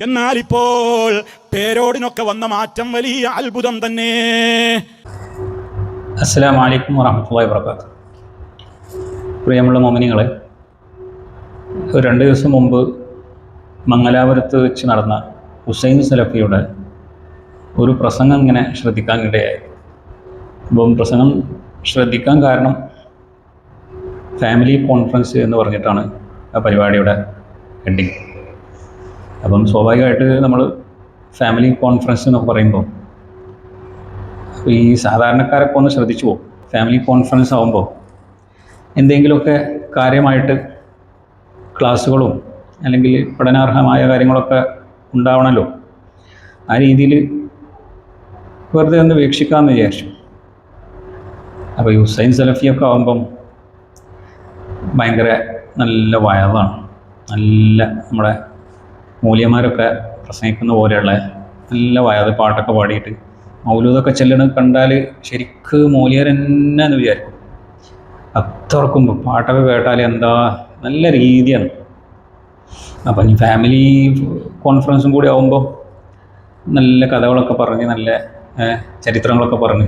എന്നാൽ ഇപ്പോൾ പേരോടിനൊക്കെ വന്ന മാറ്റം വലിയ അത്ഭുതം തന്നെ. അസ്സലാമു അലൈക്കും വറഹ്മത്തുള്ളാഹി വബറകാതുഹു. പ്രിയമുള്ള മോമിനികളെ, 2 ദിവസം മുമ്പ് മംഗലാപുരത്ത് വെച്ച് നടന്ന ഹുസൈൻ സലഫിയുടെ ഒരു പ്രസംഗം ഇങ്ങനെ ശ്രദ്ധിക്കാനിടയായി. അപ്പം പ്രസംഗം ശ്രദ്ധിക്കാൻ കാരണം ഫാമിലി കോൺഫറൻസ് എന്ന് പറഞ്ഞിട്ടാണ് ആ പരിപാടിയുടെ ഹെഡിങ്. അപ്പം സ്വാഭാവികമായിട്ട് നമ്മൾ ഫാമിലി കോൺഫറൻസ് എന്നൊക്കെ പറയുമ്പോൾ ഈ സാധാരണക്കാരൊക്കെ ഒന്ന് ശ്രദ്ധിച്ചു പോകും. ഫാമിലി കോൺഫറൻസ് ആകുമ്പോൾ എന്തെങ്കിലുമൊക്കെ കാര്യമായിട്ട് ക്ലാസ്സുകളും അല്ലെങ്കിൽ പഠനാർഹമായ കാര്യങ്ങളൊക്കെ ഉണ്ടാവണമല്ലോ. ആ രീതിയിൽ വെറുതെ ഒന്ന് വീക്ഷിക്കാമെന്ന് വിചാരിച്ചു. അപ്പോൾ ഈ ഹുസൈൻ സലഫിയൊക്കെ ആകുമ്പം ഭയങ്കര നല്ല വയതാണ്, നല്ല നമ്മുടെ മൂല്യന്മാരൊക്കെ പ്രസംഗിക്കുന്ന പോലെയുള്ള നല്ല വയത് പാട്ടൊക്കെ പാടിയിട്ട് മൗലൂദൊക്കെ ചെല്ലണത് കണ്ടാൽ ശരിക്ക് മൂല്യർ തന്നെ എന്ന് വിചാരിക്കും. അത്രക്കും പാട്ടൊക്കെ കേട്ടാൽ എന്താ നല്ല രീതിയാണ്. അപ്പം ഈ ഫാമിലി കോൺഫറൻസും കൂടി ആകുമ്പോൾ നല്ല കഥകളൊക്കെ പറഞ്ഞ് നല്ല ചരിത്രങ്ങളൊക്കെ പറഞ്ഞ്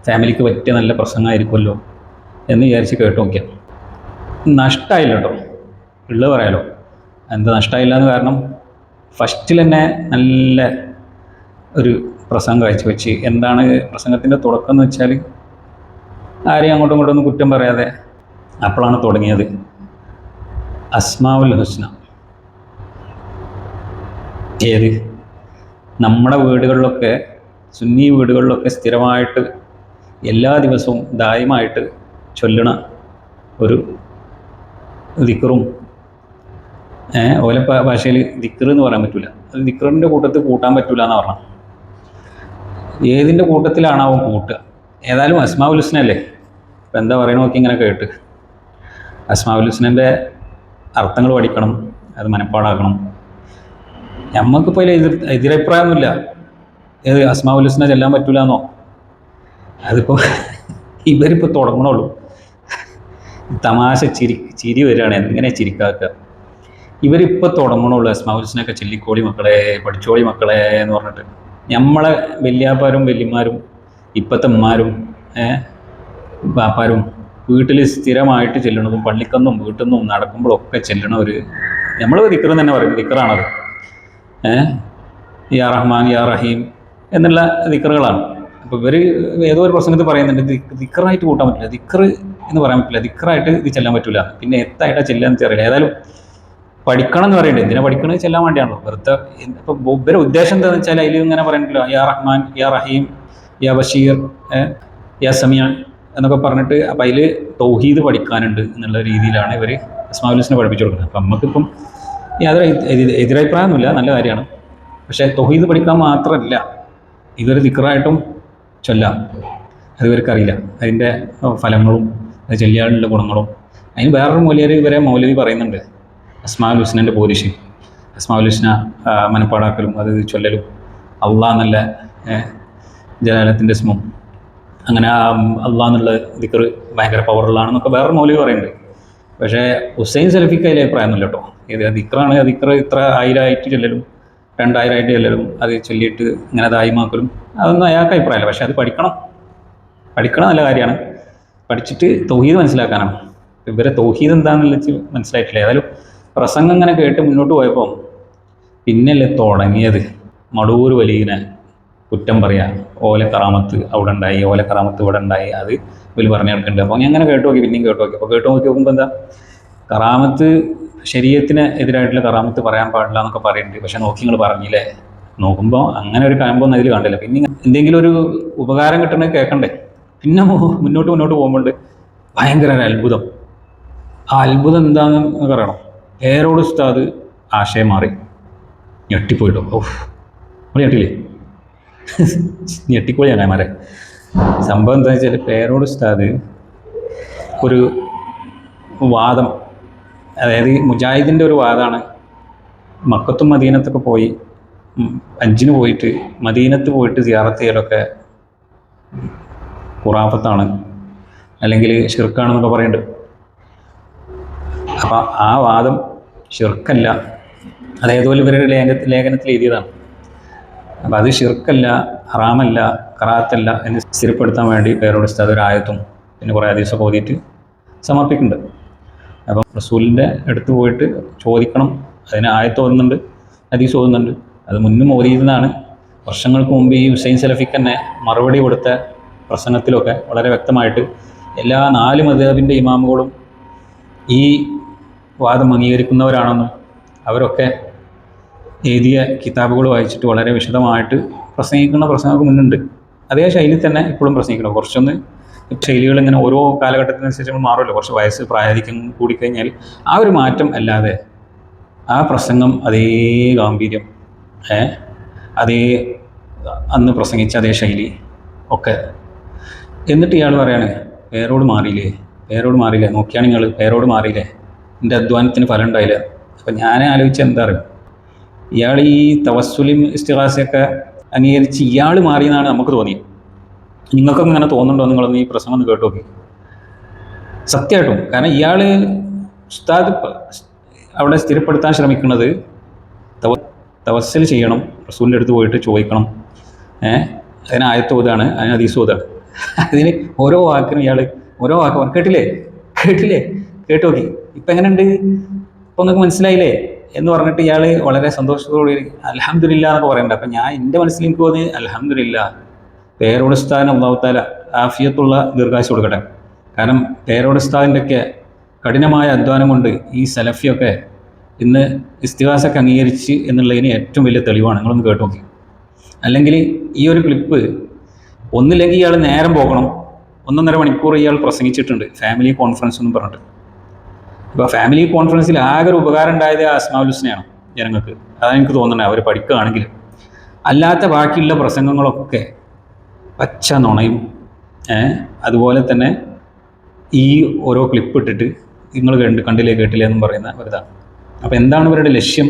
ഫാമിലിക്ക് പറ്റിയ നല്ല പ്രസംഗമായിരിക്കുമല്ലോ എന്ന് വിചാരിച്ച് കേട്ട് നോക്കിയാൽ നഷ്ടമായില്ല കേട്ടോ. ഉള്ളത് പറയാലോ, എന്താ നഷ്ടമായില്ല എന്ന് കാരണം ഫസ്റ്റിൽ തന്നെ നല്ല ഒരു പ്രസംഗം കാഴ്ചവെച്ച്. എന്താണ് പ്രസംഗത്തിൻ്റെ തുടക്കം എന്ന് വെച്ചാൽ ആരെയും അങ്ങോട്ടും ഇങ്ങോട്ടൊന്നും കുറ്റം പറയാതെ അപ്പോഴാണ് തുടങ്ങിയത് അസ്മാഉൽ ഹുസ്ന. ഏത് നമ്മുടെ വീടുകളിലൊക്കെ, സുന്നി വീടുകളിലൊക്കെ സ്ഥിരമായിട്ട് എല്ലാ ദിവസവും ദായമായിട്ട് ചൊല്ലണ ഒരു ദിക്റും, ഓല ഭാഷയിൽ ദിക്ർ എന്ന് പറയാൻ പറ്റില്ല, അത് ദിക്റിൻ്റെ കൂട്ടത്തിൽ കൂട്ടാൻ പറ്റില്ല എന്ന് പറഞ്ഞാൽ ഏതിൻ്റെ കൂട്ടത്തിലാണ് അവൻ കൂട്ടുക. ഏതായാലും അസ്മാഉൽ ഹുസ്ന അല്ലേ. ഇപ്പം എന്താ പറയണ നോക്കി ഇങ്ങനെ കേട്ട് അസ്മാഉൽ ഹുസ്നൻ്റെ അർത്ഥങ്ങൾ പഠിക്കണം, അത് മനപ്പാടാക്കണം. നമുക്കിപ്പോൾ അതിൽ എതിരഭിപ്രായമൊന്നുമില്ല. ഏത് അസ്മാഉൽ ഹുസ്ന ചെല്ലാൻ പറ്റില്ല എന്നോ, അതിപ്പോൾ ഇവരിപ്പോൾ തുടങ്ങണുള്ളൂ. തമാശ ചിരി വരികയാണ്, എങ്ങനെ ചിരിക്കാക്കുക. ഇവരിപ്പോൾ തുടങ്ങണുള്ളൂ അസ്മാഉൽ ഹുസ്നയൊക്കെ ചൊല്ലിക്കോളി മക്കളെ, പഠിച്ചോളി മക്കളെ എന്ന് പറഞ്ഞിട്ട്. നമ്മളെ വല്യാപ്പാരും വല്യമാരും ഇപ്പോഴത്തെ ഉമ്മാരും ബാപ്പാരും വീട്ടിൽ സ്ഥിരമായിട്ട് ചെല്ലണതും പള്ളിക്കൊന്നും വീട്ടിൽ നിന്നും നടക്കുമ്പോഴൊക്കെ ചെല്ലണ ഒരു, നമ്മൾ ദിക്ർ തന്നെ പറയും, ദിക്റാണത്. യാ റഹ്മാൻ യാ റഹീം എന്നുള്ള ദിക്റുകളാണ്. അപ്പോൾ ഇവർ ഏതോ ഒരു പ്രസംഗത്തിൽ പറയുന്നുണ്ട് ദിക്റായിട്ട് കൂട്ടാൻ പറ്റില്ല, ദിക്ർ എന്ന് പറയാൻ പറ്റില്ല, ദിക്റായിട്ട് ഇത് ചെല്ലാൻ പറ്റില്ല. പിന്നെ എത്തായിട്ടാണ് ചെല്ലാന്ന് അറിയില്ല. ഏതായാലും പഠിക്കണം എന്ന് പറയുന്നുണ്ട്. എന്തിനാ പഠിക്കണത്? ചെല്ലാൻ വേണ്ടിയാണല്ലോ. വെറുതെ ഇപ്പോൾ ഇവരുടെ ഉദ്ദേശം എന്താണെന്ന് വെച്ചാൽ അതിൽ ഇങ്ങനെ പറയണില്ല യാ റഹ്മാൻ യാ റഹീം യാ ബഷീർ യാ സമീഅ് എന്നൊക്കെ പറഞ്ഞിട്ട്. അപ്പം അതിൽ തൗഹീദ് പഠിക്കാനുണ്ട് എന്നുള്ള രീതിയിലാണ് ഇവർ അസ്മാഉൽ ഹുസ്ന പഠിപ്പിച്ചു കൊടുക്കുന്നത്. അപ്പം നമുക്കിപ്പം യാതൊരു എതിരഭിപ്രായമൊന്നുമില്ല, നല്ല കാര്യമാണ്. പക്ഷേ തൗഹീദ് പഠിക്കാൻ മാത്രമല്ല ഇതൊരു ദിക്റായിട്ടും ചൊല്ലാം. അത് ഇവർക്കറിയില്ല, അതിൻ്റെ ഫലങ്ങളും അത് ചൊല്ലിയാലുള്ള ഗുണങ്ങളും. അതിന് വേറൊരു മൂല്യർ ഇവരെ മൗലവി പറയുന്നുണ്ട്, അസ്മാഉൽ ഹുസ്നൻ്റെ പോലീഷ്. അസ്മാഉൽ ഹുസ്ന മനപ്പാടാക്കലും അത് ചൊല്ലലും അള്ളാഹ് എന്നുള്ള ജലാലത്തിൻ്റെ സ്മും അങ്ങനെ അള്ളാഹ് എന്നുള്ള ദിക്ർ ഭയങ്കര പവറുള്ളതാണെന്നൊക്കെ വേറൊരു മൗലവി പറയുന്നുണ്ട്. പക്ഷേ ഹുസൈൻ സലഫിക്ക് അതിൽ അഭിപ്രായമൊന്നുമില്ല കേട്ടോ. ഇത് ദിക്റാണ്, ദിക്ർ ഇത്ര 1000 ആയിട്ട് ചൊല്ലലും 2000 ആയിട്ട് ചൊല്ലലും അത് ചൊല്ലിയിട്ട് ഇങ്ങനെ ദായിമാക്കലും അതൊന്നും അയാൾക്ക് അഭിപ്രായമില്ല. പക്ഷേ അത് പഠിക്കണം നല്ല കാര്യമാണ്. പഠിച്ചിട്ട് തൗഹീദ് മനസ്സിലാക്കാനാണ്. ഇവരെ തൗഹീദ് എന്താണെന്ന് വെച്ച് മനസ്സിലായിട്ടില്ല. ഏതായാലും പ്രസംഗം ഇങ്ങനെ കേട്ട് മുന്നോട്ട് പോയപ്പോൾ പിന്നല്ലേ തുടങ്ങിയത് മടൂർ വലിയനെ കുറ്റം പറയാം. ഓല കറാമത്ത് അവിടെ ഉണ്ടായി, ഓല കറാമത്ത് ഇവിടെ ഉണ്ടായി, അത് ഇവർ പറഞ്ഞു കേൾക്കുന്നുണ്ട്. അപ്പോൾ ഞാൻ അങ്ങനെ കേട്ട് നോക്കി, പിന്നെയും കേട്ട് നോക്കി. അപ്പോൾ കേട്ട് നോക്കുമ്പോൾ എന്താ, കറാമത്ത് ശരീരത്തിന് എതിരായിട്ടുള്ള കറാമത്ത് പറയാൻ പാടില്ല എന്നൊക്കെ പറയുന്നുണ്ട്. പക്ഷെ നോക്കി നിങ്ങൾ പറഞ്ഞില്ലേ, നോക്കുമ്പോൾ അങ്ങനെ ഒരു കാമ്പൊന്നും അതിൽ കണ്ടില്ല. പിന്നെ എന്തെങ്കിലും ഒരു ഉപകാരം കിട്ടണമെങ്കിൽ കേൾക്കണ്ടേ. പിന്നെ മുന്നോട്ട് പോകുമ്പോൾ ഭയങ്കര ഒരു അത്ഭുതം. ആ അത്ഭുതം എന്താണെന്ന് പറയണം. പേരോട് ഉസ്താദ് ആശയം മാറി, ഞെട്ടിപ്പോയിട്ടോ. നമ്മൾ ഞെട്ടില്ലേ, ഞെട്ടിക്കോളി ചങ്ങായിമാരെ. സംഭവം എന്താണെന്ന് വെച്ചാൽ പേരോട് ഉസ്താദ് ഒരു വാദം, അതായത് മുജാഹിദിൻ്റെ ഒരു വാദമാണ്. മക്കത്തും മദീനത്തൊക്കെ പോയി ഹജ്ജിന് പോയിട്ട് മദീനത്ത് പോയിട്ട് സിയാറത്ത് ചെയ്യലൊക്കെ ഖുറാഫത്താണ്, അല്ലെങ്കിൽ ഷിർക്കാണെന്നൊക്കെ പറയുന്നുണ്ട്. അപ്പം ആ വാദം ഷിർക്കല്ല, അതേപോലെ ഇവരുടെ ലേഖനത്തിൽ എഴുതിയതാണ്. അപ്പോൾ അത് ഷിർക്കല്ല, ഹറാമല്ല, ഖറാത്തല്ല എന്ന് സ്ഥിരപ്പെടുത്താൻ വേണ്ടി പേരോട് ഉസ്താദ് ഒരു ആയത്തും പിന്നെ കുറേ ഹദീസൊക്കെ ഓതിയിട്ട് സമർപ്പിക്കുന്നുണ്ട്. അപ്പം റസൂലിൻ്റെ അടുത്ത് പോയിട്ട് ചോദിക്കണം. അതിന് ആയത്ത് ഓതുന്നുണ്ട്, ഹദീസ് ഓതുന്നുണ്ട്. അത് മുന്നും ഓതിയിരുന്നതാണ്. വർഷങ്ങൾക്ക് മുമ്പ് ഈ ഹുസൈൻ സലഫിക്ക് തന്നെ മറുപടി കൊടുത്ത പ്രസംഗത്തിലൊക്കെ വളരെ വ്യക്തമായിട്ട് എല്ലാ 4 മദ്ഹബിൻ്റെ ഇമാമുകളും ഈ വാദം അംഗീകരിക്കുന്നവരാണെന്നും അവരൊക്കെ എഴുതിയ കിതാബുകൾ വായിച്ചിട്ട് വളരെ വിശദമായിട്ട് പ്രസംഗിക്കുന്ന പ്രസംഗമൊക്കെ മുന്നുണ്ട്. അതേ ശൈലിയിൽ തന്നെ ഇപ്പോഴും പ്രസംഗിക്കണം. കുറച്ചൊന്ന് ശൈലികൾ ഇങ്ങനെ ഓരോ കാലഘട്ടത്തിനനുസരിച്ച് നമ്മൾ മാറുമല്ലോ. കുറച്ച് വയസ്സ് പ്രായാധിക്യം കൂടിക്കഴിഞ്ഞാൽ ആ ഒരു മാറ്റം അല്ലാതെ ആ പ്രസംഗം അതേ ഗാംഭീര്യം, അതേ അന്ന് പ്രസംഗിച്ച അതേ ശൈലി ഒക്കെ. എന്നിട്ട് ഇയാൾ പറയാണ് പേരോട് മാറിയില്ലേ, നോക്കിയാണ് നിങ്ങൾ പേരോട് മാറിയില്ലേ, എൻ്റെ അധ്വാനത്തിന് ഫലം ഉണ്ടായില്ല. അപ്പം ഞാൻ ആലോചിച്ച എന്താ അറിയും, ഇയാൾ ഈ തവസ്സുലും ഇസ്തിഗാസയൊക്കെ അംഗീകരിച്ച് ഇയാൾ മാറിയെന്നാണ് നമുക്ക് തോന്നിയത്. നിങ്ങൾക്കൊക്കെ ഇങ്ങനെ തോന്നുന്നുണ്ടോ? നിങ്ങളൊന്ന് ഈ പ്രസംഗം ഒന്ന് കേട്ടു നോക്കി. സത്യമായിട്ടും. കാരണം ഇയാൾ ഉസ്താദ് അവിടെ സ്ഥിരപ്പെടുത്താൻ ശ്രമിക്കുന്നത് തവസ്സൽ ചെയ്യണം, റസൂലിൻ്റെ അടുത്ത് പോയിട്ട് ചോദിക്കണം, അതിന് ആയത്ത് ഓതാണ്, അതിന് ഹദീസ് ഓതാണ്. അതിന് ഓരോ വാക്കിനും ഇയാൾ ഓരോ വാക്ക് കേട്ടില്ലേ കേട്ടു നോക്കി, ഇപ്പം എങ്ങനെയുണ്ട്, ഇപ്പം നിങ്ങൾക്ക് മനസ്സിലായില്ലേ എന്ന് പറഞ്ഞിട്ട് ഇയാൾ വളരെ സന്തോഷത്തോടുകൂടി അൽഹംദുലില്ലാ എന്നൊക്കെ പറയണ്ട. അപ്പം ഞാൻ എൻ്റെ മനസ്സിൽ എനിക്ക് തോന്നി അൽഹംദുലില്ലാ, പേരോട് ഉസ്താദിന് അല്ലാഹു തആല ആഫിയത്തുള്ള ദീർഘായുസ്സ് കൊടുക്കട്ടെ. കാരണം പേരോട് ഉസ്താദിൻ്റെയൊക്കെ കഠിനമായ അധ്വാനം കൊണ്ട് ഈ സലഫിയൊക്കെ ഇന്ന് ഇസ്തിഗാസൊക്കെ അംഗീകരിച്ച് എന്നുള്ളതിന് ഏറ്റവും വലിയ തെളിവാണ്. നിങ്ങളൊന്ന് കേട്ടു നോക്കി. അല്ലെങ്കിൽ ഈ ഒരു ക്ലിപ്പ് ഒന്നില്ലെങ്കിൽ ഇയാൾ നേരം പോകണം, 1.5 മണിക്കൂർ ഇയാൾ പ്രസംഗിച്ചിട്ടുണ്ട് ഫാമിലി കോൺഫറൻസ് എന്ന് പറഞ്ഞിട്ട്. ഇപ്പോൾ ഫാമിലി കോൺഫറൻസിൽ ആകെ ഒരു ഉപകാരം ഉണ്ടായത് അസ്മാഉൽ ഹുസ്നയാണ് ജനങ്ങൾക്ക്. അതാണ് എനിക്ക് തോന്നുന്നത്, അവർ പഠിക്കുകയാണെങ്കിൽ. അല്ലാത്ത ബാക്കിയുള്ള പ്രസംഗങ്ങളൊക്കെ പച്ച നുണയും അതുപോലെ തന്നെ ഈ ഓരോ ക്ലിപ്പ് ഇട്ടിട്ട് നിങ്ങൾ കേട്ടില്ല എന്നും പറയുന്ന ഒരിതാണ്. അപ്പോൾ എന്താണ് ഇവരുടെ ലക്ഷ്യം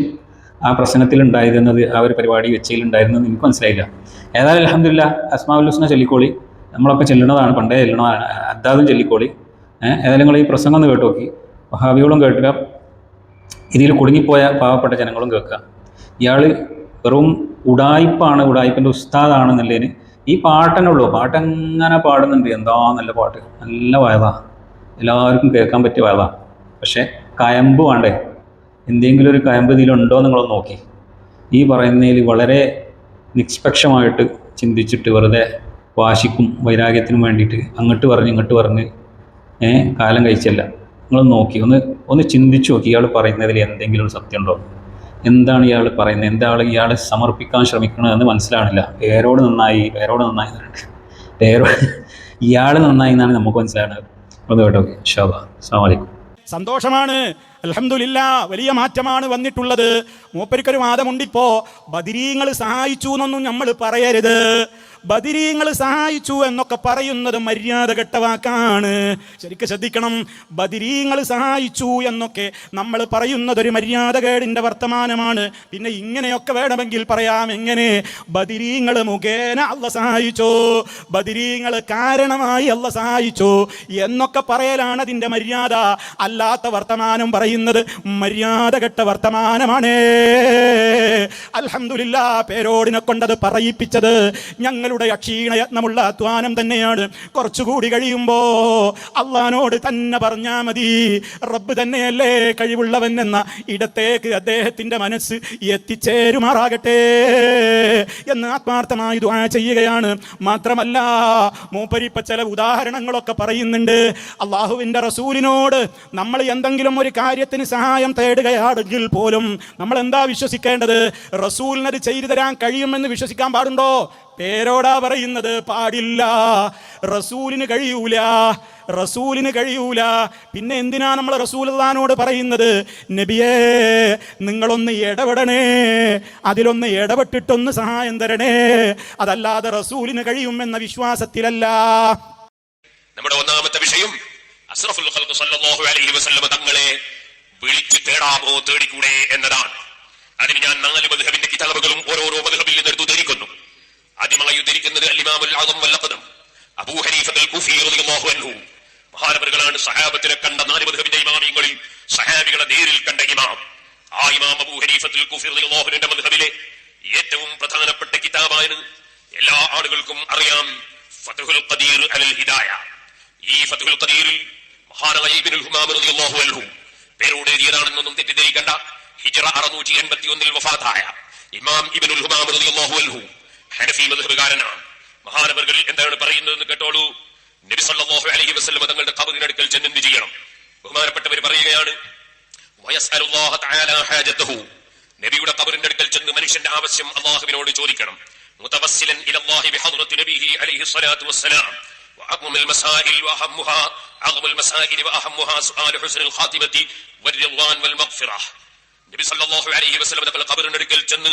ആ പ്രസംഗത്തിലുണ്ടായിരുന്നത്, ആ ഒരു പരിപാടി വെച്ചതിലുണ്ടായിരുന്നത് എനിക്ക് മനസ്സിലായില്ല. ഏതായാലും അൽഹംദുലില്ലാ അസ്മാഉൽ ഹുസ്ന ചൊല്ലിക്കോളി, നമ്മളൊക്കെ ചെല്ലണതാണ്, പണ്ടേ ചെല്ലണതാണ്, അദ്ദാദും ചൊല്ലിക്കോളി. ഏതായാലും നിങ്ങൾ ഈ പ്രസംഗം ഒന്ന് കേട്ടു നോക്കി. വഹാബികളും കേൾക്കുക, ഇതിൽ കുടുങ്ങിപ്പോയ പാവപ്പെട്ട ജനങ്ങളും കേൾക്കുക. ഇയാൾ വെറും ഉടായിപ്പിൻ്റെ ഉസ്താദാണെന്നുള്ളതിന് ഈ പാട്ടന്നെ ഉള്ളൂ. പാട്ടെങ്ങനെ പാടുന്നുണ്ട്, എന്താ നല്ല പാട്ട്, നല്ല വയതാ, എല്ലാവർക്കും കേൾക്കാൻ പറ്റിയ വയതാ. പക്ഷേ കയമ്പ് വേണ്ടേ, എന്തെങ്കിലും ഒരു കയമ്പ് ഇതിലുണ്ടോ നിങ്ങളൊന്ന് നോക്കി. ഈ പറയുന്നതിൽ വളരെ നിഷ്പക്ഷമായിട്ട് ചിന്തിച്ചിട്ട് വെറുതെ വാശിക്കും വൈരാഗ്യത്തിനും വേണ്ടിയിട്ട് അങ്ങോട്ട് പറഞ്ഞ് കാലം കഴിച്ചല്ല. നിങ്ങളൊന്ന് നോക്കി, ഒന്ന് ചിന്തിച്ചു നോക്കി, ഇയാൾ പറയുന്നതിൽ എന്തെങ്കിലും ഒരു സത്യം ഉണ്ടോ, എന്താണ് ഇയാൾ പറയുന്നത്, എന്താണ് ഇയാൾ സമർപ്പിക്കാൻ ശ്രമിക്കണതെന്ന് മനസ്സിലാണില്ല. പേരോട് നന്നായി ഇയാൾ നന്നായി എന്നാണ് നമുക്ക് മനസ്സിലാകുന്നത്. ഒന്ന് കേട്ടോ. ഇൻഷാ അല്ലാഹ്. അസ്സലാമു അലൈക്കും. സന്തോഷമാണ്, അൽഹംദുലില്ലാ, വലിയ മാറ്റമാണ് വന്നിട്ടുള്ളത്. മൂപ്പരിക്കൊരു വാദമുണ്ടിപ്പോ, ബദരീങ്ങൾ സഹായിച്ചു എന്നൊന്നും നമ്മൾ പറയരുത്. ബദരീങ്ങൾ സഹായിച്ചു എന്നൊക്കെ പറയുന്നത് മര്യാദ കെട്ട വാക്കാണ്. ശരിക്കും ശ്രദ്ധിക്കണം. ബദരീങ്ങൾ സഹായിച്ചു എന്നൊക്കെ നമ്മൾ പറയുന്നത് ഒരു മര്യാദകേടിൻ്റെ വർത്തമാനമാണ്. പിന്നെ ഇങ്ങനെയൊക്കെ വേണമെങ്കിൽ പറയാം. എങ്ങനെ? ബദരീങ്ങൾ മുഖേന അല്ലാഹ് സഹായിച്ചു, ബദരീങ്ങൾ കാരണമായി അല്ലാഹ് സഹായിച്ചു എന്നൊക്കെ പറയലാണ് അതിൻ്റെ മര്യാദ. അല്ലാത്ത വർത്തമാനം പറയുന്നത് മര്യാദ കെട്ട വർത്തമാനമാണ്. അൽഹംദുലില്ലാ, പേരോടിനെ കൊണ്ടത് പറയിപ്പിച്ചത് ഞങ്ങളുടെ അക്ഷീണയത്നമുള്ള അധ്വാനം തന്നെയാണ്. കുറച്ചുകൂടി കഴിയുമ്പോ അള്ളാനോട് തന്നെ പറഞ്ഞാൽ മതി, റബ്ബ് തന്നെയല്ലേ കഴിവുള്ളവൻ എന്ന ഇടത്തേക്ക് അദ്ദേഹത്തിന്റെ മനസ്സ് എത്തിച്ചേരുമാറാകട്ടെ എന്ന് ആത്മാർത്ഥമായി ദുആ ചെയ്യുകയാണ്. മാത്രമല്ല, മൂപ്പരിപ്പ ചില ഉദാഹരണങ്ങളൊക്കെ പറയുന്നുണ്ട്. അള്ളാഹുവിന്റെ റസൂലിനോട് നമ്മൾ എന്തെങ്കിലും ഒരു കാര്യത്തിന് സഹായം തേടുകയാണെങ്കിൽ പോലും നമ്മൾ എന്താ വിശ്വസിക്കേണ്ടത്? റസൂലിനത് ചെയ്തു തരാൻ കഴിയുമെന്ന് വിശ്വസിക്കാൻ പാടുണ്ടോ? പേരോടാ പറയുന്നത്, പാടില്ല. റസൂലിന് കഴിയൂല. പിന്നെ എന്തിനാ നമ്മൾ റസൂലുള്ളാഹിനോട് പറയുന്നത്, നബിയേ നിങ്ങളൊന്ന് ഇടപെടണേ, അതിലൊന്ന് ഇടപെട്ടിട്ടൊന്ന് സഹായം തരണേ, അതല്ലാതെ റസൂലിന് കഴിയുമെന്ന വിശ്വാസത്തിലല്ല. നമ്മുടെ ഒന്നാമത്തെ വിഷയം അസ്റഫുൽ ഖൽഖ് സല്ലല്ലാഹു അലൈഹി വസല്ലം തങ്ങളെ വിളിച്ചു തേടാമോ, തേടിക്കൂടെ എന്നതാണ്. അതിന് ഞാൻ 4 മദ്ഹബിന്റെ കിതാബുകളും ഓരോരോ മദ്ഹബിൽ നിന്ന് എടുത്തു ധരിക്കുന്നു. ആദ്യമായി ഉദ്ധരിക്കുന്നത് അൽ-ഇമാമുൽ അഅ്സം വൽ-അഖ്ദം അബൂ ഹനീഫത്തുൽ കുഫി റളിയല്ലാഹു അൻഹു. മഹാനവറുകളാണ് സഹാബത്തിനെ കണ്ട 4 മദ്ഹബിന്റെ ഇമാമിങ്ങളിൽ സഹാബികളെ നേരിൽ കണ്ട ഇമാം. ആ ഇമാം അബൂ ഹനീഫത്തുൽ സൂഫി റളിയല്ലാഹു അൻഹുവിന്റെ മദ്ഹബിലെ ഏറ്റവും പ്രധാനപ്പെട്ട കിതാബാണ്. എല്ലാ ആളുകൾക്കും അറിയാം ഫത്ഹുൽ ഖദീർ അലൽ ഹിദായ. ഈ ഫത്ഹുൽ ഖദീറിൽ മഹാനായ ഇബ്നുൽ ഹുമാം റളിയല്ലാഹു അൻഹു പേരോട് എഴുതിയതാണെന്നൊന്നും തെറ്റിദ്ധരിക്കണ്ട. ഹിജ്റ 681 വഫാത്തായ ഇമാം ഇബ്നുൽ ഹുമാം റളിയല്ലാഹു അൻഹു ഹനഫി മദ്ഹബുകാരനാണ്. മഹാനവർകൾ എന്താണ് പറയുന്നതെന്ന് കേട്ടോളൂ. നബി സല്ലല്ലാഹു അലൈഹി വസല്ലം തങ്ങളുടെ ഖബറിനടുക്കൽ ചെന്ന് എന്ത് ചെയ്യണം? ബഹുമാനപ്പെട്ടവർ പറയുകയാണ്, വയസ്അലുല്ലാഹ തആല ഹാജതഹു. നബിയുടെ ഖബറിന്റെ അടുക്കൽ ചെന്ന് മനുഷ്യന്റെ ആവശ്യം അല്ലാഹുവിനോട് ചോദിക്കണം. മുതവസ്സിലൻ ഇലല്ലാഹി ബിഹദ്റത്തി നബിഹി അലൈഹി സ്വലാത്തു വസ്സലാം. വഅഅ്മുൽ മസാഇൽ വഅഹമ്മുഹാ അഅ്മുൽ മസാഇൽ വഅഹമ്മുഹാ സുആലു ഹുസ്നുൽ ഖാതിമത്തി വൽറിദ്വാൻ വൽമഗ്ഫിറ. നബി സല്ലല്ലാഹു അലൈഹി വസല്ലം തങ്ങളുടെ ഖബറിന്റെ അടുക്കൽ ചെന്ന്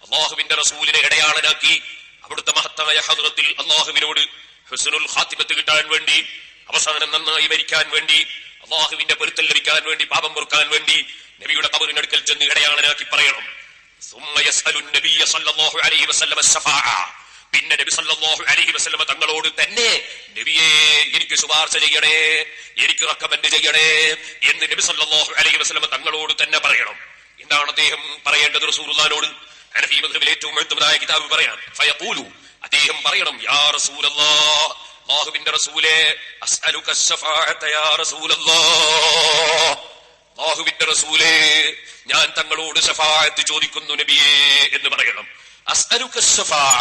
അല്ലാഹുവിന്റെ റസൂലിനെ ഇടയാളനാക്കി അവിടുത്തെ മഹത്തായ ഹദ്റത്തിൽ അല്ലാഹുവിനോട് ഹുസ്നുൽ ഖാതിമത്ത് കിട്ടാൻ വേണ്ടി, അവസാനം നന്നായി മരിക്കാൻ വേണ്ടി, അല്ലാഹുവിന്റെ പൊരുത്തൽ ലഭിക്കാൻ വേണ്ടി, പാപം പൊറുക്കാൻ വേണ്ടി നബിയുടെ ഖബറിനടുക്കൽ ചെന്ന് ഇടയാളനാക്കി പറയണം. സുമ്മ യസ്അലു നബിയ സല്ലല്ലാഹു അലൈഹി വസല്ലം അശ്ശഫാഅ. പിന്നെ നബി സല്ലല്ലാഹു അലൈഹി വസല്ലം തങ്ങളോട് തന്നെ, നബിയേ എനിക്ക് ശുപാർശ ചെയ്യണേ, എനിക്ക് റെക്കമെൻഡ് ചെയ്യണേ എന്ന് നബി സല്ലല്ലാഹു അലൈഹി വസല്ലം തങ്ങളോട് തന്നെ പറയണം. എന്താണ് അദ്ദേഹം പറയേണ്ടത് റസൂലുള്ളാഹിനോട്? ഹനഫി മദ്ഹബിലെ ഏറ്റവും എഴുത്തുമായ കിതാബ് പറയാൻ ഫയഖൂലു, അദ്ദേഹം പറയണം, യാ റസൂലല്ലാഹ്, അല്ലാഹുവിന്റെ റസൂലേ, അസ്അലുക അശ്ശഫാഅത യാ റസൂലല്ലാഹ്, അല്ലാഹുവിന്റെ റസൂലേ ഞാൻ തങ്ങളോട് ശഫാഅത്ത് ചോദിക്കുന്നു നബിയേ എന്ന് പറയണം. അസ്അലുക അശ്ശഫാഅ,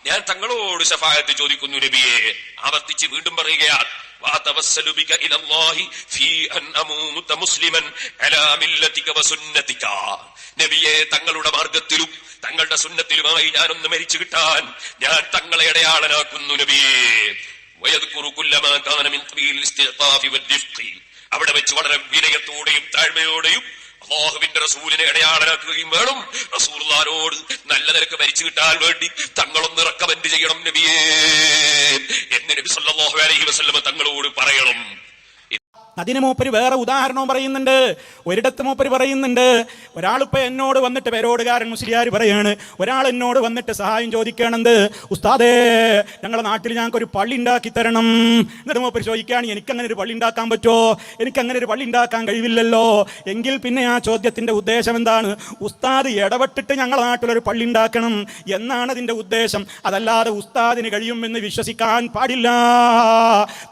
ഞാൻ തങ്ങളോട് ശഫാഅത്ത് ചോദിക്കുന്നു നബിയേ. ആവർത്തിച്ച് വീണ്ടും പറയുകയാണ്, വഅതവസ്സലു ബിക ഇലല്ലാഹി ഫീ അൻ അമൂത മുസ്ലിമൻ അലാ മില്ലതിക വസുന്നതിക. നബിയേ തങ്ങളുടെ മാർഗത്തിലും തങ്ങളുടെ സുന്നത്തിലുമായി ഞാനൊന്ന് മരിച്ചു കിട്ടാൻ ഞാൻ തങ്ങളെ അടയാളനാക്കുന്നു നബിയേ. വയദ്കുറു കുല്ലമാ കാന മിൻ ഖബീൽ ഇസ്തിഗ്ഫാഫി വദ്ദിഫ്ഖി. അവിടെ വെച്ച് വളരെ വിനയത്തോടെയും താഴ്മയോടെയും അല്ലാഹുവിന്റെ റസൂലിനെ അടയാളനാക്കുകയും വേണം. റസൂലുള്ളാഹിനോട് നല്ല നിലക്ക് മരിച്ചു കിട്ടാൻ വേണ്ടി തങ്ങളൊന്ന് റെക്കമെൻഡ് ചെയ്യണം നബിയേ എന്ന് നബി സല്ലല്ലാഹു അലൈഹി വസല്ലം തങ്ങളോട് പറയണം. അതിന് മൂപ്പര് വേറെ ഉദാഹരണവും പറയുന്നുണ്ട്. ഒരിടത്ത് മൂപ്പര് പറയുന്നുണ്ട്, ഒരാളിപ്പോൾ എന്നോട് വന്നിട്ട്, പേരോടുകാരൻ മുസ്ലിയാർ പറയാണ്, ഒരാൾ എന്നോട് വന്നിട്ട് സഹായം ചോദിക്കണത്, ഉസ്താദേ ഞങ്ങളുടെ നാട്ടിൽ ഞങ്ങൾക്കൊരു പള്ളി ഉണ്ടാക്കി തരണം. എന്നിട്ട് മൂപ്പര് ചോദിക്കുകയാണ്, എനിക്കങ്ങനെ ഒരു പള്ളി ഉണ്ടാക്കാൻ പറ്റുമോ? എനിക്കങ്ങനെ ഒരു പള്ളി ഉണ്ടാക്കാൻ കഴിവില്ലല്ലോ. എങ്കിൽ പിന്നെ ആ ചോദ്യത്തിൻ്റെ ഉദ്ദേശം എന്താണ്? ഉസ്താദ് ഇടപെട്ടിട്ട് ഞങ്ങളുടെ നാട്ടിലൊരു പള്ളി ഉണ്ടാക്കണം എന്നാണ് അതിൻ്റെ ഉദ്ദേശം. അതല്ലാതെ ഉസ്താദിന് കഴിയുമെന്ന് വിശ്വസിക്കാൻ പാടില്ല.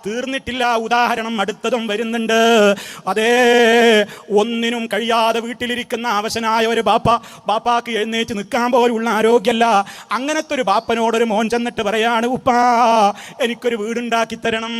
തീർന്നിട്ടില്ല, ഉദാഹരണം അടുത്തതും വരുന്നു. അതേ, ഒന്നിനും കഴിയാതെ വീട്ടിലിരിക്കുന്ന അവശനായ ഒരു ബാപ്പാക്ക് എഴുന്നേറ്റ് നിൽക്കാൻ പോലുള്ള ആരോഗ്യമല്ല. അങ്ങനത്തെ ഒരു ബാപ്പനോടൊരു മോൻ ചെന്നിട്ട് പറയാണ്, ഉപ്പാ എനിക്കൊരു വീടുണ്ടാക്കി തരണം,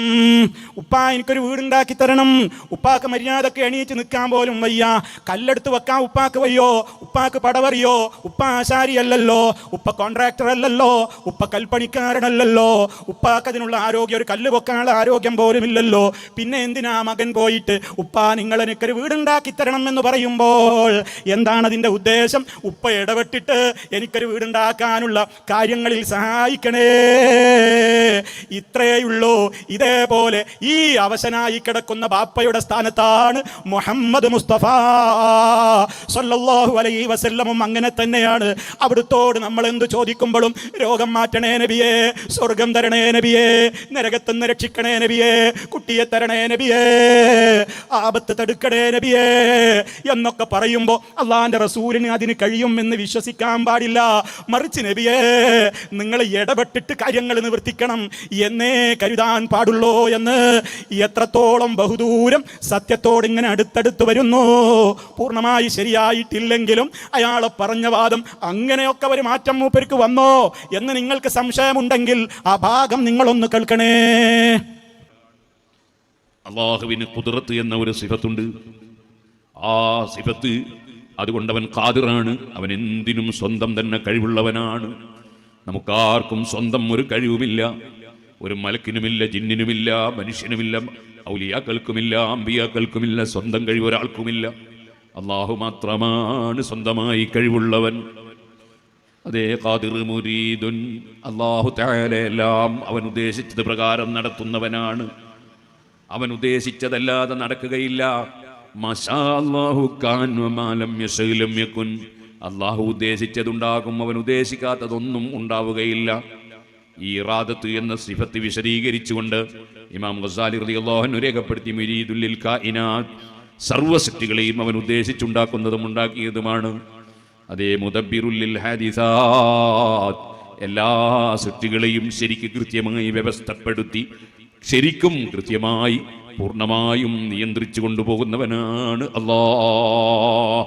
ഉപ്പാ എനിക്കൊരു വീടുണ്ടാക്കി തരണം. ഉപ്പാക്ക് മര്യാദക്ക് എണീറ്റ് നിൽക്കാൻ പോലും വയ്യ. കല്ലെടുത്ത് വെക്കാൻ ഉപ്പാക്ക് വയ്യോ? ഉപ്പാക്ക് പടവറിയോ? ഉപ്പ ആശാരിയല്ലല്ലോ, ഉപ്പ കോൺട്രാക്ടർ അല്ലല്ലോ, ഉപ്പ കൽപ്പണിക്കാരനല്ലല്ലോ. ഉപ്പാക്ക് അതിനുള്ള ആരോഗ്യം, ഒരു കല്ല് വെക്കാനുള്ള ആരോഗ്യം പോലും ഇല്ലല്ലോ. പിന്നെ എന്തിനാ മകൻ പോയിട്ട് ഉപ്പാ നിങ്ങൾ എനിക്കൊരു വീടുണ്ടാക്കി തരണം എന്ന് പറയുമ്പോൾ എന്താണ് അതിൻ്റെ ഉദ്ദേശം? ഉപ്പ ഇടപെട്ടിട്ട് എനിക്കൊരു വീടുണ്ടാക്കാനുള്ള കാര്യങ്ങളിൽ സഹായിക്കണേ, ഇത്രയുള്ളൂ. ഇതേപോലെ ഈ അവശനായി കിടക്കുന്ന ബാപ്പയുടെ സ്ഥാനത്താണ് മുഹമ്മദ് മുസ്തഫ സല്ലല്ലാഹു അലൈഹി വസല്ലമും അങ്ങനെ തന്നെയാണ്. അവിടുത്തോട് നമ്മൾ എന്ത് ചോദിക്കുമ്പോഴും രോഗം മാറ്റണേ നബിയേ, സ്വർഗം തരണേ നബിയേ, നരകത്തുനിന്ന് രക്ഷിക്കണേ നബിയേ, കുട്ടിയെ തരണേ നബിയേ, ആപത്ത് തടുക്കണേ നബിയേ എന്നൊക്കെ പറയുമ്പോൾ അള്ളാന്റെ റസൂലിന് അതിന് കഴിയുമെന്ന് വിശ്വസിക്കാൻ പാടില്ല. മറിച്ച് നബിയേ നിങ്ങൾ ഇടപെട്ടിട്ട് കാര്യങ്ങൾ നിവർത്തിക്കണം എന്നേ കരുതാൻ പാടുള്ളൂ എന്ന് എത്രത്തോളം ബഹുദൂരം സത്യത്തോട് ഇങ്ങനെ അടുത്തടുത്ത് വരുന്നു. പൂർണ്ണമായി ശരിയായിട്ടില്ലെങ്കിലും അയാളെ പറഞ്ഞ വാദം അങ്ങനെയൊക്കെ ഒരു മാറ്റം മൂപ്പർക്ക് വന്നോ എന്ന് നിങ്ങൾക്ക് സംശയമുണ്ടെങ്കിൽ ആ ഭാഗം നിങ്ങളൊന്ന് കേൾക്കണേ. അള്ളാഹുവിന് ഖുദ്റത്ത് എന്ന ഒരു സിഫത്തുണ്ട്. ആ സിഫത്ത് അതുകൊണ്ട് അവൻ ഖാദിറാണ്, അവൻ എന്തിനും സ്വന്തം തന്നെ കഴിവുള്ളവനാണ്. നമുക്കാർക്കും സ്വന്തം ഒരു കഴിവുമില്ല. ഒരു മലക്കിനുമില്ല, ജിന്നിനുമില്ല, മനുഷ്യനുമില്ല, ഔലിയാക്കൾക്കുമില്ല, അമ്പിയാക്കൾക്കുമില്ല. സ്വന്തം കഴിവ് ഒരാൾക്കുമില്ല. അള്ളാഹു മാത്രമാണ് സ്വന്തമായി കഴിവുള്ളവൻ. അതേ ഖാദിർ മുരീദുൻ, അള്ളാഹു തആല എല്ലാം അവൻ ഉദ്ദേശിച്ചത് പ്രകാരം നടത്തുന്നവനാണ്. അവൻ ഉദ്ദേശിച്ചതല്ലാതെ നടക്കുകയില്ല. മാഷാ അല്ലാഹു കാൻ വമാ ലം യശഅ ലം യകുൻ. അള്ളാഹു ഉദ്ദേശിച്ചതുണ്ടാകും, അവൻ ഉദ്ദേശിക്കാത്തതൊന്നും ഉണ്ടാവുകയില്ല. ഈ ഇറാദത്ത് എന്ന സിഫത്ത് വിശദീകരിച്ചുകൊണ്ട് ഇമാം ഗസാലി റളിയല്ലാഹു അൻഹു രേഖപ്പെടുത്തി, മുരീദുൽ ലിൽ കായിനാത്ത്, സർവ്വ സൃഷ്ടികളെയും അവൻ ഉദ്ദേശിച്ചുണ്ടാക്കുന്നതും ഉണ്ടാക്കിയതുമാണ്. അതേ മുദബ്ബിറുൽ ഹാദിസാത്ത്, എല്ലാ സൃഷ്ടികളെയും ശരിക്ക് കൃത്യമായി വ്യവസ്ഥപ്പെടുത്തി ശരിക്കും കൃത്യമായി പൂർണ്ണമായും നിയന്ത്രിച്ചു കൊണ്ടുപോകുന്നവനാണ് അല്ലാഹ്.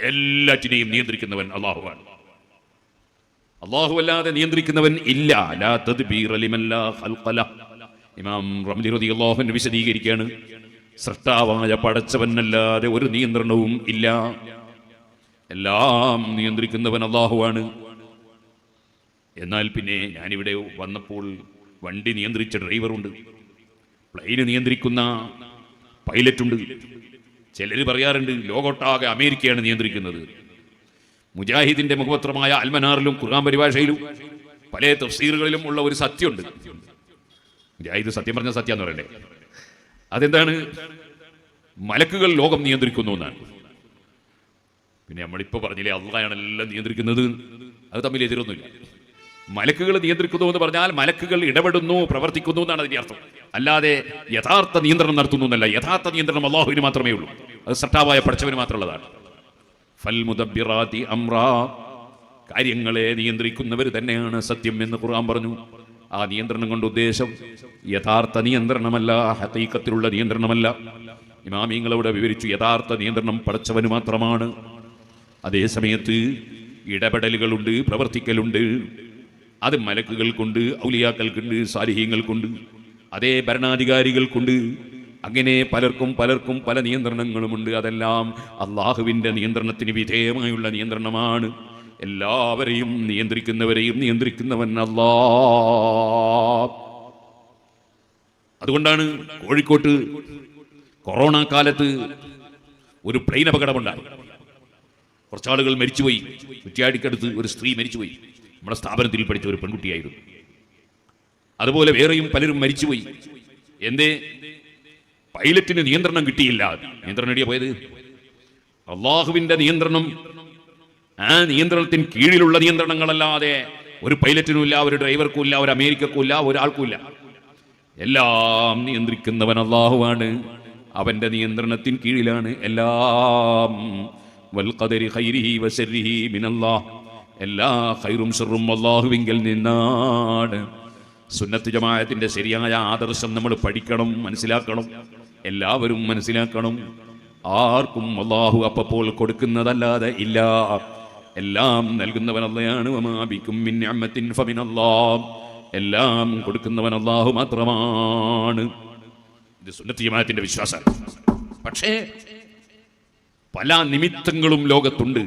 എല്ലാറ്റിനെയും നിയന്ത്രിക്കുന്നവൻ അല്ലാഹുവാണ്. അല്ലാഹു അല്ലാതെ നിയന്ത്രിക്കുന്നവൻ ഇല്ല. ലാ തദ്ബീറ ലിമൻ ലാ ഖൽഖ ലഹ്. ഇമാം റംലി റളിയല്ലാഹു അൻഹു വിശദീകരിക്കുകയാണ്, സൃഷ്ടാവായ പടച്ചവനല്ലാതെ ഒരു നിയന്ത്രണവും ഇല്ല. എല്ലാം നിയന്ത്രിക്കുന്നവൻ അല്ലാഹുവാണ്. എന്നാൽ പിന്നെ ഞാനിവിടെ വന്നപ്പോൾ വണ്ടി നിയന്ത്രിച്ച ഡ്രൈവറുണ്ട്, പ്ലെയിന് നിയന്ത്രിക്കുന്ന പൈലറ്റുണ്ട്. ചിലർ പറയാറുണ്ട് ലോകോട്ടാകെ അമേരിക്കയാണ് നിയന്ത്രിക്കുന്നത്. മുജാഹിദിന്റെ മുഖപത്രമായ അൽമനാറിലും ഖുർആൻ പരിഭാഷയിലും പല തഫ്സീറുകളിലും ഉള്ള ഒരു സത്യമുണ്ട്. മുജാഹിദ് സത്യം പറഞ്ഞ സത്യം എന്ന് പറയണ്ടേ, അതെന്താണ്? മലക്കുകൾ ലോകം നിയന്ത്രിക്കുന്നു എന്നാണ്. പിന്നെ നമ്മളിപ്പോൾ പറഞ്ഞില്ലേ അള്ളാഹയാണ് എല്ലാം നിയന്ത്രിക്കുന്നത്, അത് തമ്മിൽ എതിരൊന്നുമില്ല. മലക്കുകൾ നിയന്ത്രിക്കുന്നു എന്ന് പറഞ്ഞാൽ മലക്കുകൾ ഇടപെടുന്നു, പ്രവർത്തിക്കുന്നു എന്നാണ് അതിന്റെ അർത്ഥം. അല്ലാതെ യഥാർത്ഥ നിയന്ത്രണം നടത്തുന്നു എന്നല്ല. യഥാർത്ഥ നിയന്ത്രണം അല്ലാഹുവിന് മാത്രമേ ഉള്ളൂ. അത് സൃഷ്ടാവായ പടച്ചവന് മാത്രമുള്ളതാണ്. ഫൽ മുദബ്ബിറാത്തി അംറാ, കാര്യങ്ങളെ നിയന്ത്രിക്കുന്നവർ തന്നെയാണ് സത്യം എന്ന് ഖുർആൻ പറഞ്ഞു. ആ നിയന്ത്രണം കൊണ്ട് ഉദ്ദേശം യഥാർത്ഥ നിയന്ത്രണമല്ല, ഹഖീഖത്തിലുള്ള നിയന്ത്രണമല്ല. ഇമാമിങ്ങളവിടെ വിവരിച്ചു, യഥാർത്ഥ നിയന്ത്രണം പടച്ചവന് മാത്രമാണ്. അതേ സമയത്ത് ഇടപെടലുകളുണ്ട്, പ്രവർത്തിക്കലുണ്ട്. അത് മലക്കുകൾക്കുണ്ട്, ഔലിയാക്കൾക്കുണ്ട്, സാലിഹീങ്ങൾക്കുണ്ട്, അതേ ഭരണാധികാരികൾക്കുണ്ട്. അങ്ങനെ പലർക്കും പല നിയന്ത്രണങ്ങളുമുണ്ട്. അതെല്ലാം അള്ളാഹുവിൻ്റെ നിയന്ത്രണത്തിന് വിധേയമായുള്ള നിയന്ത്രണമാണ്. എല്ലാവരെയും നിയന്ത്രിക്കുന്നവരെയും നിയന്ത്രിക്കുന്നവൻ അല്ലാഹ്. അതുകൊണ്ടാണ് കോഴിക്കോട്ട് കൊറോണ കാലത്ത് ഒരു പ്ലെയിൻ അപകടമുണ്ടായി. കുറച്ചാളുകൾ മരിച്ചുപോയി. കുറ്റ്യാടിക്കടുത്ത് ഒരു സ്ത്രീ മരിച്ചുപോയി. നമ്മുടെ സ്ഥാപനത്തിൽ പഠിച്ച ഒരു പെൺകുട്ടിയായിരുന്നു. അതുപോലെ വേറെയും പലരും മരിച്ചുപോയി. എന്തേ? പൈലറ്റിന് നിയന്ത്രണം കിട്ടിയില്ല. നിയന്ത്രണം എടിയാ പോയത്? അള്ളാഹുവിന്റെ നിയന്ത്രണം. ആ നിയന്ത്രണത്തിന് കീഴിലുള്ള നിയന്ത്രണങ്ങളല്ലാതെ ഒരു പൈലറ്റിനും ഇല്ല, ഒരു ഡ്രൈവർക്കും ഇല്ല, ഒരു അമേരിക്കക്കും ഇല്ല, ഒരാൾക്കും ഇല്ല. എല്ലാം നിയന്ത്രിക്കുന്നവൻ അള്ളാഹുവാണ്. അവന്റെ നിയന്ത്രണത്തിന് കീഴിലാണ് എല്ലാം. വൽ ഖദരി ഖൈരിഹി വശർരിഹി മിനല്ലാഹ്, എല്ലാ ഖൈറും ശർറും അല്ലാഹുവിങ്കൽ നിന്നാണ്. സുന്നത്ത് ജമാഅത്തിന്റെ ശരിയായ ആദർശം നമ്മൾ പഠിക്കണം, മനസ്സിലാക്കണം. എല്ലാവരും മനസ്സിലാക്കണം. ആർക്കും അല്ലാഹു അപ്പോൾ കൊടുക്കുന്നതല്ലാതെ ഇല്ല. എല്ലാം നൽകുന്നവൻ അല്ലാഹുവാണ്. വമാ ബികും മിൻ നിഅമത്തിൻ ഫമിനല്ലാഹ്, എല്ലാം കൊടുക്കുന്നവൻ അല്ലാഹു മാത്രമാണ്. ഇത് സുന്നത്ത് ജമാഅത്തിന്റെ വിശ്വാസമാണ്. പക്ഷേ പല നിമിത്തങ്ങളും ലോകത്തുണ്ട്.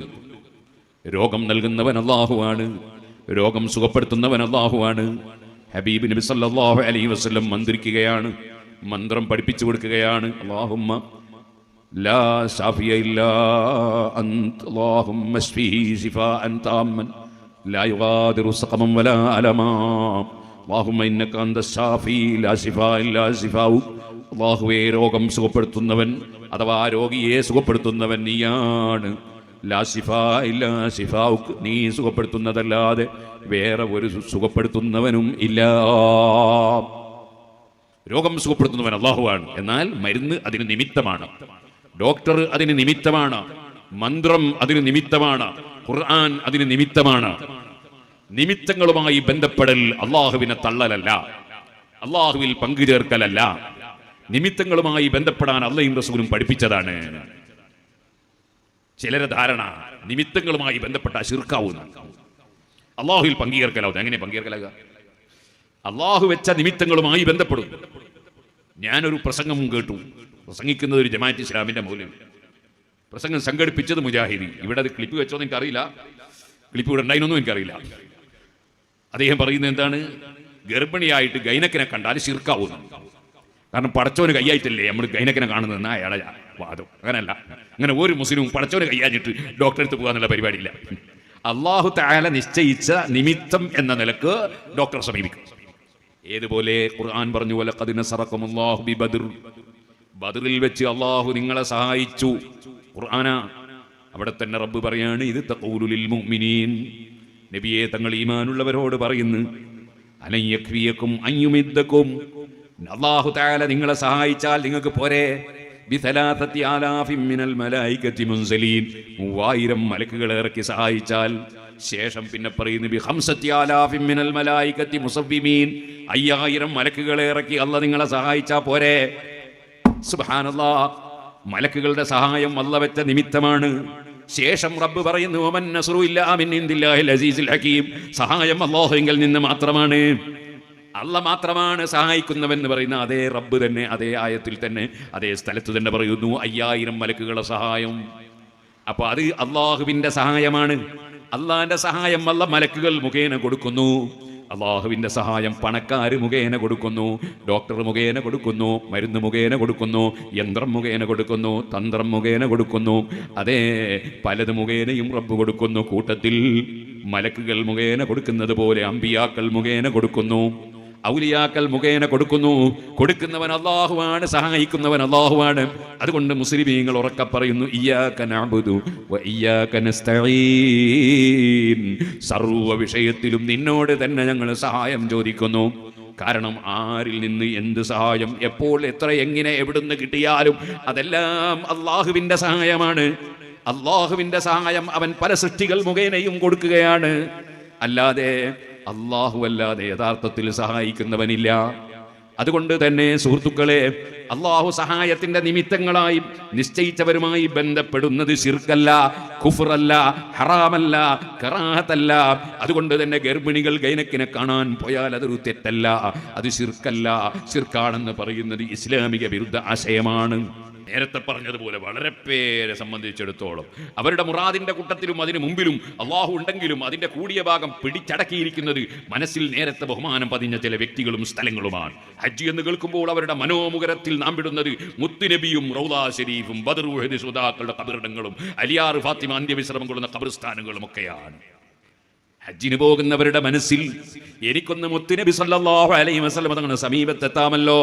രോഗം നൽകുന്നവൻ അല്ലാഹുവാണ്, രോഗം സുഖപ്പെടുത്തുന്നവൻ അല്ലാഹുവാണ്. ഹബീബ് നബി സല്ലല്ലാഹു അലൈഹി വസല്ലം മന്ത്രിക്കുകയാണ്, മന്ത്രം പഠിപ്പിച്ചു കൊടുക്കുകയാണ്. അല്ലാഹുമ്മ ലാ ശാഫിയ ഇല്ലാ അൻത, അല്ലാഹുമ്മ ശ്ഫിഹി ശിഫാഅൻ താമ്മൻ ലാ യുഗാദിറു സഖമൻ വലാ അലമാ, അല്ലാഹുമ്മ ഇന്നക അൻത ശാഫി ലാ ശിഫാ ഇല്ലാ ശിഫാഉ. അല്ലാഹുവേ, രോഗം സുഖപ്പെടുത്തുന്നവൻ അഥവാ രോഗിയെ സുഖപ്പെടുത്തുന്നവൻ നീയാണ്. ലാ ശിഫാ ഇല്ലാ ശിഫാഉക്, നീ സുഖപ്പെടുത്തുന്നതല്ലാതെ വേറെ ഒരു സുഖപ്പെടുത്തുന്നവനും ഇല്ല. രോഗം സുഖപ്പെടുത്തുന്നവൻ അല്ലാഹുവാണ്. എന്നാൽ മരുന്ന് അതിന് നിമിത്തമാണ്, ഡോക്ടർ അതിന് നിമിത്തമാണ്, മന്ത്രം അതിന് നിമിത്തമാണ്, ഖുർആൻ അതിന് നിമിത്തമാണ്. നിമിത്തങ്ങളുമായി ബന്ധപ്പെടൽ അള്ളാഹുവിനെ തള്ളലല്ല, അള്ളാഹുവിൽ പങ്കുചേർക്കലല്ല. നിമിത്തങ്ങളുമായി ബന്ധപ്പെടാൻ അള്ളയും റസൂലും പഠിപ്പിച്ചതാണ്. ചിലരെ ധാരണ നിമിത്തങ്ങളുമായി ബന്ധപ്പെട്ട ശിർക്കാവുന്ന, അള്ളാഹുവിൽ പങ്കുചേർക്കലാവും. എങ്ങനെ പങ്കുചേർക്കലാകുക? അള്ളാഹു വെച്ച നിമിത്തങ്ങളുമായി ബന്ധപ്പെടും. ഞാനൊരു പ്രസംഗം കേട്ടു, പ്രസംഗിക്കുന്നത് ഒരു ജമാഅത്ത് ഇസ്ലാമിന്റെ മൗലവി, പ്രസംഗം സംഘടിപ്പിച്ചത് മുജാഹിദി. ഇവിടെ അത് ക്ലിപ്പ് വെച്ചോന്ന് എനിക്കറിയില്ല, ക്ലിപ്പ് ഇവിടെ ഉണ്ടായിരുന്നൊന്നും എനിക്കറിയില്ല. അദ്ദേഹം പറയുന്നത് എന്താണ്? ഗർഭിണിയായിട്ട് ഗൈനക്കിനെ കണ്ടാൽ ശിർക്കാവുന്നു. കാരണം പടച്ചോന് കയ്യായിട്ടല്ലേ നമ്മൾ ഗൈനക്കിനെ കാണുന്നതെന്ന് അയാളെ വാദം. അങ്ങനെയല്ല, അങ്ങനെ ഒരു മുസ്ലിമും പടച്ചോന് കയ്യാഞ്ഞിട്ട് ഡോക്ടറെ അടുത്ത് പോകാന്നുള്ള പരിപാടിയില്ല. അല്ലാഹു തആല നിശ്ചയിച്ച നിമിത്തം എന്ന നിലക്ക് ഡോക്ടറെ സമീപിക്കും. ഏതുപോലെ ഖുർആൻ പറഞ്ഞു, വലഖദ് നസറകുമുല്ലാഹു ബിബദർ, ബദറിൽ വെച്ച് അല്ലാഹു നിങ്ങളെ സഹായിച്ചു. ഖുർആന അവിടെ തന്നെ റബ്ബ് പറയാണ്, ഇത് തഖൂലു ലിൽ മുഅ്മിനീൻ, നബിയെ തങ്ങൾ ഈമാനുള്ളവരോട് പറയുന്നു, അലൻ യക്ഫിയകും അൻ യുമിദ്ദകും, അല്ലാഹു തആല നിങ്ങളെ സഹായിച്ചാൽ നിങ്ങൾക്ക് പോരെ, ബിസലാസത്തി ആലാഫിൻ മിനൽ മലായികത്തി മുൻസലീൻ, 3000 മലക്കുകളെ ഇറക്കി സഹായിച്ചാൽ ശേഷം പിന്നെ പറയുന്നു ബിഖംസത്തി ആലാഫിൻ മിനൽ മലായികത്തി മുസവ്വിമീൻ, 5000 മലക്കുകളെ ഇറക്കി അല്ലാഹ് നിങ്ങളെ സഹായിച്ചാ പോരെ. സുബ്ഹാനല്ലാഹ്, മലക്കുകളുടെ സഹായം അല്ലാഹ് വെച്ച നിമിത്തമാണ്. ശേഷം റബ്ബ് പറയുന്നു വമൻ നസ്റു ഇല്ലാ മിൻ ഇൻദില്ലാഹിൽ അസീസിൽ ഹകീം, സഹായം അല്ലാഹുവിൽ നിന്ന് മാത്രമാണ്. അല്ലാഹ് മാത്രമാണ് സഹായിക്കുന്നവെന്ന് പറയുന്ന അതേ റബ്ബ് തന്നെ അതേ ആയത്തിൽ തന്നെ അതേ സ്ഥലത്ത് തന്നെ പറയുന്നു 5000 മലക്കുകളുടെ സഹായം. അപ്പൊ അത് അള്ളാഹുവിന്റെ സഹായമാണ്. അള്ളാഹിന്റെ സഹായം അല്ലാഹ് മലക്കുകൾ മുഖേന കൊടുക്കുന്നു. അള്ളാഹുവിന്റെ സഹായം പണക്കാർ മുഖേന കൊടുക്കുന്നു, ഡോക്ടർ മുഖേന കൊടുക്കുന്നു, മരുന്ന് മുഖേന കൊടുക്കുന്നു, യന്ത്രം മുഖേന കൊടുക്കുന്നു, തന്ത്രം മുഖേന കൊടുക്കുന്നു, അതേ പലത് മുഖേനയും റബ്ബ് കൊടുക്കുന്നു. കൂട്ടത്തിൽ മലക്കുകൾ മുഖേന കൊടുക്കുന്നത് പോലെ അമ്പിയാക്കൾ മുഖേന കൊടുക്കുന്നു, ഔലിയാക്കൾ മുഖേന കൊടുക്കുന്നു. കൊടുക്കുന്നവൻ അല്ലാഹുവാണ്, സഹായിക്കുന്നവൻ അല്ലാഹുവാണ്. അതുകൊണ്ട് മുസ്ലിമീങ്ങൾ ഉറക്കെ പറയുന്നു ഇയ്യാക നഅ്ബുദു വ ഇയ്യാക നസ്തഈൻ, സർവ്വ വിഷയത്തിലും നിന്നോട് തന്നെ ഞങ്ങൾ സഹായം ചോദിക്കുന്നു. കാരണം ആരിൽ നിന്ന് എന്ത് സഹായം എപ്പോൾ എത്ര എങ്ങനെ എവിടുന്ന് കിട്ടിയാലും അതെല്ലാം അള്ളാഹുവിൻ്റെ സഹായമാണ്. അള്ളാഹുവിൻ്റെ സഹായം അവൻ പല സൃഷ്ടികൾ മുഖേനയും കൊടുക്കുകയാണ്. അല്ലാതെ അല്ലാഹു അല്ലാതെ യഥാർത്ഥത്തിൽ സഹായിക്കുന്നവനില്ല. അതുകൊണ്ട് തന്നെ സുഹൃത്തുക്കളെ, അള്ളാഹു സഹായത്തിന്റെ നിമിത്തങ്ങളായി നിശ്ചയിച്ചവരുമായി ബന്ധപ്പെടുന്നത് ശിർക്കല്ല, കുഫ്റല്ല, ഹറാമല്ല, കറാഹത്തല്ല. അതുകൊണ്ട് തന്നെ ഗർഭിണികൾ ഗൈനക്കിനെ കാണാൻ പോയാൽ അതൊരു തെറ്റല്ല, അത് ശിർക്കല്ല. ശിർക്കാണെന്ന് പറയുന്നത് ഇസ്ലാമിക വിരുദ്ധ ആശയമാണ്. നേരത്തെ പറഞ്ഞതുപോലെ വളരെ പേരെ സംബന്ധിച്ചിടത്തോളം അവരുടെ മുറാദിന്റെ കൂട്ടത്തിലും അതിനു മുമ്പിലും അള്ളാഹു ഉണ്ടെങ്കിലും അതിന്റെ കൂടിയ ഭാഗം പിടിച്ചടക്കിയിരിക്കുന്നത് മനസ്സിൽ നേരത്തെ ബഹുമാനം പതിഞ്ഞ ചില വ്യക്തികളും സ്ഥലങ്ങളുമാണ്. ഹജ്ജ് എന്ന് കേൾക്കുമ്പോൾ അവരുടെ മനോമുഖരത്തിൽ നാം വിടുന്നത് മുത്തുനബിയും റൗദാ ശരീഫും ബദർ ഉഹദ് സുഹദാക്കളുടെ ഖബറിടങ്ങളും അലിയാർ ഫാത്തിമ അന്ത്യവിശ്രമം കൊള്ളുന്ന ഖബർസ്ഥാനുകളും ഒക്കെയാണ്. ഹജ്ജിന് പോകുന്നവരുടെ മനസ്സിൽ എനിക്കൊന്ന് മുത്തുനബി സല്ലല്ലാഹു അലൈഹി വസല്ലം തങ്ങളുടെ സമീപത്തെത്താമല്ലോ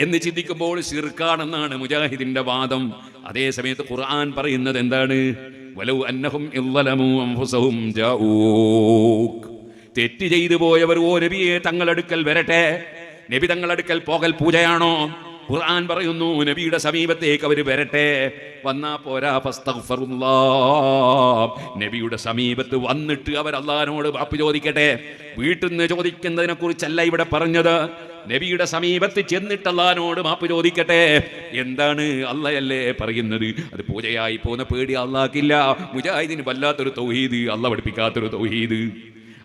എന്ന് ചിന്തിക്കുമ്പോൾ ശിർക്കാണെന്നാണ് മുജാഹിദിന്റെ വാദം. അതേ സമയത്ത് ഖുർആൻ പറയുന്നത് എന്താണ്? വലൗ അന്നഹും ഇളലമു അൻഫുസഹും ജാഊക്, തെറ്റ് ചെയ്തു പോയവർ ഓ നബിയെ തങ്ങളടുക്കൽ വരട്ടെ. നബി തങ്ങളടുക്കൽ പോകൽ പൂജയാണോ? ഖുർആൻ പറയുന്നു നബിയുടെ സമീപത്തേക്ക് അവർ വരട്ടെ. വന്നാ പോരാ, ഫസ്തഗ്ഫിറുല്ലാഹ്, നബിയുടെ സമീപത്ത് വന്നിട്ട് അവർ അല്ലാഹുവിനോട് മാപ്പ് ചോദിക്കട്ടെ. വീട്ടിൽ നിന്ന് ചോദിക്കുന്നതിനെ കുറിച്ചല്ല ഇവിടെ പറഞ്ഞത്. നബിയുടെ സമീപത്ത് ചെന്നിട്ട് അല്ലാഹുവിനോട് മാപ്പ് ചോദിക്കട്ടെ. എന്താണ് അള്ളയല്ലേ പറയുന്നത്? അത് പൂജയായി പോകുന്ന പേടി അള്ളാഹ്ക്കില്ല. മുജാഹിദിന് വല്ലാത്തൊരു തൗഹീദ്, അള്ളാഹ് പഠിപ്പിക്കാത്തൊരു തൗഹീദ്.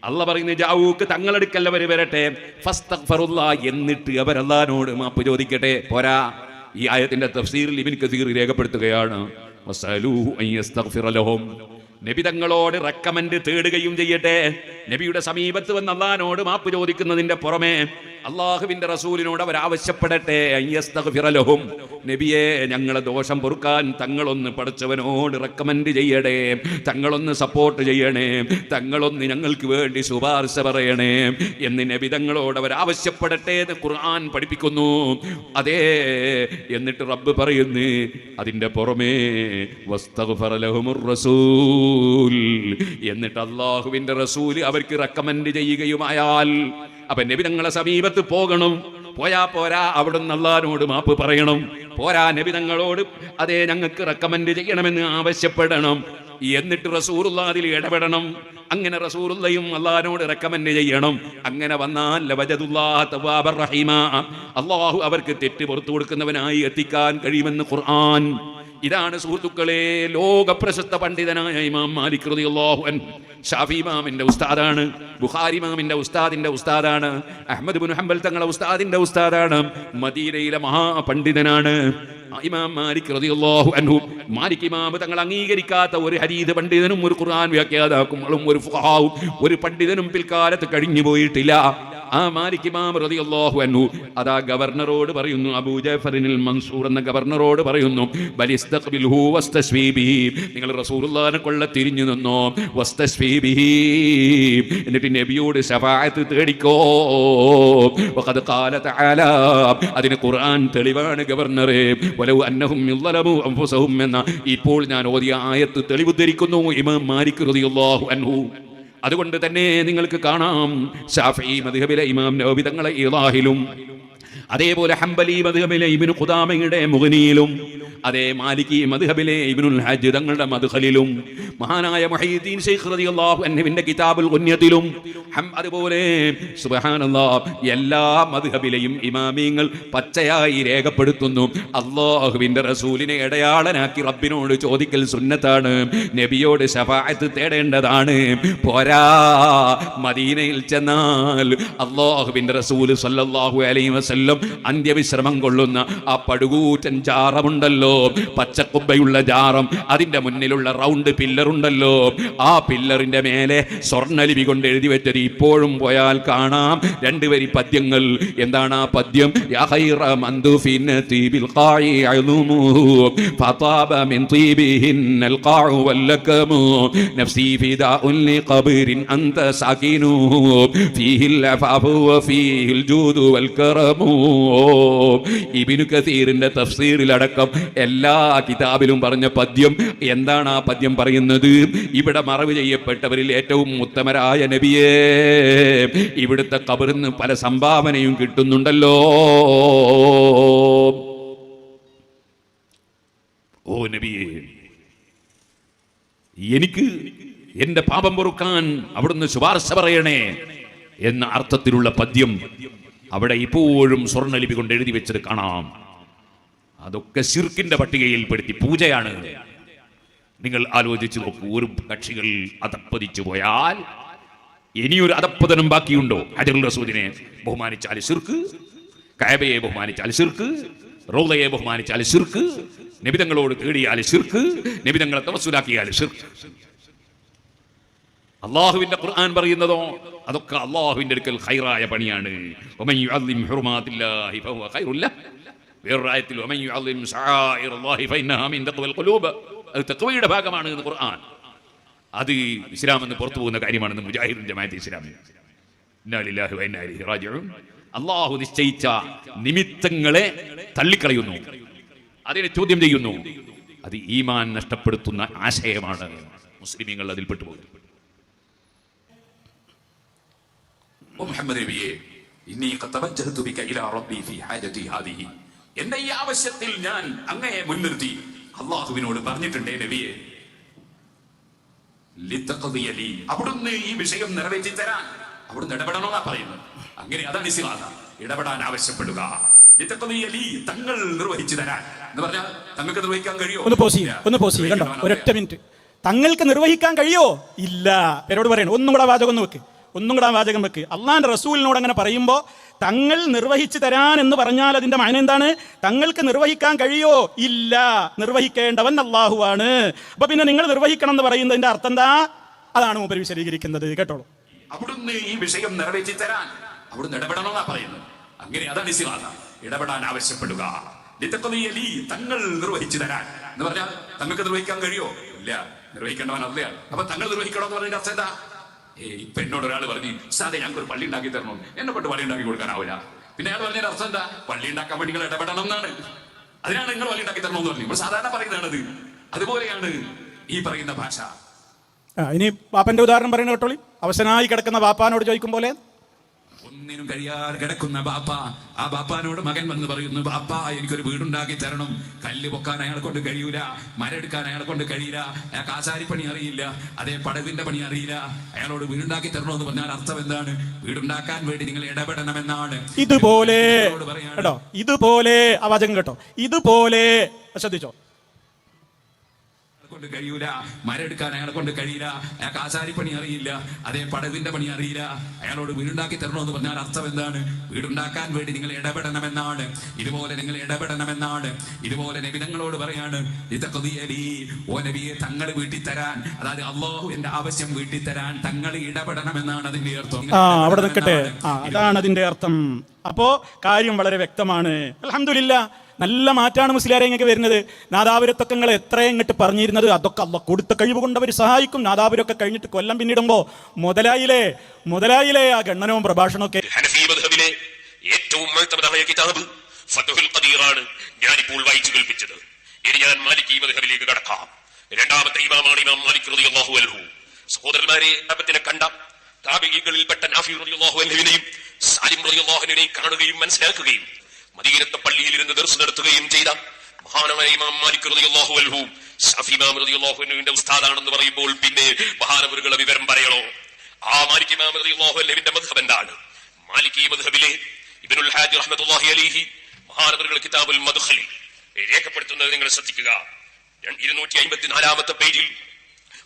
അള്ളാഹ് പറയുന്നത് ജാഊക്ക് തങ്ങളെടുക്കൽ അവർ വരട്ടെ, ഫസ്തഗ്ഫിറുല്ലാഹ്, എന്നിട്ട് അവർ അല്ലാഹുവിനോട് മാപ്പ് ചോദിക്കട്ടെ. പോരാ, ഈ ആയത്തിന്റെ തഫ്സീറിൽ ഇബ്നു കസീർ രേഖപ്പെടുത്തുകയാണ് വസലൂഹു അൻ യസ്തഗ്ഫിറ ലഹും, നബി തങ്ങളോട് റെക്കമെൻഡ് തേടുകയും ചെയ്യട്ടെ. നബിയുടെ സമീപത്ത് വന്ന് അള്ളാഹിനോട് മാപ്പ് ചോദിക്കുന്നതിന്റെ പുറമെ അള്ളാഹുവിന്റെ റസൂലിനോട് അവർ ആവശ്യപ്പെടട്ടെ അയ്യസ്തഗ്ഫിറ ലഹും, നബിയെ ഞങ്ങളെ ദോഷം പൊറുക്കാൻ തങ്ങളൊന്ന് പടച്ചവനോട് റെക്കമെൻഡ് ചെയ്യണേ, തങ്ങളൊന്ന് സപ്പോർട്ട് ചെയ്യണേ, തങ്ങളൊന്ന് ഞങ്ങൾക്ക് വേണ്ടി ശുപാർശ പറയണേ എന്ന് നബി തങ്ങളോട് അവർ ആവശ്യപ്പെടട്ടെ എന്ന് ഖുർആൻ പഠിപ്പിക്കുന്നു. അതേ, എന്നിട്ട് റബ്ബ് പറയുന്നു അതിന്റെ പുറമേ വസ്തഗ്ഫറ ലഹുമുർ റസൂൽ, എന്നിട്ട് അള്ളാഹുവിന്റെ റസൂല് അവർക്ക് റെക്കമെൻഡ് ചെയ്യുകയുമായാൽ, അപ്പൊ നബി തങ്ങളെ സമീപത്ത് പോകണം. പോയാ പോരാ, അവിടുന്ന് അല്ലാഹുവിനോട് മാപ്പ് പറയണം. പോരാ, നബി തങ്ങളോട് അതേ ഞങ്ങൾക്ക് റെക്കമെൻഡ് ചെയ്യണമെന്ന് ആവശ്യപ്പെടണം. എന്നിട്ട് റസൂലുള്ളാഹി അതിൽ ഇടപെടണം. അങ്ങനെ റസൂലുള്ളാഹിയും അല്ലാഹുവിനോട് റെക്കമെൻഡ് ചെയ്യണം. അങ്ങനെ വന്നാൽ ലവജദുല്ലാഹ തവ്വാബർ റഹീമ, അല്ലാഹു അവർക്ക് തെറ്റ് പുറത്തു കൊടുക്കുന്നവനായി എത്തിക്കാൻ കഴിയുമെന്ന് ഖുർആൻ. ഇതാണ് സുഹൃത്തുക്കളെ ലോക പ്രശസ്ത പണ്ഡിതനായ ഇമാം മാലിക് റളിയല്ലാഹു അൻഹു. ഷാഫി ഇമാമിന്റെ ഉസ്താദാണ്, ബുഖാരി ഇമാമിന്റെ ഉസ്താദിന്റെ ഉസ്താദാണ്, അഹ്മദ് ഇബ്നു ഹംബൽ തങ്ങളുടെ ഉസ്താദിന്റെ ഉസ്താദാണ്, മദീനയിലെ മഹാപണ്ഡിതനാണ് ഇമാം മാലിക് റളിയല്ലാഹു അൻഹു. മാലിക് ഇമാം തങ്ങൾ അംഗീകരിക്കാത്ത ഒരു ഹദീസ് പണ്ഡിതനും ഒരു ഖുർആൻ വ്യാഖ്യാതാക്കളും ഒരു ഫുഖഹാവും ഒരു പണ്ഡിതനും പിൽക്കാലത്ത് കഴിഞ്ഞു പോയിട്ടില്ല. ആ മാലിക് ഇമാം റളിയല്ലാഹു അൻഹു അതാ ഗവർണറോട് പറയുന്നു, അബൂ ജഅഫറിൽ മൻസൂർ എന്ന ഗവർണറോട് പറയുന്നു, ബലിസ്തഖ്ബിൽഹു വസ്തശ്ഫീ ബിഹി, നിങ്ങൾ റസൂലുള്ളാഹിനെ കൊള്ള തിരിഞ്ഞു നിന്നോ, വസ്തശ്ഫീ ബിഹി, എന്നിട്ട് നബിയോട് ശഫാഅത്ത് തേടിക്കോ. വഖദ് ഖാല തആല, അതിന് ഖുർആൻ തെളിവാണ് ഗവർണറെ. വലൗ അന്നഹും യളമു അൻഫുസഹും എന്ന ഇപ്പോൾ ഞാൻ ഓതിയ ആയത്ത് തെളിവ് ധരിക്കുന്നു ഇമാം മാലിക് റളിയല്ലാഹു അൻഹു. അതുകൊണ്ട് തന്നെ നിങ്ങൾക്ക് കാണാം ശാഫിഈ മദ്ഹബിലെ ഇമാം നവവി തങ്ങളെ ഇളാഹിലും, അതേപോലെ ഹംബലി മദ്ഹബിലെ ഇബ്നു ഖുദാമയുടെ മുഗ്നിയിലും, അതേ മാലിക്കി മദ്ഹബിലെ ഇബ്നുൽ ഹജ്ജ് തങ്ങളുടെ മദ്ഖലിലും മഹാനായ മുഹയ്യിദ്ദീൻ ശൈഖ് റളിയല്ലാഹു അൻഹുവിന്റെ കിതാബുൽ ഗുന്യത്തിലും അതുപോലെ സുബ്ഹാനല്ലാഹ് എല്ലാ മദ്ഹബിലെയും ഇമാമിങ്ങൾ പച്ചയായി രേഖപ്പെടുത്തുന്നു, അല്ലാഹുവിന്റെ റസൂലിനെ ഇടയാളനാക്കി റബ്ബിനോട് ചോദിക്കൽ സുന്നത്താണ്, നബിയോട് ശഫാഅത്ത് തേടേണ്ടതാണ്. പോരാ, മദീനയിൽ ചെന്നാൽ അല്ലാഹുവിന്റെ റസൂൽ സല്ലല്ലാഹു അലൈഹി വസല്ലം അന്ത്യവിശ്രമം കൊള്ളുന്ന ആ പടുകൂറ്റൻ ജാറമുണ്ടല്ലോ, പച്ചക്കുബ്ബയുള്ള ജാറം, അതിന്റെ മുന്നിലുള്ള റൗണ്ട് പില്ലറുണ്ടല്ലോ, ആ പില്ലറിന്റെ മേലെ സ്വർണ്ണലിപി കൊണ്ട് എഴുതി വെച്ചത് ഇപ്പോഴും പോയാൽ കാണാം 2 വരി പദ്യങ്ങൾ. എന്താണ് ആ പദ്യം? യാ ഖൈറ മൻദുഫിൻ തീബിൽ ഖാഇ അളുമുഹു ഫതാബ മിൻ തീബിഹിന്നൽ ഖാഉ വല്ലകമു നഫ്സി ഫിദാഉൻ ലിഖബരിൻ അൻത സാകിനുഹു ഫീഹിൽ അഫാഫു വഫീഹിൽ ജൂദു വൽ കറമു. ഇബ്നു കസീറിന്റെ തഫ്സീറിലടക്കം എല്ലാ കിതാബിലും പറഞ്ഞ പദ്യം. എന്താണ് ആ പദ്യം പറയുന്നത്? ഇവിടെ മറവ് ചെയ്യപ്പെട്ടവരിൽ ഏറ്റവും ഉത്തമരായ നബിയേ, ഇവിടുത്തെ ഖബറിന് പല സംഭാവനയും കിട്ടുന്നുണ്ടല്ലോ. ഓ നബിയേ, എനിക്ക് എന്റെ പാപം പൊറുക്കാൻ അവിടുന്ന് ശുപാർശ പറയണേ എന്ന അർത്ഥത്തിലുള്ള പദ്യം അവിടെ ഇപ്പോഴും സ്വർണ്ണലിപി കൊണ്ട് എഴുതി വെച്ചത് കാണാം. അതൊക്കെ ശിർക്കിന്റെ പട്ടികയിൽപ്പെടുത്തി പൂജയാണ്. നിങ്ങൾ ആലോചിച്ച് നോക്കൂ, ഒരു കക്ഷികൾ അധപ്പതിച്ചു പോയാൽ ഇനിയൊരു അധപ്പതനം ബാക്കിയുണ്ടോ? ഹജറുൽ റസൂലിനെ ബഹുമാനിച്ചാൽ ശിർക്ക്, കഅബയെ ബഹുമാനിച്ചാൽ ശിർക്ക്, റൗളയെ ബഹുമാനിച്ചാൽ ശിർക്ക്, നബിതങ്ങളോട് തേടിയാൽ ശിർക്ക്, നബിതങ്ങളെ തവസ്സുലാക്കിയാൽ ശിർക്ക്. അല്ലാഹുവിന്റെ ഖുർആൻ പറയുന്നതോ അതൊക്കെ അല്ലാഹുവിന്റെ അടുക്കൽ ഖൈറായ പണിയാണ്. വമൻ യുഅദ്ദിം ഹുറുമാതില്ലാഹി ഫഹുവ ഖൈറുൽ ലഹ്. വേറൊരു ആയത്തിൽ വമൻ യുഅദ്ദിം ശആഇറല്ലാഹി ഫഇന്നഹാ മിൻ തഖ്വൽ ഖുലൂബ്, അത് തഖ്വയുടെ ഭാഗമാണ് എന്ന് ഖുർആൻ. അത് ഇസ്ലാം എന്ന് പുറത്തു പോകുന്ന കാര്യമാണെന്ന് മുജാഹിദുൻ ജമാഅത്ത് ഇസ്ലാമി. ഇന്നാ ലില്ലാഹി വ ഇന്നാ ഇലൈഹി റാജിഊൻ. അല്ലാഹു നിശ്ചയിച്ച നിമിത്തങ്ങളെ തള്ളിക്കളയുന്നു, അതിനെ ചോദ്യം ചെയ്യുന്നു. അത് ഈമാൻ നഷ്ടപ്പെടുത്തുന്ന ആശയമാണ്. മുസ്ലിമീങ്ങൾ അതിൽ പെട്ടുപോകുന്നു. മുഹമ്മദ് നബിയെ, ഇന്നി ഖദ് തവജ്ജഹതു ബിക ഇലാ റബ്ബി ഫീ ഹാജതി ഹാദിഹി. എന്റെ ഈ ആവശ്യത്തിൽ ഞാൻ അങ്ങയെ മുൻനിർത്തി അല്ലാഹുവിനോട് പറഞ്ഞിട്ടുണ്ട്, നബിയെ ലിതഖദിയലി, അവിടുന്ന് ഈ വിഷയം നിറവേറ്റി തരാൻ അവിടുന്ന് ഇടപെടണമെന്നാ പറയുന്നത്. അങ്ങനെ അതാണ് ഇസ്തിഗാസ, ഇടപെടാൻ ആവശ്യപ്പെടുക. ലിതഖദിയലി, തങ്ങൾ നിർവഹിച്ചു തരാൻ എന്ന് പറഞ്ഞാൽ തങ്ങൾക്ക് നിർവഹിക്കാൻ കഴിയോ? ഒന്ന് പോസ് കണ്ടോ, ഒരൊറ്റ മിനിറ്റ്. തങ്ങൾക്ക് നിർവഹിക്കാൻ കഴിയോ? ഇല്ല. പേരോട് പറയണം, ഒന്നും കൂടെ വാചകം വെക്ക്. അള്ളാന്റെ റസൂലിനോട് അങ്ങനെ പറയുമ്പോൾ തങ്ങൾ നിർവഹിച്ചു തരാൻ എന്ന് പറഞ്ഞാൽ അതിന്റെ മഅന എന്താണ്? തങ്ങൾക്ക് നിർവഹിക്കാൻ കഴിയോ? ഇല്ല. നിർവഹിക്കേണ്ടവൻ അല്ലാഹുവാണ്. അപ്പൊ പിന്നെ നിങ്ങൾ നിർവഹിക്കണം എന്ന് പറയുന്നതിന്റെ അർത്ഥം എന്താ? അതാണ് മൂപ്പര് വിശദീകരിക്കുന്നത്. കേട്ടോളൂ. അവിടുന്ന് ഈ വിഷയം നിറവേറ്റി തരാൻ അവിടുന്ന് ഇടപെടണമെന്നാ പറയുന്നത്. അങ്ങനെ അതാണ് ഇസ്തിഗാസ, ഇടപെടാൻ ആവശ്യപ്പെടുക. ലിതഖദിയലി, തങ്ങൾ നിർവഹിച്ചു തരാൻ എന്ന് പറഞ്ഞാൽ തങ്ങൾക്ക് നിർവഹിക്കാൻ കഴിയോ? ഇല്ല. നിർവഹിക്കേണ്ടവൻ അല്ലയാണ്. അപ്പൊ തങ്ങൾ നിർവഹിക്കണമെന്ന് പറഞ്ഞതിന്റെ അർത്ഥം എന്താ? ഇപ്പൊ എന്നോട് ഒരാൾ പറഞ്ഞു, സാധേ ഞങ്ങൾക്ക് ഒരു പള്ളി ഉണ്ടാക്കി തരണം, എന്നെ കൊണ്ട് പള്ളി ഉണ്ടാക്കി കൊടുക്കാനാവില്ല. പിന്നെ അയാൾ പറഞ്ഞതിന്റെ അർത്ഥം എന്താ? പള്ളി ഉണ്ടാക്കാൻ വേണ്ടി നിങ്ങൾ ഇടപെടണം എന്നാണ്. അതിനാണ് നിങ്ങൾ പള്ളി ഉണ്ടാക്കി തരണം എന്ന് പറഞ്ഞു. ഇപ്പോൾ സാധാരണ പറയുന്നതാണത്. അതുപോലെയാണ് ഈ പറയുന്ന ഭാഷ. ഇനി ബാപ്പന്റെ ഉദാഹരണം പറയുന്നത് കേട്ടോളി. അവശനായി കിടക്കുന്ന ബാപ്പാനോട് ചോദിക്കും പോലെ, ഒന്നിനും കഴിയാതെ കിടക്കുന്ന ബാപ്പ, ആ ബാപ്പാനോട് മകൻ വന്ന് പറയുന്നു, ബാപ്പ എനിക്കൊരു വീടുണ്ടാക്കി തരണം. കല്ല് പൊക്കാൻ അയാളെ കൊണ്ട് കഴിയൂല, മരെടുക്കാൻ അയാളെ കൊണ്ട് കഴിയില്ല, അയാൾക്ക് ആശാരിപ്പണി അറിയില്ല, അതേ പടവിന്റെ പണി അറിയില്ല. അയാളോട് വീടുണ്ടാക്കി തരണമെന്ന് പറഞ്ഞാൽ അർത്ഥം എന്താണ്? വീടുണ്ടാക്കാൻ വേണ്ടി നിങ്ങൾ ഇടപെടണമെന്നാണ്. ഇതുപോലെ കേട്ടോ, ഇതുപോലെ ആ വാചകം കേട്ടോ, ഇതുപോലെ ശ്രദ്ധിച്ചോ. കൊണ്ട് കഴിയൂല, മരെടുക്കാൻ അയാളെ കൊണ്ട് കഴിയില്ല, അയാൾക്ക് ആശാരിപ്പണി അറിയില്ല, അതേ പടവിന്റെ പണി അറിയില്ല. അയാളോട് വീടുണ്ടാക്കി തരണമെന്ന് പറഞ്ഞാൽ അർത്ഥം എന്താണ്? വീടുണ്ടാക്കാൻ വേണ്ടി നിങ്ങൾ ഇടപെടണമെന്നാണ്. ഇതുപോലെ നിങ്ങൾ ഇടപെടണമെന്നാണ്. ഇതുപോലെ നബിതങ്ങളോട് പറയാണ്, ലിതഖദിയലി, ഓ നബിയെ തങ്ങൾ വീട്ടിൽ തരാൻ, അതായത് അല്ലാഹു എന്റെ ആവശ്യം വീട്ടിൽ തരാൻ തങ്ങൾ ഇടപെടണമെന്നാണ് അതിന്റെ അർത്ഥം. അവിടെ നിൽക്കട്ടെ, അതാണ് അതിന്റെ അർത്ഥം. അപ്പോ കാര്യം വളരെ വ്യക്തമാണ്. അൽഹംദുലില്ലാ, നല്ല മാറ്റാണ് മുസ്ലിയാരെ ഇങ്ങനെ വരുന്നത്. നാദാപുരത്തൊക്കെ നിങ്ങൾ എത്രയും ഇങ്ങോട്ട് പറഞ്ഞിരുന്നത് അതൊക്കെ അള്ളാഹ് കൊടുത്ത കഴിവ് കൊണ്ട് അവർ സഹായിക്കും. നാദാപുരമൊക്കെ കഴിഞ്ഞിട്ട് കൊല്ലം പിന്നിടുമ്പോ മുതലായില്ലേ ആ ഗണ്ണനവും പ്രഭാഷണമൊക്കെ. ഹനഫി മദ്ഹബിലെ ഏറ്റവും മുഅ്തമദായ കിതാബ് ഫത്ഹുൽ ഖദീറാണ് ഞാനിപ്പോൾ വായിച്ചു കേൾപ്പിച്ചത്. ഇനി ഞാൻ മാലിക്കി മദ്ഹബിലേക്ക് കടക്കാം. രണ്ടാമത്തെ ഇമാമാണ് ഇമാം മാലിക് റളിയല്ലാഹു അൻഹു. സഹോദരന്മാരെ, അപ്പത്തിനെ കണ്ട താബിഈകളിൽപ്പെട്ട നാഫി റളിയല്ലാഹു അൻഹുവിനെയും സാലിം റളിയല്ലാഹു അൻഹുവിനെയും കാണുകയും മനസ്സിലാക്കുകയും മദീനത്തെ പള്ളിയിൽ ഇരുന്ന് ദർസ് നടത്തുകയും ചെയ്ത മഹാനായ ഇമാം മാലിക് റളിയല്ലാഹു അൻഹു ശാഫി ഇമാം റളിയല്ലാഹു അൻഹുവിന്റെ ഉസ്താദാണെന്ന് പറയുമ്പോൾ പിന്നെ മഹാനവറുകളുടെ വിവരം പറയണോ? ആ മാലിക് ഇമാം റളിയല്ലാഹു അൻഹുവിന്റെ മദ്ഹബ് എന്താണ്? മാലികി മദ്ഹബിലെ ഇബ്നുൽ ഹാജ് റഹ്മത്തുള്ളാഹി അലൈഹി മഹാനവറുകൾ കിതാബുൽ മദ്ഖലിൽ രേഖപ്പെടുത്തുന്നത് നിങ്ങൾ ശ്രദ്ധിക്കുക. 254 പേജിൽ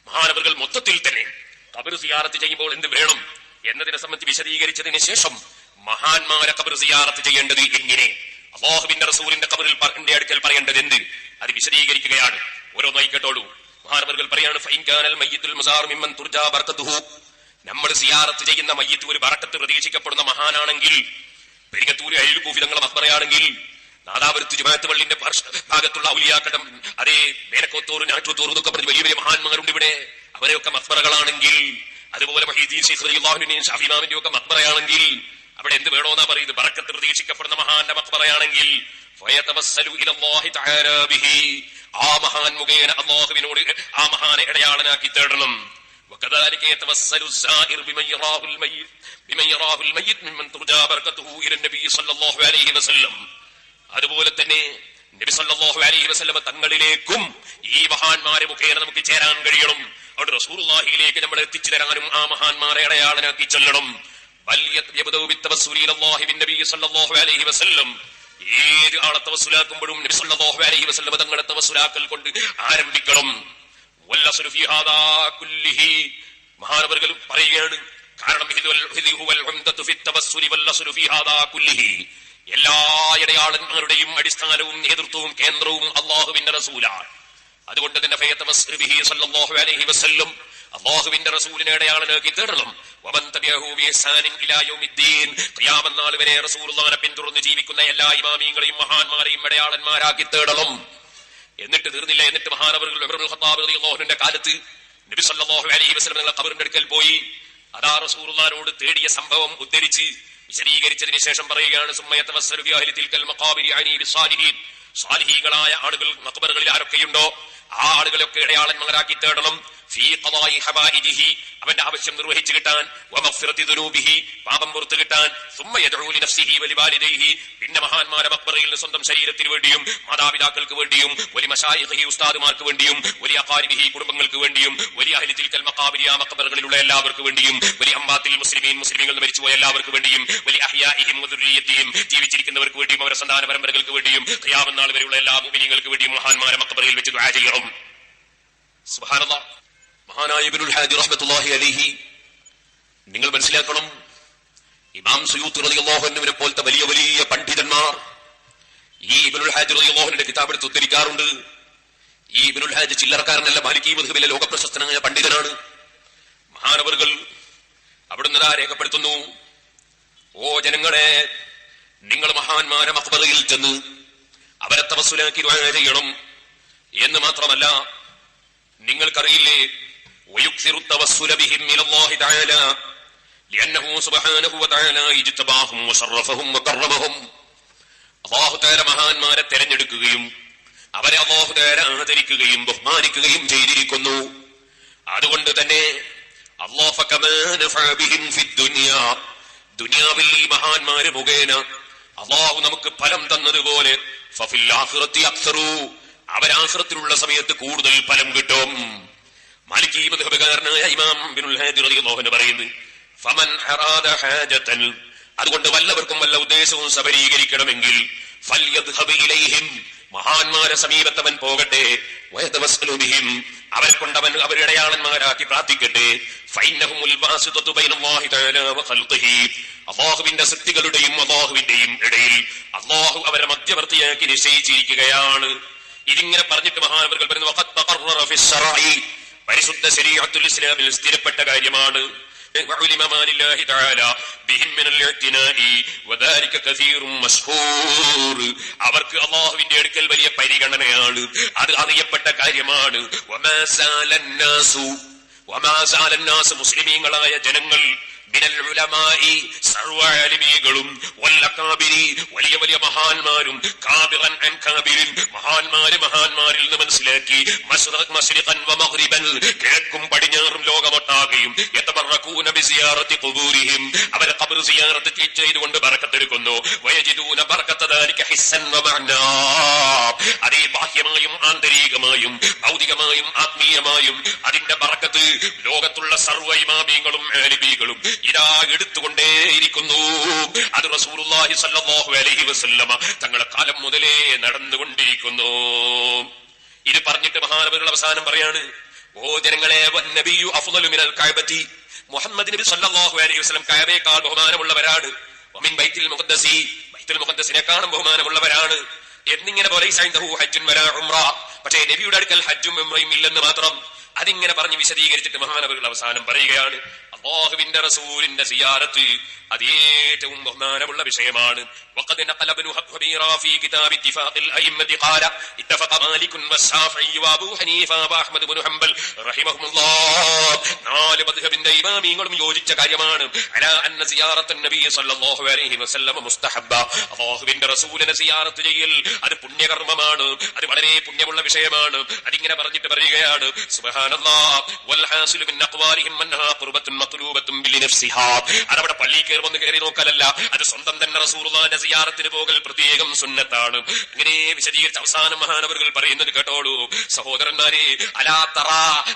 മഹാനവറുകൾ മൊത്തത്തിൽ തന്നെ ഖബർ സിയാറത്ത് ചെയ്യുമ്പോൾ എന്ത് വേണം എന്നതിനെ സംബന്ധിച്ച് വിശദീകരിച്ചതിന് ശേഷം മഹാന്മാരെ ഖബർ സിയാറത്ത് ചെയ്യേണ്ടത് എങ്ങനെ, അല്ലാഹുവിന്റെ റസൂലിന്റെ ഖബറിൽ അടുക്കൽ പറയേണ്ടത് എന്ത്, അത് വിശദീകരിക്കുകയാണ്. ഓരോന്നായി കേട്ടോളൂ. മഹാനവറുകൾ പറയാണ്, ഫൈൻ കാനൽ മയ്യിത്തുൽ മസാർ മിമ്മൻ തുർജാ ബർക്കത്തുഹു, നമ്മൾ സിയാറത്ത് ചെയ്യുന്ന മയ്യിത്ത് ഒരു ബറക്കത്ത് പ്രതീക്ഷിക്കപ്പെടുന്ന മഹാനാണെങ്കിൽ, പെരിങ്ങത്തൂര് അയൽകൂഫി തങ്ങളെ മഖ്ബറയാണെങ്കിൽ, നാദാപുരത്ത് ജുമാഅത്ത് പള്ളിന്റെ ഭാഗത്തുള്ള ഔലിയാക്കടം, അതേ മേനക്കോത്തൂർ ഞാറ്റൂത്തൂർ എന്നൊക്കെ പറഞ്ഞ് വലിയ വലിയ മഹാന്മാരുണ്ട് ഇവിടെ, അവരെയൊക്കെ മഖ്ബറകളാണെങ്കിൽ, അതുപോലെ മഹീദ്ദീൻ ശൈഖ് റളിയല്ലാഹു അൻഹുവിന്റെയും ഷാഫി ഇമാമിന്റെയും ഒക്കെ മഖ്ബറയാണെങ്കിൽ അവിടെ എന്ത് വേണോന്നാ പറയുന്നത്? ബറക്കത്ത് പ്രതീക്ഷിക്കപ്പെടുന്ന മഹാന്റെ മഖ്ബറയാണെങ്കിൽ ഫയതവസ്സലു ഇലല്ലാഹി തആല ബിഹി, ആ മഹാൻ മുഖേന അല്ലാഹുവിനോട് ആ മഹാനെ ഇടയാളനാക്കി തേടണം. وكذلك يتوسل الزائر بمن يراه الميت ممن ترجى بركته الى النبي صلى الله عليه وسلم. അതുപോലെ തന്നെ നബി സല്ലല്ലാഹു അലൈഹി വസല്ലം തങ്ങളിലേക്കും ഈ മഹാന്മാരെ മുഖേന നമുക്ക് ചേരാൻ കഴിയണം. അവിടെ റസൂലുള്ളാഹിയിലേക്ക് നമ്മൾ എത്തിച്ചു തരാനും ആ മഹാന്മാരെ അടയാളനാക്കി ചെല്ലണം. ഏത് ആളെ തവസ്സുലാക്കുമ്പോഴും നബി സല്ലല്ലാഹു അലൈഹി വസല്ലം തങ്ങളെ തവസ്സുലാക്കൽ കൊണ്ട് ആരംഭിക്കണം. മഹാനവറുകൾ പറയുകയാണ്, കാരണം എല്ലാ ഇടയാളന്മാരുടെയും അടിസ്ഥാനവും നേതൃത്വവും കേന്ദ്രവും അല്ലാഹുവിന്റെ റസൂലാണ്. അതുകൊണ്ട് തന്നെ അല്ലാഹുവിന്റെ റസൂലിനെ അടയാളനാക്കി തേടണം. ഖിയാമത്ത് നാൾ വരെ റസൂലുള്ളാഹിനെ പിന്തുടർന്ന് ജീവിക്കുന്ന എല്ലാ ഇമാമീങ്ങളെയും മഹാന്മാരെയും അടയാളന്മാരാക്കി തേടണം. എന്നിട്ട് തീർന്നില്ല. എന്നിട്ട് മഹാനവറുകൾ ഉമർ ഇബ്നുൽ ഖത്താബ് റളിയല്ലാഹു അൻഹുവിന്റെ കാലത്ത് നബി സല്ലല്ലാഹു അലൈഹി വസല്ലം തങ്ങളുടെ ഖബറിന്റെ അടുക്കൽ പോയി അതാ റസൂലുള്ളാഹിനോട് തേടിയ സംഭവം ഉദ്ധരിച്ച് വിശദീകരിച്ചതിന് ശേഷം പറയുകയാണ്, സാലിഹീകളായ ആളുകൾ മഖ്ബറുകളിൽ ആരൊക്കെയുണ്ടോ ആ ആളുകളൊക്കെ ഇടയാളന്മാരാക്കി തേടണം. അവന്റെ ആവശ്യം നിർവഹിച്ചു കിട്ടാൻ, പാപം പുറത്തു കിട്ടാൻ, പിന്നെ മഹാന്മാരെ മഖ്ബറയിൽ സ്വന്തം ശരീരത്തിന് വേണ്ടിയും മാതാപിതാക്കൾക്ക് വേണ്ടിയും വലിയ മശായിഖി ഉസ്താദുമാർക്ക് വേണ്ടിയും വലിയ അഖാരിബിഹി കുടുംബങ്ങൾക്ക് വേണ്ടിയും വലിയ അഹ്ലി തിൽകൽ മഖാബിരി ആ മഖ്ബറകളിലുള്ള എല്ലാവർക്കും വേണ്ടിയും വലിയ അംബാത്തിൽ മുസ്ലിമീങ്ങൾ മരിച്ചുപോയ എല്ലാവർക്കും വേണ്ടിയും വലിയ അഹ്യാഇഹിം വദുർരിയത്തിഹിം ജീവിച്ചിരിക്കുന്നവർക്ക് വേണ്ടിയും അവരുടെ സന്താന പരമ്പരകൾക്ക് വേണ്ടിയും ഖിയാമത്ത് നാൾ വരെയുള്ള എല്ലാ മുഅ്മിനീങ്ങൾക്ക് വേണ്ടിയും മഹാന്മാരെ മഖ്ബറയിൽ വെച്ച് ദുആ ചെയ്യണം. സുബ്ഹാനല്ലാഹ്. മഹാനായ ഇബ്നുൽ ഹാജി റഹ്മത്തുള്ളാഹി അലൈഹി നിങ്ങൾ മനസ്സിലാക്കണം, ഇമാം സുയൂത്തി റളിയല്ലാഹു അൻഹുവിനെ പോലത്തെ വലിയ വലിയ പണ്ഡിതന്മാർ ഈ ഇബ്നുൽ ഹാജി റളിയല്ലാഹു അൻഹുവിന്റെ കിതാബ് എടുത്ത് ഉദ്ധരിക്കാറുണ്ട്. ഈ ഇബ്നുൽ ഹാജി ചില്ലറക്കാരനല്ല, മാലികി മദ്ഹബിലെ ലോകപ്രശസ്തനായ പണ്ഡിതനാണ്. മഹാനവറുകൾ അവിടുന്ന് രേഖപ്പെടുത്തുന്നു, ഓ ജനങ്ങളെ, നിങ്ങൾ മഹാന്മാരെ മഖ്ബറയിൽ ചെന്ന് അവരെ തവസ്സുലാക്കി ദുആ ചെയ്യണം. എന്ന് മാത്രമല്ല, നിങ്ങൾക്കറിയില്ലേ, ويكثر التوسل بهم الى الله تعالى لانه سبحانه وتعالى اجتباهم وشرفهم وكرمهم. അല്ലാഹു തആല മഹാന്മാരെ തിരഞ്ഞെടുക്കുകയും അവരെ അല്ലാഹു തആല ആദരിക്കുകയും ബഹുമാനിക്കുകയും ചെയ്തിരിക്കുന്നു. അതുകൊണ്ട് തന്നെ അല്ലാഹു ഫകമാന ഫഅബിഹിം ഫിദ്ദുനിയ, ദുനിയാവിൽ ഈ മഹാന്മാരെ മുഖേന അല്ലാഹു നമുക്ക് ഫലം തന്നതുപോലെ ഫഫിൽ ആഖിറതി അക്സറു, അവരാഖിറത്തിലുള്ള സമയത്ത് കൂടുതൽ ഫലം കിട്ടും. മാലികി മദ്ഹബുകാരനായ ഇമാം ഇബ്നുൽ ഹാജി റളിയല്ലാഹു അൻഹു പറയുന്നു, ഫമൻ അറാദ ഹാജതൻ, അതുകൊണ്ട് വല്ലവർക്കും വല്ല ഉദ്ദേശവും സബലീകരിക്കണമെങ്കിൽ ഫൽയദ്ഹബ് ഇലൈഹിം, മഹാന്മാരെ സമീപത്തവൻ പോകട്ടെ, വയതവസ്സലു ബിഹിം, അവരെ കൊണ്ടവൻ അവരിടയാളന്മാരാക്കി പ്രാർത്ഥിക്കട്ടെ. ഫൈന്നഹുൽ വാസിതതു ബൈനല്ലാഹി തആല വഖൽഖിഹി, അല്ലാഹുവിന്റെ സൃഷ്ടികളുടെയും അല്ലാഹുവിന്റെയും ഇടയിൽ അല്ലാഹു അവരെ മധ്യവർത്തിയാക്കി നിശ്ചയിച്ചിരിക്കുകയാണ്. ഇതിങ്ങനെ പറഞ്ഞിട്ട് മഹാനവറുകൾ പറയുന്നു, വഖദ് തഖററ ഫിശ് ശറഈ, പരിശുദ്ധ ശരീഅത്തുൽ ഇസ്ലാമിൽ സ്ഥിരപ്പെട്ട കാര്യമാണ്. അവർക്ക് അല്ലാഹുവിന്റെ അടുക്കൽ വലിയ പരിഗണനയാണ്, അത് അറിയപ്പെട്ട കാര്യമാണ്. മുസ്ലിമീങ്ങളായ ജനങ്ങൾ മിനൽ ഉലമായി സർവ്വഅലിമീകളും വല്ലകാബിരി വലിയ വലിയ മഹാന്മാരും കാബിറൻ അൻ കാബിരിൻ മഹാന്മാരിൽ നിന്ന് മനസ്സിലാക്കി മശ്രിഖൻ വമഗ്രിബൻ കിഴക്കും പടിഞ്ഞാറും ലോകമൊട്ടാകെയും യതബറകൂന ബിസിയാറത്തി ഖുബൂരിഹിം അവരെ ഖബർ സിയാറത്ത് ചെയ്തുകൊണ്ട് ബറക്കത്തെടുക്കുന്നു വയജിദൂന ബറക്കത ദാലിക ഹിസ്സൻ വമഅനാ അതേ ബാഹ്യമായും ആന്തരികമായും ഭൗതികമായും ആത്മീയമായും അതിന്റെ ബറക്കത്ത് ലോകത്തുള്ള സർവ്വ ഇമാമീങ്ങളും ആലിമീകളും ഇതാ എടുത്തുകൊണ്ടേയിരിക്കുന്നു. അത് റസൂലുള്ളാഹി സ്വല്ലല്ലാഹു അലൈഹി വസല്ലമ തങ്ങളുടെ കാലം മുതലേ നടന്നുകൊണ്ടിരിക്കുന്നു. ഇത് പറഞ്ഞിട്ട് മഹാനവറുകൾ അവസാനം പറയാണ്, ഓ ജനങ്ങളെ, വന്നബിയ്യു അഫ്ളലു മിനൽ കഅബതി, മുഹമ്മദ് നബി സ്വല്ലല്ലാഹു അലൈഹി വസല്ലം കഅബയേക്കാൾ ബഹുമാനമുള്ളവരാണ്. വമിൻ ബൈത്തുൽ മുഖദ്ദസി, ബൈത്തുൽ മുഖദ്ദസിനെക്കാളും ബഹുമാനമുള്ളവരാണ് എന്നിങ്ങനെ പോലെ ഹജ്ജുൻ വലാ ഉംറ, പക്ഷേ നബിയുടെ അടുക്കൽ ഹജ്ജും ഉംറയും ഇല്ലെന്ന് മാത്രം. അതിങ്ങനെ പറഞ്ഞ് വിശദീകരിച്ചിട്ട് മഹാനവറുകൾ അവസാനം പറയുകയാണ്, അല്ലാഹുവിന്റെ റസൂലിന്റെ സിയാറത്ത് അത് ഏറ്റവും ബഹുമാനമുള്ള വിഷയമാണ്. وقد نقل ابن حبيرة في كتاب اتفاق الأئمة قال اتفق مالك والشافعي وابو حنيفة وأحمد بن حنبل رحمهم الله. നാല് മദ്ഹബിന്റെ ഇമാമികളും യോജിച്ച കാര്യമാണ്. അലാ അന്ന സിയാറത്തുൻ നബി സ്വല്ലല്ലാഹു അലൈഹി വസല്ലം മുസ്തഹബ്ബ, അല്ലാഹുവിന്റെ റസൂലിനെ സിയാറത്ത് ചെയ്യൽ അത് പുണ്യകർമ്മമാണ്, അത് വളരെ പുണ്യമുള്ള വിഷയമാണ്. അതിങ്ങനെ പറഞ്ഞിട്ട് പറയുകയാണ്, സുബ്ഹാനല്ലാഹ് വൽ ഹാസിലു മിൻ അഖ്വാലിഹിം അൻഹാ ഖുർബത്തുൻ മത്ലൂബത്തുൻ ബിനഫ്സിഹാ. അതവിടെ പള്ളിയിൽ വന്ന് കയറി നോക്കലല്ല, അത് സ്വന്തം തന്നെ റസൂലുള്ളാഹിന്റെ സിയാറത്തിന് പോകൽ പ്രത്യേകം സുന്നത്താണ്. അങ്ങനെ വിശദീകരിച്ച് അവസാനം മഹാനവറുകൾ പറയുന്നത് കേട്ടോളൂ, സഹോദരന്മാരെ, അലാ തറ,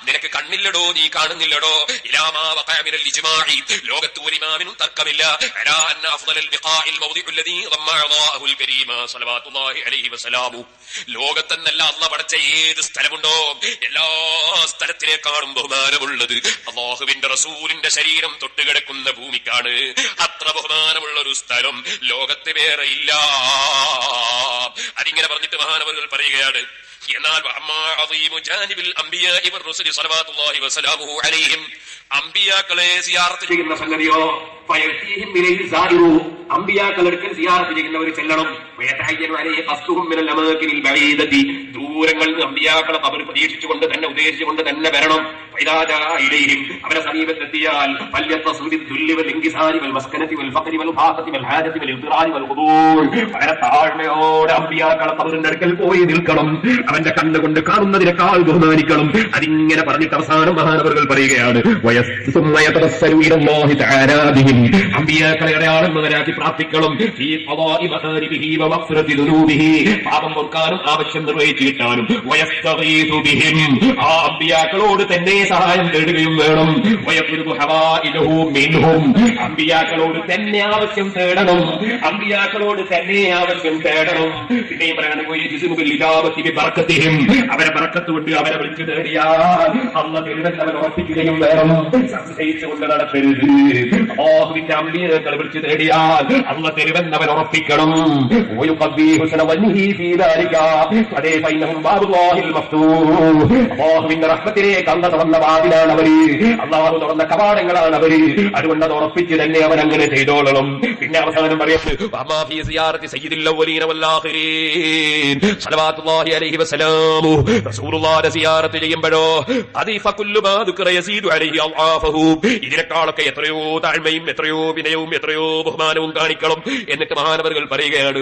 നിനക്ക് കണ്ണില്ലടോ, നീ കാണുന്നില്ലടോ, ഇലാമാ വഖഅ മിനൽ ഇജ്മാഇ, ലോകത്ത് ഒരു ഇമാമിനും തർക്കമില്ല, അലാ അന്ന അഫ്ളൽ ബിഖാഇൽ മൗദിഉ അല്ലദീ ളമ്മ അല്ലാഹുൽ കരീമ സ്വല്ലല്ലാഹു അലൈഹി വസല്ലം. ലോകത്തെന്നല്ല അല്ലാഹു പടച്ച ഏത് സ്ഥലമുണ്ടോ എല്ലാ സ്ഥലത്തിനേക്കാളും ബഹുമാനമുള്ളത് അല്ലാഹുവിന്റെ റസൂലിന്റെ ശരീരം തൊട്ടുകിടക്കുന്ന ഭൂമിക്കാണ്. അത്ര ബഹുമാനമുള്ള ഒരു സ്ഥലം ലോകത്ത് വേറെ ഇല്ല. അതിങ്ങനെ പറഞ്ഞിട്ട് മഹാനവറുകൾ പറയുകയാണ്, എന്നാൽ അമ്പിയാക്കളെ സിയാറത്ത് ചെയ്യുന്ന സംഗതിയോ അമ്പിയാക്കളെടുക്കൽ സിയാറത്ത് ചെയ്യുന്നവർ ചെല്ലണം. ദൂരങ്ങളിൽ നിന്ന് അമ്പിയാക്കളെ അവർ പ്രതീക്ഷിച്ചുകൊണ്ട് തന്നെ ഉദ്ദേശിച്ചുകൊണ്ട് തന്നെ വരണം. അവരെ സമീപത്തെത്തിയാൽ വളരെ താഴ്മയോടെ അമ്പിയാക്കളെ കബറിന്റെ അടുക്കൽ പോയി നിൽക്കണം. അവന്റെ കണ്ണുകൊണ്ട് കാണുന്നതിനേക്കാൾ ബഹുമാനിക്കണം. അതിങ്ങനെ പറഞ്ഞിട്ട് അവസാനം മഹാനവറുകൾ പറയുകയാണ്, അമ്പിയാക്കളെ അടയാളങ്ങളാക്കി പ്രാർത്ഥിക്കണം. പാപം പൊറുക്കാനും ആവശ്യം നിർവഹിച്ചു കിട്ടാനും ആ അമ്പിയാക്കളോട് തന്നെ സഹായം തേടുകയും വേണം. അമ്പിയാക്കളോട് തന്നെ ആവശ്യം തേടണം. അമ്പിയാക്കളോട് തന്നെ ആവശ്യം തേടണം. പിന്നെയും പറയണം, അവരെ ബർക്കത്ത് കൊണ്ട് അവരെ വിളിച്ചു തേടിയാൽ അല്ലാഹു തിരുവൻ അവരെ ഉറപ്പിക്കുകയും വേണം. സംശയിച്ചുകൊണ്ട് നടത്തരുത്. അല്ലാഹുവിന്റെ അമ്പിയാക്കളെ വിളിച്ചു തേടിയാൽ അല്ലാഹു തിരുവൻ അവരെ ഉറപ്പിക്കണം. അല്ലാഹുവിന്റെ റഹ്മത്തിലേക്ക് അല്ലാഹു തുറന്ന വാതിലാണ് അവര്, അല്ലാഹു തുറന്ന കവാടങ്ങളാണ് അവര്. അതുകൊണ്ട് അത് ഉറപ്പിച്ച് തന്നെ അവരങ്ങനെ ചെയ്തോളണം. പിന്നെ അവസാനം പറയുന്നത്, റസൂലുള്ളാഹിയെ സിയാറത്ത് ചെയ്യുമ്പോഴോ ഇതിനേക്കാളൊക്കെ എത്രയോ താഴ്മയും എത്രയോ വിനയവും എത്രയോ ബഹുമാനവും കാണിക്കണം. എന്നിട്ട് മഹാനവറുകൾ പറയുകയാണ്,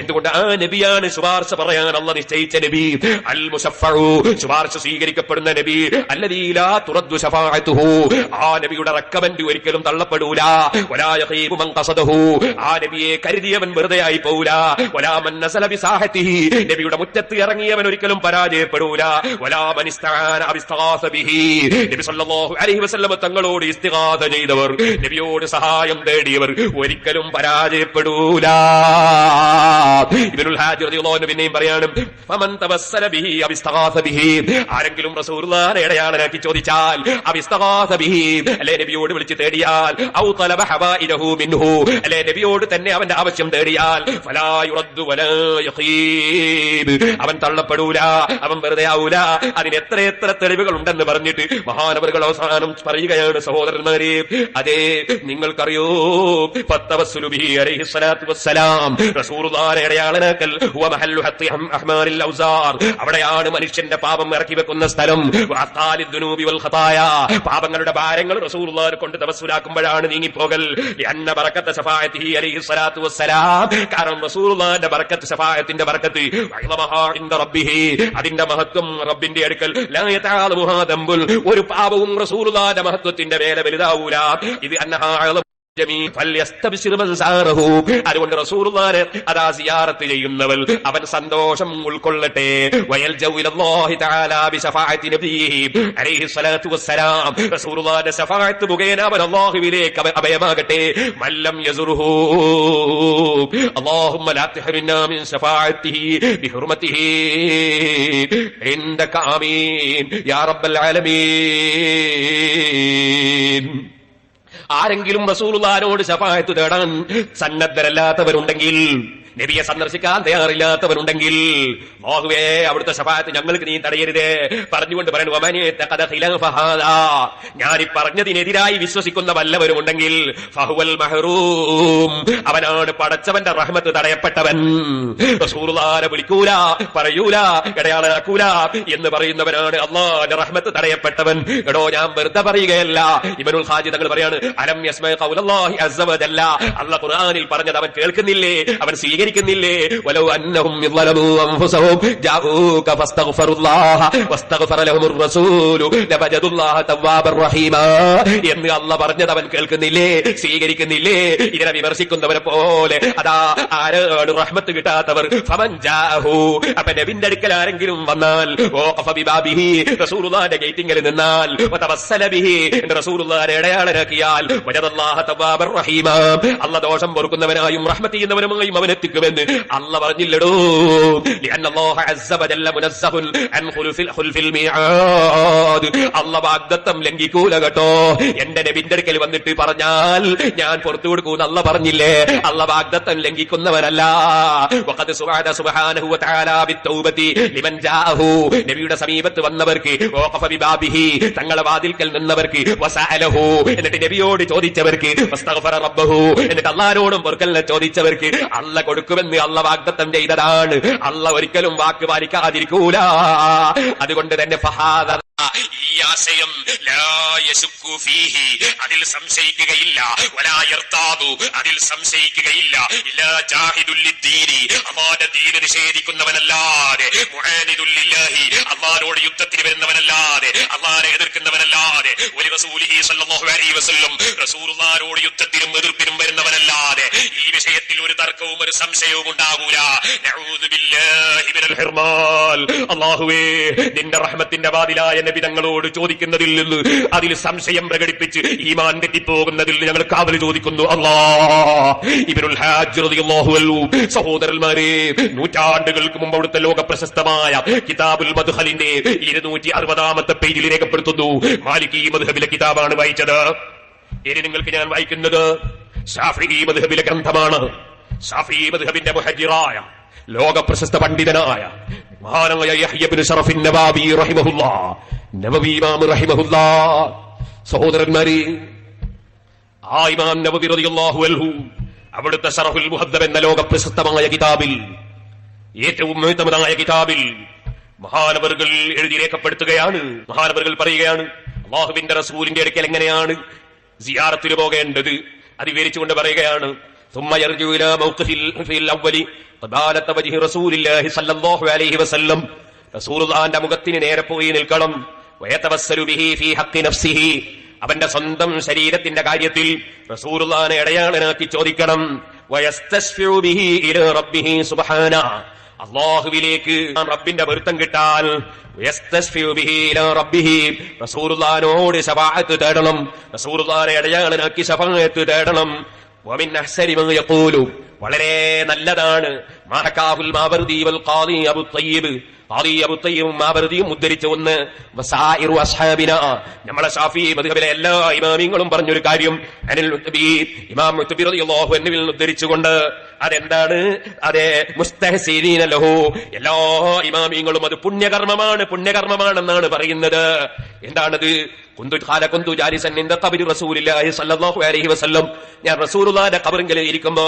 എന്തുകൊണ്ട് ആ നബിയാണ് ശുപാർശ പറയാൻ അല്ലാഹു നിശ്ചയിച്ച നബി. അൽ മുശഫഉ, ശുപാർശ സ്വീകരിക്കപ്പെടുന്ന നബി. അല്ലദീ ലാ തുറദ്ദു ശഫാഅതുഹു, ആ നബിയുടെ റെക്കമെന്റ് ഒരിക്കലും തള്ളപ്പെടൂല. വലാ യഖീബു മൻ ഖസദഹു, ആ നബിയെ കരുതിയവൻ വെറുതെ ആയി പോകൂല. വലാ മൻ നസല ബിസാഹതിഹി, നബിയുടെ മുറ്റത്ത് ഇറങ്ങിയവൻ ഒരിക്കലും പരാജയപ്പെടൂല. വലാ മൻ ഇസ്തആന ബിസ്തഗാസ ബിഹി, നബി സല്ലല്ലാഹു അലൈഹി വസല്ലം തങ്ങളോട് ഇസ്തിഗാസ ചെയ്തവർ, നബിയോട് സഹായം തേടിയവർ ഒരിക്കലും പരാജയപ്പെടൂല. ഇബ്നുൽ ഹാജി റളിയല്ലാഹു അൻഹു പിന്നെയും പറയാണ്, ഫമൻ തവസ്സല ബിഹി അബിസ്തഗാസ ബിഹി, ആരെങ്കിലും റസൂലുള്ളാഹിനെ ഇടയാളനാക്കി ചോദിച്ചാൽ അബിസ്തഗാസ ബിഹി, അല്ലേ നബിയോട് വിളിച്ച് തേടിയാൽ, ഔ തലബ ഹവാഇലഹു മിൻഹു, അല്ലേ നബിയോട് തന്നെ അവന്റെ ആവശ്യം തേടിയാൽ, ഫലാ യുറദ്ദു വലാ യഖീബ്, അവൻ തള്ളപ്പെടൂല, അവൻ വെറുതെ ആവൂല. അതിന് എത്ര തെളിവുകൾ ഉണ്ടെന്ന് പറഞ്ഞിട്ട് മഹാനവറുകൾ അവസാനം പറയുകയാണ്, സഹോദരന്മാരെ, അതേ നിങ്ങൾക്കറിയോ ഫത്തവസ്സുലു ബിഹി അലൈഹി സ്വലാത്തു വസ്സലാം റസൂലുള്ളാഹിയെ അടയാളനാക്കൽ ഹുവ മഹല്ലു ഹത്തി അഹ്മാലിൽ ഔസാർ, അവിടെയാണ് മനുഷ്യന്റെ പാപം ഇറക്കി വെക്കുന്ന സ്ഥലം. വഅഖാലിദ് ദുനൂബി വൽ ഖതായ, പാപങ്ങളുടെ ഭാരങ്ങൾ റസൂലുള്ളാഹിനെ കൊണ്ട് തവസ്സുലാക്കുമ്പോഴാണ് നീങ്ങിപ്പോകൽ. ലിഅന്ന ബറകത ശഫാഅത്തിഹി അലൈഹി സ്വലാത്തു വസ്സലാം, കാരണം റസൂലുള്ളാഹിന്റെ ബറക്കത്ത്, ശഫാഅത്തിന്റെ ബറക്കത്ത് വഅളമഹാ ഇൻദ റബ്ബിഹി, അതിന്റെ മഹത്വം റബ്ബിന്റെ അടുക്കൽ ലാ യതആലമുഹാ ദംബുൽ, ഒരു പാപവും റസൂലുള്ളാഹിന്റെ മഹത്വത്തിന്റെ മേലെ വലുതാവൂല. ഇത് അന്നഹാ അതുകൊണ്ട് റസൂലുള്ളാഹിനെ അതാ സിയാറത്ത് ചെയ്യുന്നവൻ അവൻ സന്തോഷം ഉൾക്കൊള്ളട്ടെ. റസൂലുള്ളാഹിന്റെ ശഫാഅത്ത് മുഖേന അവൻ അല്ലാഹുവിലേക്ക് അഭയമാകട്ടെ. മല്ലം യസുറുഹു അല്ലാഹുമ്മ ലാ തഹ്രിംനാ മിൻ ശഫാഅത്തിഹി ബിഹുർമതിഹി ഇൻദക ആമീൻ യാ റബ്ബൽ ആലമീൻ. ആരെങ്കിലും റസൂലുള്ളാഹിനോട് ശഫാഅത്ത് തേടാൻ സന്നദ്ധരല്ലാത്തവരുണ്ടെങ്കിൽ, നബിയെ സന്ദർശിക്കാൻ തയ്യാറില്ലാത്തവരുണ്ടെങ്കിൽ, അല്ലാഹുവേ അവിടുത്തെ ശഫാഅത്ത് ഞങ്ങൾക്ക് നീ തടയരുതേ പറഞ്ഞുകൊണ്ട് പറയുന്നു, ഞാൻ ഈ പറഞ്ഞതിനെതിരായി വിശ്വസിക്കുന്ന വല്ലവരുമുണ്ടെങ്കിൽ ഫഹുവൽ മഹ്റൂം, അവനാണ് പടച്ചവന്റെ റഹ്മത്ത് തടയപ്പെട്ടവൻ. റസൂലുള്ളാഹിനെ വിളിക്കൂല, പറയൂല, ഇടയാളാക്കൂല എന്ന് പറയുന്നവനാണ് അല്ലാഹുവിന്റെ റഹ്മത്ത് തടയപ്പെട്ടവൻ. എടോ ഞാൻ വെറുതെ പറയുകയല്ല. ഇബ്നുൽ ഹാജി തങ്ങൾ പറയാണ്, അലം യസ്മഅ ഖൗലല്ലാഹി അസ്സ വജല്ല, അല്ലാഹു ഖുർആനിൽ പറഞ്ഞത് അവൻ കേൾക്കുന്നില്ലേ, അവൻ സ്വീകരിക്കുന്നില്ലേ? വലൗ അന്നഹും യളലൂ അൻഫുസഹും ജാഊക ഫസ്തഗ്ഫിറുല്ലാഹ വസ്തഗ്ഫറ ലഹുർ റസൂലു ലവജദുല്ലാഹ തവ്വാബർ റഹീമ എന്ന് അല്ലാഹു പറഞ്ഞത് അവൻ കേൾക്കുന്നില്ലേ, സ്വീകരിക്കുന്നില്ലേ? ഇതിനെ വിമർശിക്കുന്നവരെ പോലെ അതാ ആരാണ് റഹ്മത്ത് കിട്ടാത്തവർ? ഫമൻ ജാഹു, അപ്പൊ നബിന്റെ അടുക്കൽ ആരെങ്കിലും വന്നാൽ, വഖഫ ബിബാബിഹി, റസൂലുള്ളാഹിന്റെ ഗേറ്റിംഗിൽ നിന്നാൽ, വതവസ്സല ബിഹി, റസൂലുള്ളാഹിനെ ഇടയാളനാക്കിയാൽ, വജദല്ലാഹ തവ്വാബർ റഹീമ, അല്ലാഹു ദോഷം പൊറുക്കുന്നവനായും റഹ്മത്ത് ചെയ്യുന്നവനുമായും അവനെത്തിക്കുമെന്ന് അല്ലാഹു പറഞ്ഞില്ലടോ. ലിഅന്നല്ലാഹ അസ്സ വജല്ല മുനസ്സഹുൻ അൻ ഖുൽഫിൽ മിആദ്, അല്ലാഹു വാഗ്ദത്തം ലംഘിക്കൂല കേട്ടോ. എന്റെ നബിന്റെ അടുക്കൽ വന്നിട്ട് പറഞ്ഞാൽ ഞാൻ പുറത്തു കൊടുക്കൂന്ന് അല്ലാഹു പറഞ്ഞില്ലേ? അല്ലാഹു വാഗ്ദത്തം ലംഘിക്കുന്നവനല്ല. വഖദ് സുബ്ഹാനഹു വ തആല ബിത്തൗബതി ലിമൻ ജാഅഹു, നബിയുടെ സമീപത്ത് വന്നവർക്ക്, വഖഫ ബിബാബിഹി, തങ്ങളുടെ വാതിൽക്കൽ നിന്നവർക്ക്, വസഅലഹു, എന്നിട്ട് നബിയോട് ചോദിച്ചവർക്ക്, വസ്തഗ്ഫറ റബ്ബഹു, എന്നിട്ട് അല്ലാഹുവോടും പൊറുക്കലിനെ ചോദിച്ചവർക്ക് അല്ലാഹു കൊടുക്കുമെന്ന് അല്ലാഹു വാഗ്ദത്തം ചെയ്തതാണ്. അല്ലാഹു ഒരിക്കലും വാക്ക് പാലിക്കാതിരിക്കൂല. അതുകൊണ്ട് തന്നെ ഫഹാദ, ഈ ആശയം ലാ യശുക്കു ഫീഹി, അതിൽ സംശയിക്കുകയില്ല, വലാ യർതാബു, അതിൽ സംശയിക്കുകയില്ല, ഇല്ലാ ജാഹിദുൽ ലിദ്ദീനി, അല്ലാഹുവിന്റെ ദീൻ നിഷേധിക്കുന്നവനല്ലാതെ, മുആനിദുൽ ലില്ലാഹി, അല്ലാഹുവോട് യുദ്ധത്തിന് വരുന്നവനല്ലാതെ, അല്ലാഹുവിനെ എതിർക്കുന്നവനല്ലാതെ, വലി റസൂലിഹി സ്വല്ലല്ലാഹു അലൈഹി വസല്ലം, റസൂലുള്ളാഹിയോട് യുദ്ധത്തിനും എതിർപ്പിനും വരുന്നവനല്ലാതെ ഈ വിഷയത്തിൽ ഒരു തർക്കവും ഒരു സംശയവും ഉണ്ടാകൂല. നഊദു ബില്ലാഹി മിനൽ ഹിർമാൽ, അല്ലാഹുവേ നിന്റെ റഹ്മത്തിന്റെ വാതിലായ നബി തങ്ങളോട് ചോദിക്കുന്നതിൽ നിന്ന്, അതിൽ സംശയം പ്രകടിപ്പിച്ച് ഈമാൻ തെറ്റിപ്പോകുന്നതിൽ നിന്ന് ഞങ്ങൾ കാവൽ ചോദിക്കുന്നു. അല്ലാഹ്. ഇബ്നുൽ ഹാജ് റളിയല്ലാഹു അൻഹു, സഹോദരന്മാരെ, നൂറ്റാണ്ടുകൾക്ക് മുമ്പ് അവിടുത്തെ ലോക പ്രശസ്തമായ കിതാബുൽ മദ്ഖലിന്റെ 260-ാമത്തെ പേജിൽ രേഖപ്പെടുത്തുന്നു. മാലികി മദ്ഹബിലെ കിതാബാണ് വായിച്ചത്. ഇനി നിങ്ങൾക്ക് ഞാൻ വായിക്കുന്നത് ശാഫിഈ മദ്ഹബിലെ ഗ്രന്ഥമാണ്. ശാഫിഈ മദ്ഹബിന്റെ മുഹജ്ജിറായ ലോക പ്രശസ്ത പണ്ഡിതനായ മഹാനായ യഹ്യ ഇബ്നു ശറഫ് നവാവി റഹിമഹുല്ലാഹ്, നവവി ഇമാം റഹിമഹുല്ലാഹ്, സഹോദരന്മാരെ, ആ ഇമാം നവവി റളിയല്ലാഹു അൻഹു അവിടുത്തെ ശറഹുൽ മുഹദ്ദബ് എന്ന ലോക പ്രശസ്തമായ കിതാബിൽ, ഏറ്റവും മുഹത്തമതായ കിതാബിൽ മഹാനവറുകൾ എഴുതി രേഖപ്പെടുത്തുകയാണ്. മഹാനവറുകൾ പറയുകയാണ്, അല്ലാഹുവിന്റെ റസൂലിന്റെ അടുക്കൽ എങ്ങനെയാണ് സിയാറത്തിന് പോകേണ്ടത് അത് വിവരിച്ചുകൊണ്ട് പറയുകയാണ്. ثم يرجع الى موقف الاول قبالة وجه رسول الله صلى الله عليه وسلم, റസൂലുള്ളാഹിന്റെ മുഖത്തിന് നേരെ പോയി നിൽക്കണം. വയതവസ്സലു ബിഹി ഫീ ഹഖ്ഖി നഫ്സിഹി, അവന്റെ സ്വന്തം ശരീരത്തിന്റെ കാര്യത്തിൽ റസൂലുള്ളാഹിനെ ഇടയാളനാക്കി ചോദിക്കണം. വയസ്തശ്ഫിഉ ബിഹി ഇലാ റബ്ബിഹി സുബ്ഹാനഹു, അല്ലാഹുവിലേക്ക് റബ്ബിന്റെ പൊരുത്തം കിട്ടാൻ വയസ്തശ്ഫിഉ ബിഹി ഇലാ റബ്ബിഹി, റസൂലുള്ളാഹിനോട് ശഫാഅത്ത് തേടണം, റസൂലുള്ളാഹിനെ ഇടയാളനാക്കി ശഫാഅത്ത് തേടണം. വമിൻ അഹ്സനി മാ യഖൂലു, വളരെ നല്ലതാണ് മാഹകാഹുൽ മാവർദി വൽ ഖാദി അബു തയ്യിബ് മാബർദിയും ഉദ്ധരിച്ച ഒന്ന്, നമ്മളെ ഷാഫി മദ്ഹബിലെ എല്ലാ ഇമാമിങ്ങളും പറഞ്ഞൊരു കാര്യം ഇമാം മുത്തബി റളിയല്ലാഹു അൻഹുവിൽ ഉദ്ധരിച്ചുകൊണ്ട്, അതെന്താണ്? അതെ, മുസ്തഹ്സിനീന ലഹു, എല്ലാ ഇമാമിങ്ങളും അത് പുണ്യകർമ്മമാണെന്നാണ് പറയുന്നത്. എന്താണത്? കുന്തു ജാലിസൻ ഇൻദ ഖബരി റസൂലില്ലാഹി സ്വല്ലല്ലാഹു അലൈഹി വസല്ലം, ഞാൻ റസൂലുള്ളാഹിന്റെ ഖബറിൽ ഇരിക്കുമ്പോ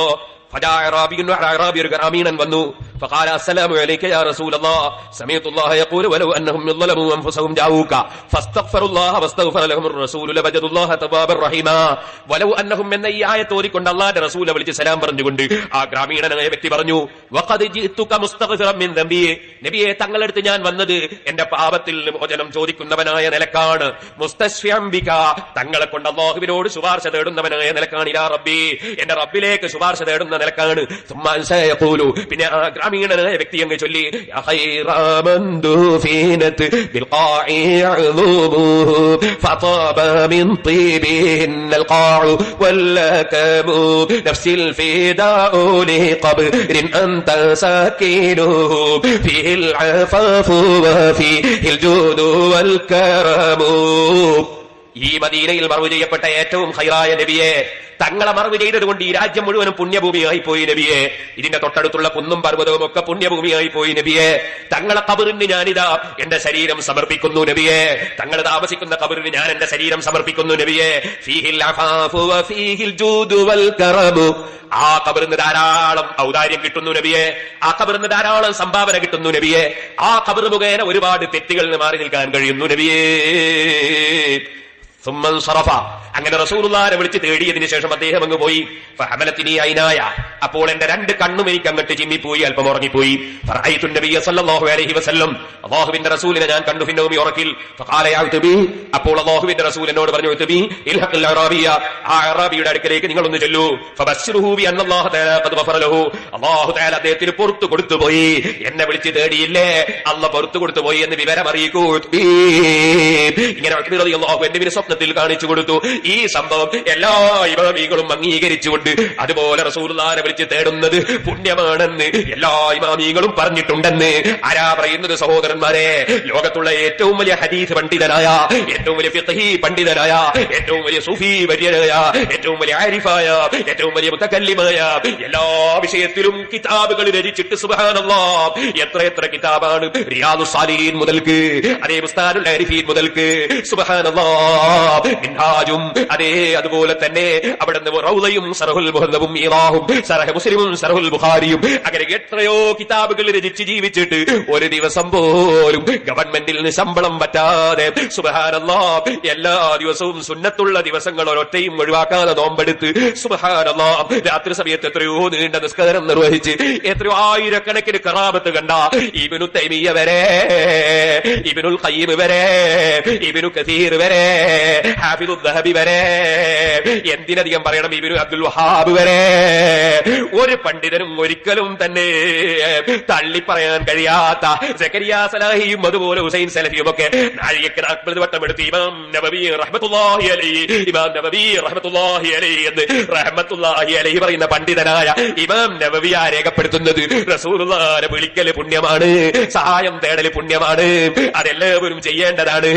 ഗ്രാമീണൻ വന്നു. فقال السلام عليك يا رسول الله سمعت الله يقول ولو انهم ظلموا انفسهم جاءوك فاستغفروا الله واستغفر لهم الرسول لوجدوا الله توابا رحيما. ولو انهم എന്ന ഈ ആയത്ത് ഓതിക്കൊണ്ട് അല്ലാഹുവിന്റെ റസൂലിനെ വിളിച്ച് സലാം പറഞ്ഞുകൊണ്ട് ആ ഗ്രാമീണനായ വ്യക്തി പറഞ്ഞു, വഖദ് ജിഅ്തുക മുസ്തഗ്ഫിറൻ മിൻ ദംബി, നബിയെ തങ്ങളുടെ അടുത്ത് ഞാൻ വന്നത് എന്റെ പാപത്തിൽ മോചനം ചോദിക്കുന്നവനായ നിലക്കാണ്. മുസ്തശ്ഫിഅൻ ബിക, തങ്ങളെ കൊണ്ട് അല്ലാഹുവിനോട് ശുപാർശ തേടുന്നവനായ നിലക്കാണ്. ഇലാ റബ്ബി, എന്റെ റബ്ബിലേക്ക് ശുപാർശ തേടുന്ന നിലക്കാണ്. പിന്നെ ആ ഗ്രാമീണനായ വ്യക്തി അങ്ങ് ചൊല്ലി, ഈ മദീനയിൽ മറവ് ചെയ്യപ്പെട്ട ഏറ്റവും ഖൈറായ നബിയെ, തങ്ങളെ മറവ് ചെയ്തതുകൊണ്ട് ഈ രാജ്യം മുഴുവനും പുണ്യഭൂമിയായി പോയി നബിയെ. ഇതിന്റെ തൊട്ടടുത്തുള്ള കുന്നും പർവ്വതവും ഒക്കെ പുണ്യഭൂമിയായി പോയി നബിയെ. തങ്ങളെ ഖബറിന് ഞാനിതാ എന്റെ ശരീരം സമർപ്പിക്കുന്നു നബിയെ. തങ്ങൾ താമസിക്കുന്ന ഖബറിന് ഞാൻ എന്റെ ശരീരം സമർപ്പിക്കുന്നു നബിയെ. ഫീഹിൽ അഫാഫു വഫീഹിൽ ജൂദു വൽ കറമു, ആ ഖബറിന് ധാരാളം ഔദാര്യം കിട്ടുന്നു നബിയെ. ആ ഖബറിന് ധാരാളം സംഭാവന കിട്ടുന്നു നബിയെ. ആ ഖബർ മുഖേന ഒരുപാട് തെറ്റുകളിൽ നിന്ന് മാറി നിൽക്കാൻ കഴിയുന്നു നബിയെ. സുമ്മൻ സറഫ, അങ്ങനെ റസൂലുള്ളാഹിനെ വിളിച്ച് തേടിയതിനു ശേഷം അദ്ദേഹം അങ്ങ് പോയി. ഫഹമലത്തിനി ഐനായ, അപ്പോൾ എന്റെ രണ്ട് കണ്ണും എനിക്ക് അങ്ങോട്ട് ചിമ്മിപ്പോയി, അല്പം ഉറങ്ങിപ്പോയി. ഫറഅയ്തു നബിയ സല്ലല്ലാഹു അലൈഹി വസല്ലം, അല്ലാഹുവിന്റെ റസൂലിനെ ഞാൻ കണ്ടു. ഫിന്നൗമി ഉറക്കിൽ. ഫഖാല യാ ഉത്ബി, അപ്പോൾ അല്ലാഹുവിന്റെ റസൂൽ എന്നോട് പറഞ്ഞു, ഉത്ബി ഇൽഹഖിൽ അറാബിയ, ആ അറാബിയുടെ അടുക്കലേക്ക് നിങ്ങൾ ഒന്ന് ചെല്ലൂ. ഫബശ്ശിറുഹു ബി അന്നല്ലാഹു തആല ഖദ് ഗഫറ ലഹു, അല്ലാഹു തആല അദ്ദേഹത്തിന് പുറത്തു കൊടുത്തു പോയി. എന്നെ വിളിച്ച് തേടിയില്ലേ, അല്ലാഹു പുറത്തു കൊടുത്തു പോയി എന്ന് വിവരം അറിയിക്കൂ. ഇങ്ങനെ ഉത്ബി റളിയല്ലാഹു അൻഹു സ്വപ്നത്തിൽ കാണിച്ചു കൊടുത്തു. ഈ സംഭവം എല്ലാ ഇമാമികളും അംഗീകരിച്ചുകൊണ്ട്, അതുപോലെ റസൂലുള്ളാഹിനെ വിളിച്ച് തേടുന്നത് പുണ്യമാണെന്ന് എല്ലാ ഇമാമികളും പറഞ്ഞിട്ടുണ്ടെന്ന് ആരാ പറയുന്നത്? സഹോദരന്മാരെ, ലോകത്തുള്ള ഏറ്റവും വലിയ ഹദീസ് പണ്ഡിതനായ, ഏറ്റവും വലിയ ഫിഖ്ഹി പണ്ഡിതനായ, ഏറ്റവും വലിയ സൂഫി വര്യനായ, ഏറ്റവും വലിയ ആരിഫായ, ഏറ്റവും വലിയ മുതകല്ലിമായ, എല്ലാ വിഷയത്തിലും കിതാബുകൾ രചിച്ചിട്ട് സുബ്ഹാനല്ലാഹ് എത്ര കിതാബാണ്. റിയാദുസ് സാലിഹീൻ മുതൽക്ക്, അതേ മുസ്താനുൽ ആരിഫീൻ മുതൽക്ക്, സുബ്ഹാനല്ലാഹ് മിൻഹാജും, അതേ അതുപോലെ തന്നെ അവിടുന്ന് റൗളയും സറഹുൽ മുഹദ്ദബും ഇറാഹും സറഹ് മുസ്ലിമും സറഹുൽ ബുഖാരിയും, അങ്ങനെ എത്രയോ കിതാബുകൾ രചിച്ച് ജീവിച്ചിട്ട് ഒരു ദിവസം പോലും ഗവൺമെന്റിൽ നിന്ന് ശമ്പളം പറ്റാതെ സുബ്ഹാനല്ലാഹ് എല്ലാ ദിവസവും സുന്നത്തുള്ള ദിവസങ്ങൾ ഒരൊറ്റയും ഒഴിവാക്കാതെ നോമ്പെടുത്ത് സുബ്ഹാനല്ലാഹ് രാത്രി സമയത്ത് എത്രയോ നീണ്ട നിസ്കാരം നിർവഹിച്ച് എത്രയോ ആയിരക്കണക്കിന് കറാമത്ത് കണ്ട ഇബ്നു തൈമിയ്യ വരെ, ഇബ്നുൽ ഖയ്യിം വരെ, ഇബ്നു കസീർ വരെ, ഹാഫിദുൽ ദഹബി വരെ, എന്തിനധികം പറയണം ഇബ്നു അബ്ദുൽ വഹാബ് വരെ, ഒരു പണ്ഡിതനും ഒരിക്കലും തന്നെ തള്ളിപ്പറയാൻ കഴിയാത്ത സക്കരിയ സലാഹിയും അതുപോലെ ഹുസൈൻ സലഫിയും ഒക്കെ നാഴികക്ക് 40 വട്ടം എടുത്ത് ഇമാം നബവി റഹ്മത്തുള്ളാഹി അലൈഹി, ഇമാം നബവി റഹ്മത്തുള്ളാഹി അലൈഹി എന്ന് റഹ്മത്തുള്ളാഹി അലൈഹി പറയുന്ന പണ്ഡിതനായ ഇമാം നബവിയെ രേഖപ്പെടുത്തുന്നത് റസൂലുള്ളാഹിനെ വിളിക്കല് പുണ്യമാണ്, സഹായം തേടല് പുണ്യമാണ്, അതെല്ലാവരും ചെയ്യേണ്ടതാണ്.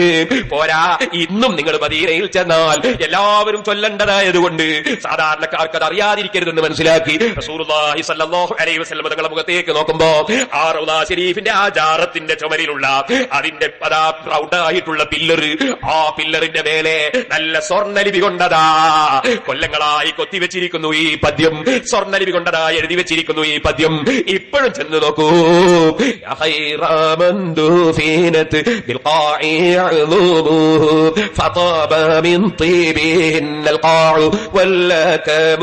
പോരാ, ഇന്നും നിങ്ങൾ മദീനയിൽ ചെന്നാൽ എല്ലാവരും ചൊല്ലേണ്ടതായതുകൊണ്ട് സാധാരണക്കാർക്ക് അത് അറിയാതിരിക്കരുതെന്ന് മനസ്സിലാക്കി റസൂലുള്ളാഹി സ്വല്ലല്ലാഹു അലൈഹി വസല്ലം തങ്ങളുടെ മുഖത്തേക്ക് നോക്കുമ്പോ ആ റൗള ശരീഫിന്റെ ആ ജാറത്തിന്റെ ചുമരിലുള്ള അതിന്റെ റൗണ്ടായിട്ടുള്ള പില്ലർ, ആ പില്ലറിന്റെ മേലെ നല്ല സ്വർണ്ണലിപി കൊണ്ടതാ കൊല്ലങ്ങളായി കൊത്തിവെച്ചിരിക്കുന്നു ഈ പദ്യം, സ്വർണ്ണലിപി കൊണ്ടതാ എഴുതി വെച്ചിരിക്കുന്നു ഈ പദ്യം. ഇപ്പോഴും ചെന്ന് നോക്കൂ. فطاب من طيبهن القاع واللكم